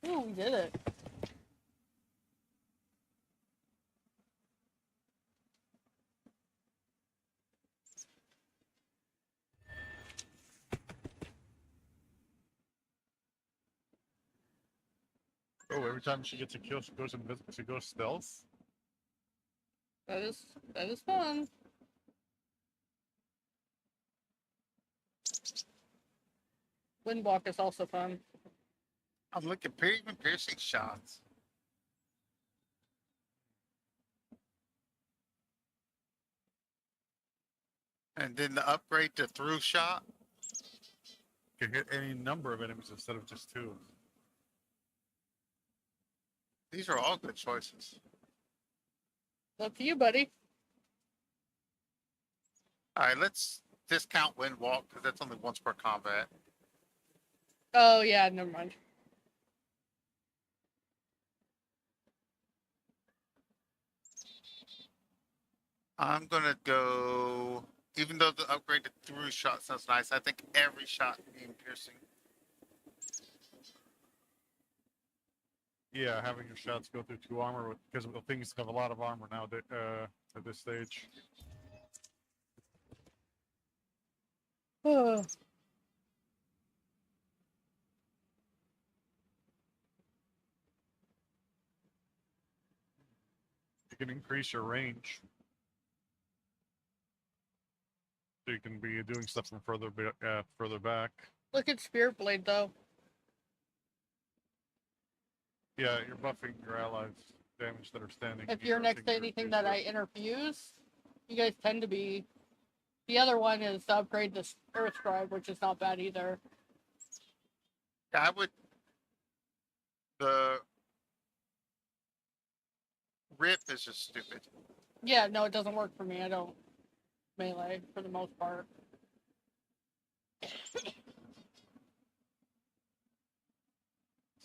Oh, we did it. Oh, every time she gets a kill, she goes invisible. She goes stealth. That is fun. Windwalk is also fun. I'm looking even piercing shots. And then the upgrade to through shot. You can hit any number of enemies instead of just 2. These are all good choices. Up to you, buddy. All right, let's discount wind walk because that's only once per combat. Oh, yeah, never mind. I'm gonna go. Even though the upgrade to through shot sounds nice, I think every shot being piercing. Yeah, having your shots go through 2 armor because the things have a lot of armor now at this stage. Oh. You can increase your range. So you can be doing stuff from further back. Look at Spirit Blade, though. Yeah, you're buffing your allies' damage that are standing. If here you're next to taking anything reduced that I interfuse, you guys tend to be. The other one is to upgrade this Earth Scribe, which is not bad either. Yeah, I would. The rip is just stupid. Yeah, no, it doesn't work for me. I don't melee for the most part.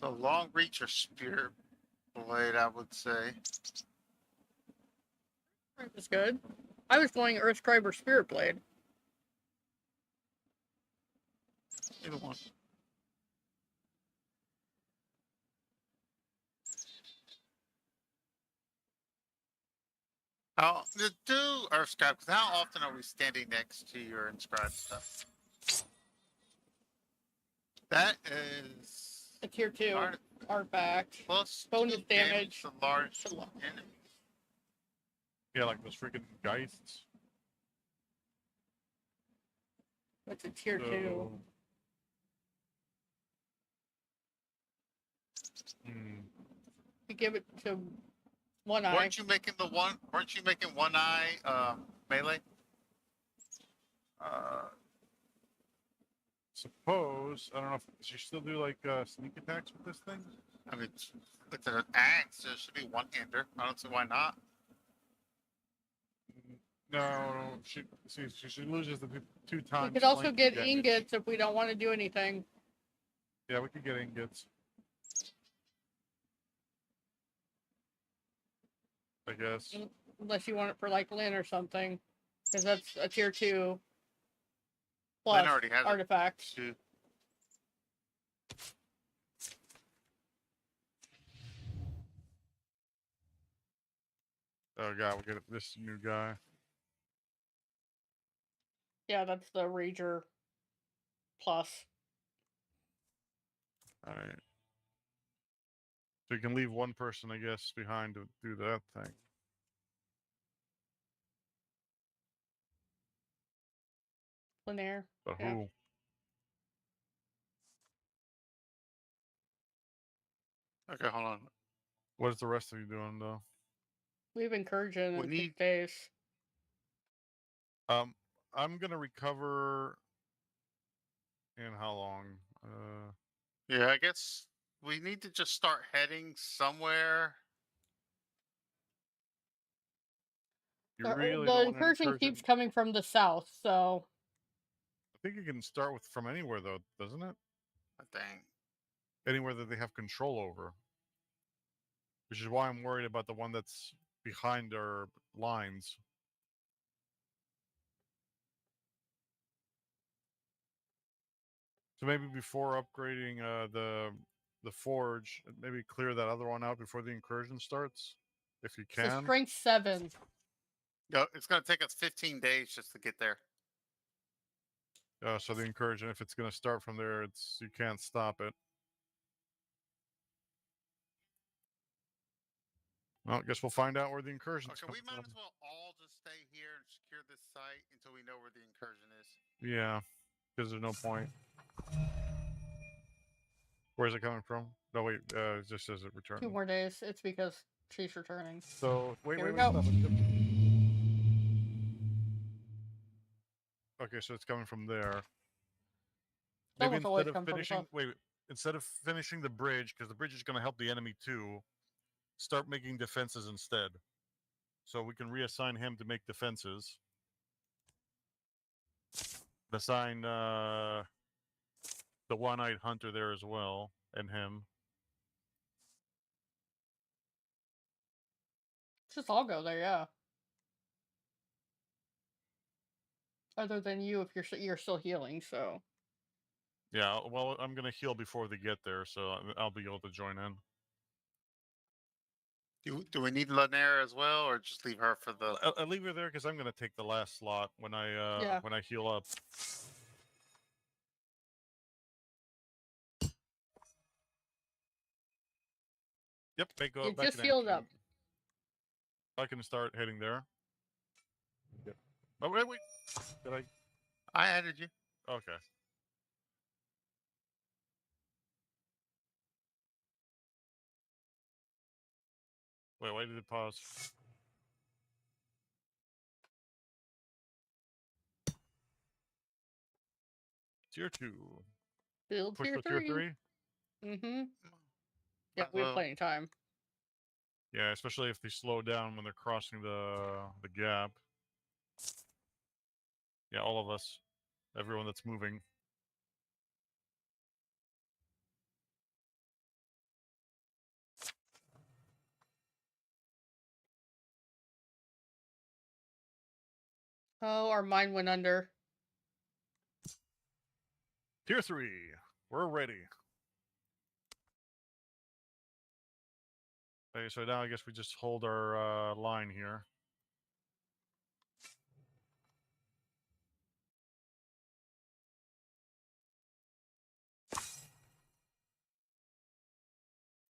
So long reach or spear blade, I would say. It's good. I was going Earth Scribe or Spirit Blade. Either one. How do Earth Scribe? Because how often are we standing next to your inscribed stuff? That is A tier 2 artifact. plus Bonus 2 damage to large to large. enemies. Yeah, like those freaking geists. That's a tier 2. So, You give it to one eye. Weren't you making one eye melee? suppose I don't know if she still do like sneak attacks with this thing. I mean, with an axe, there should be one hander. I don't see why not. No, she loses the two times. We could also flanking get damage. ingots if we don't want to do anything. Yeah, we could get ingots. I guess. Unless you want it for like Lynn or something. Because that's a tier 2 plus Lynn already has artifact. Two. Oh god, we'll get this new guy. Yeah, that's the Rager plus. Alright. So you can leave one person, I guess, behind to do that thing. Linear. But Yeah. who? Okay, hold on. What is the rest of you doing though? We've encouraged We in need- 6 days. I'm gonna recover in how long? Yeah, I guess we need to just start heading somewhere. You The, really the don't want an incursion keeps coming from the south, so I think you can start with from anywhere though, doesn't it? I think. Anywhere that they have control over. Which is why I'm worried about the one that's behind our lines. So maybe before upgrading the forge, maybe clear that other one out before the incursion starts, if you it's a can. strength 7. No, it's gonna take us 15 days just to get there. So the incursion, if it's going to start from there, you can't stop it. Well, I guess we'll find out where the incursion's Okay, coming we might from. as well all just stay here and secure this site until we know where the incursion is. Yeah, because there's no point. Where's it coming from? No, wait, it just says it returned. 2 more days. It's because she's returning. So, wait, Here we wait, go. stop. Okay, so it's coming from there. Maybe Almost always instead of come from finishing, south. instead of finishing the bridge, because the bridge is going to help the enemy too, start making defenses instead. So we can reassign him to make defenses. Assign the one-eyed hunter there as well, and him. Just all go there, yeah. Other than you, if you're still healing, so. Yeah, well, I'm going to heal before they get there, so I'll be able to join in. Do we need Lanera as well, or just leave her for the? I'll leave her there because I'm going to take the last slot when I Yeah. when I heal up. Yep, go You back just in healed action. up. I can start heading there. Yep. Oh wait, did I? I added you. Okay. Wait, why did it pause? Tier 2. Build Push tier for tier 3. 3? Mm-hmm. Yeah, we have plenty of time. Yeah, especially if they slow down when they're crossing the gap. Yeah, all of us. Everyone that's moving. Oh, our mine went under. Tier 3. We're ready. Okay, so now I guess we just hold our line here.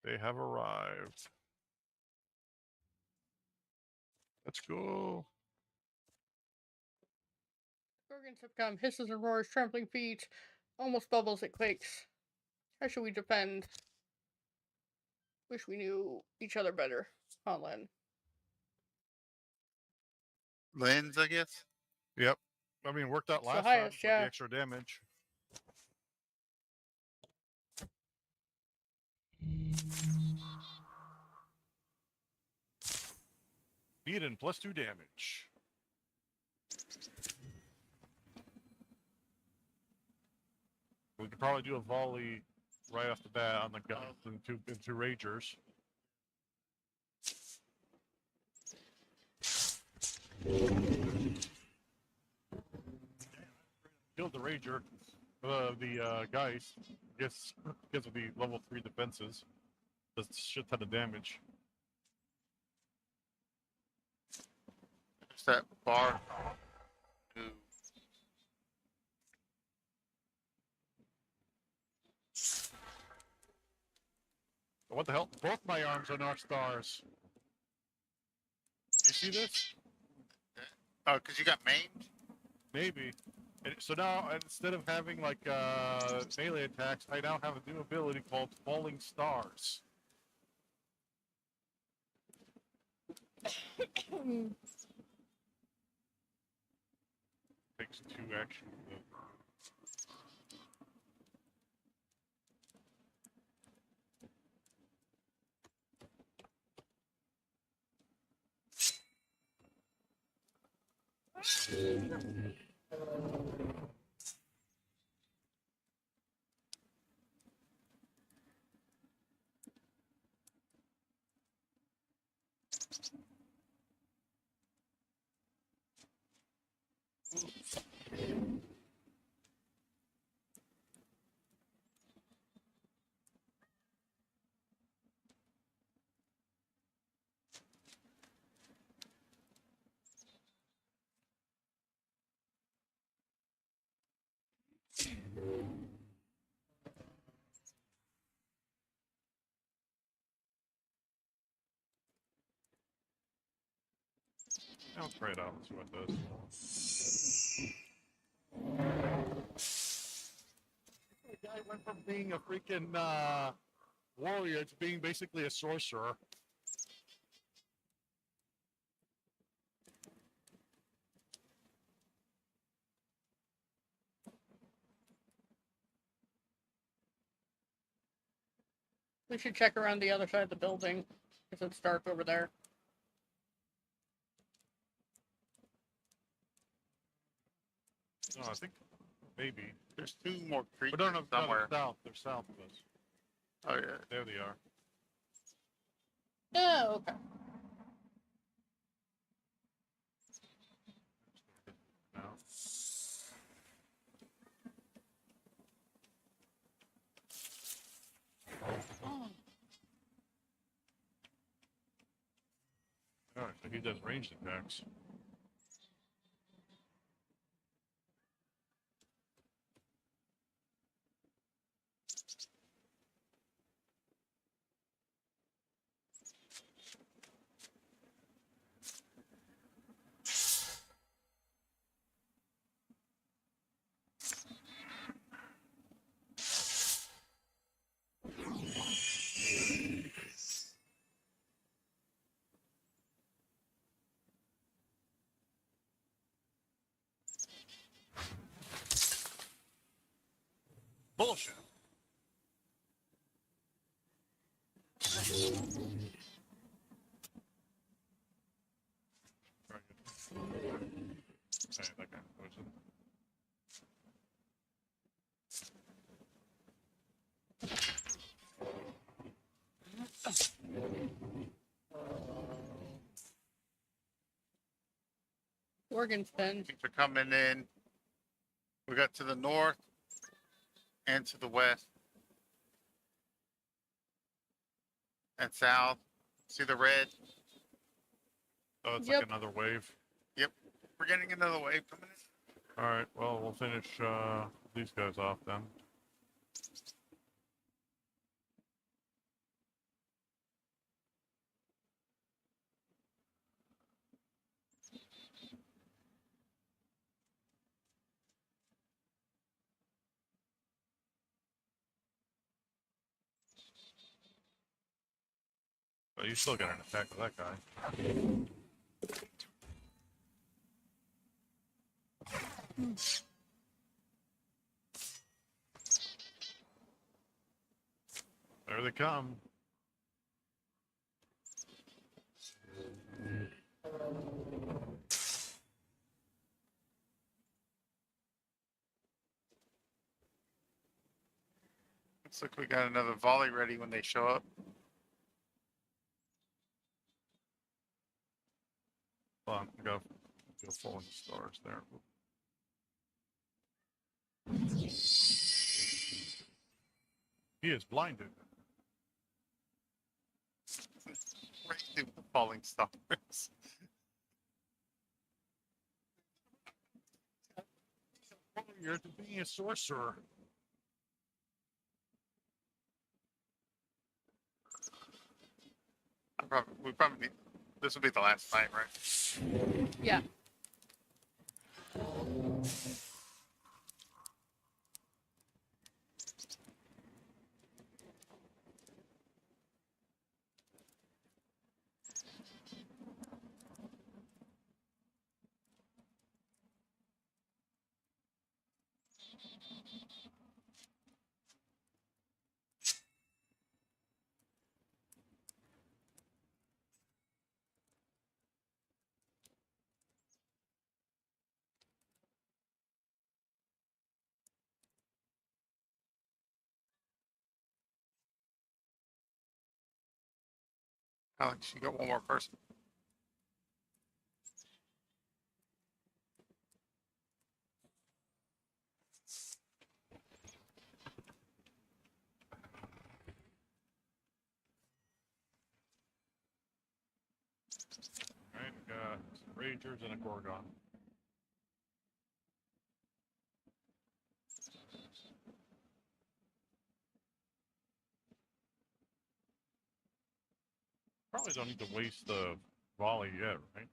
They have arrived. Let's go. Gorgons have come, hisses and roars, trampling feet, almost bubbles, it quakes. How should we defend? Wish we knew each other better. Huh, Len? Lens, I guess. Yep. I mean, it worked out It's the last time highest, with yeah. the extra damage. Beaten +2 damage. We could probably do a volley right off the bat on the guns into Ragers. Killed the Rager. The Geist gets because of the level 3 defenses. Does a shit ton of damage. There's that bar. Ooh. What the hell? Both my arms are now stars. You see this? Oh, because you got maimed? Maybe. And so now, instead of having like melee attacks, I now have a new ability called Falling Stars. Takes 2 action. I'll try it out and see what it does. The guy went from being a freaking warrior to being basically a sorcerer. We should check around the other side of the building, because it's dark over there. No, I think maybe. There's 2 more creatures But no, somewhere. they're south. They're south of us. Oh, yeah. There they are. Oh, okay. Now. Alright, so he does ranged attacks. Bullshit. Very good. Hey, that guy poison. Organ's pen. Things are coming in. We got to the north and to the west and south. See the red? Oh, it's Yep. like another wave. Yep. We're getting another wave coming in. All right. Well, we'll finish these guys off then. But you still got an attack with that guy. There they come. Looks like we got another volley ready when they show up. Hold on, I gotta go full in the stars there. He is blinded. Right through the falling stars. You're being a sorcerer. We probably need, this will be the last fight, right? Yeah. Alex, you got one more person. All right, we got some Rangers and a Gorgon. Probably don't need to waste the volley yet, right?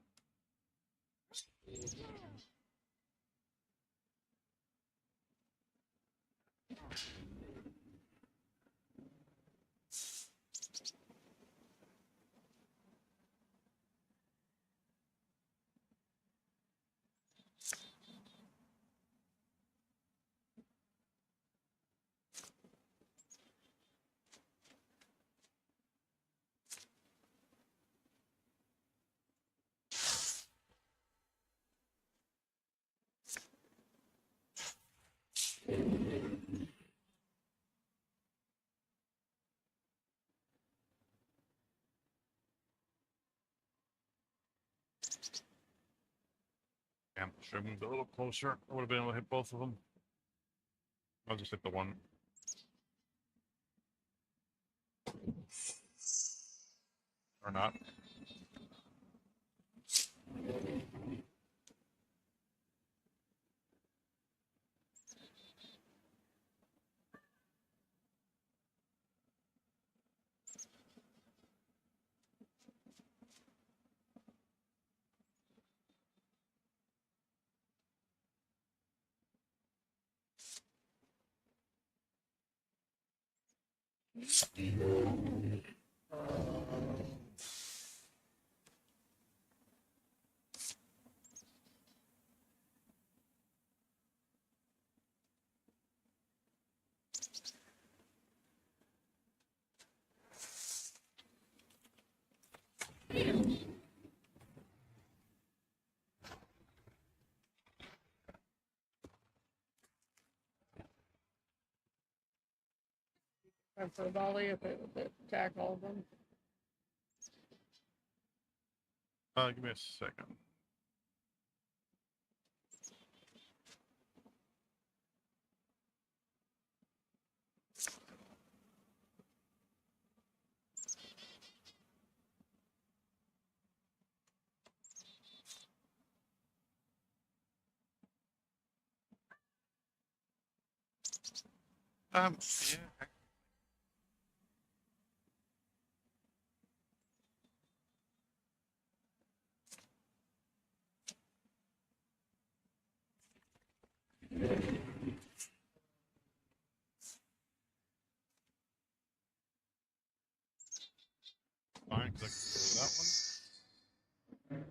Damn, should have moved a little closer. I would have been able to hit both of them. I'll just hit the one. Or not. Time for a volley if it attack all of them. Give me a second. Yeah. Fine, because I can do that one.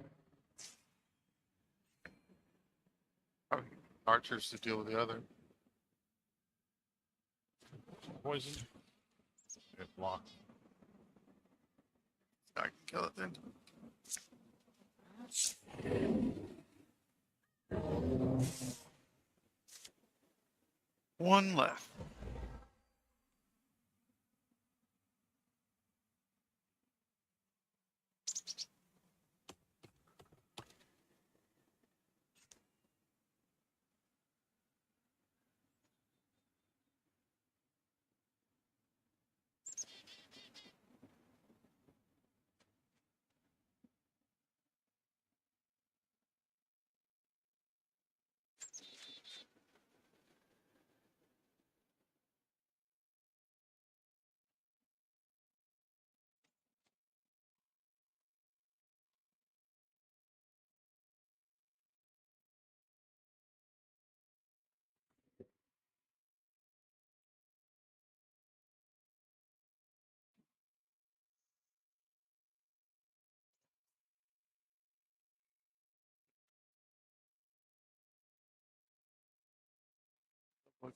Probably archers to deal with the other. Poison. It blocked. I can kill it then. One left.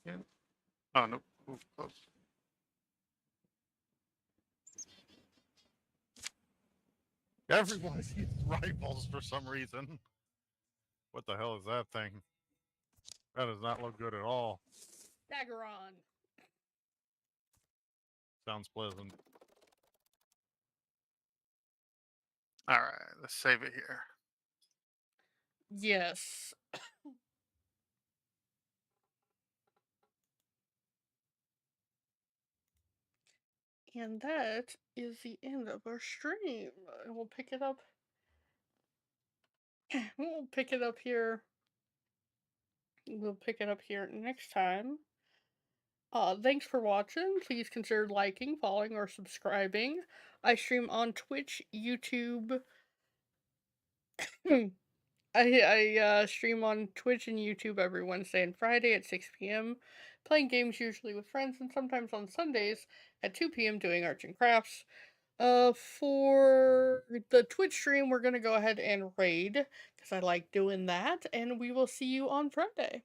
Again? Oh no. Ooh, close. Everyone uses rifles for some reason. What the hell is that thing? That does not look good at all. Dagger on. Sounds pleasant. All right, let's save it here. Yes. And that is the end of our stream. We'll pick it up. We'll pick it up here. We'll pick it up here next time. Thanks for watching. Please consider liking, following, or subscribing. I stream on Twitch, YouTube. I stream on Twitch and YouTube every Wednesday and Friday at 6 p.m. Playing games usually with friends, and sometimes on Sundays at 2 p.m. doing arts and crafts. For the Twitch stream, we're gonna go ahead and raid because I like doing that, and we will see you on Friday.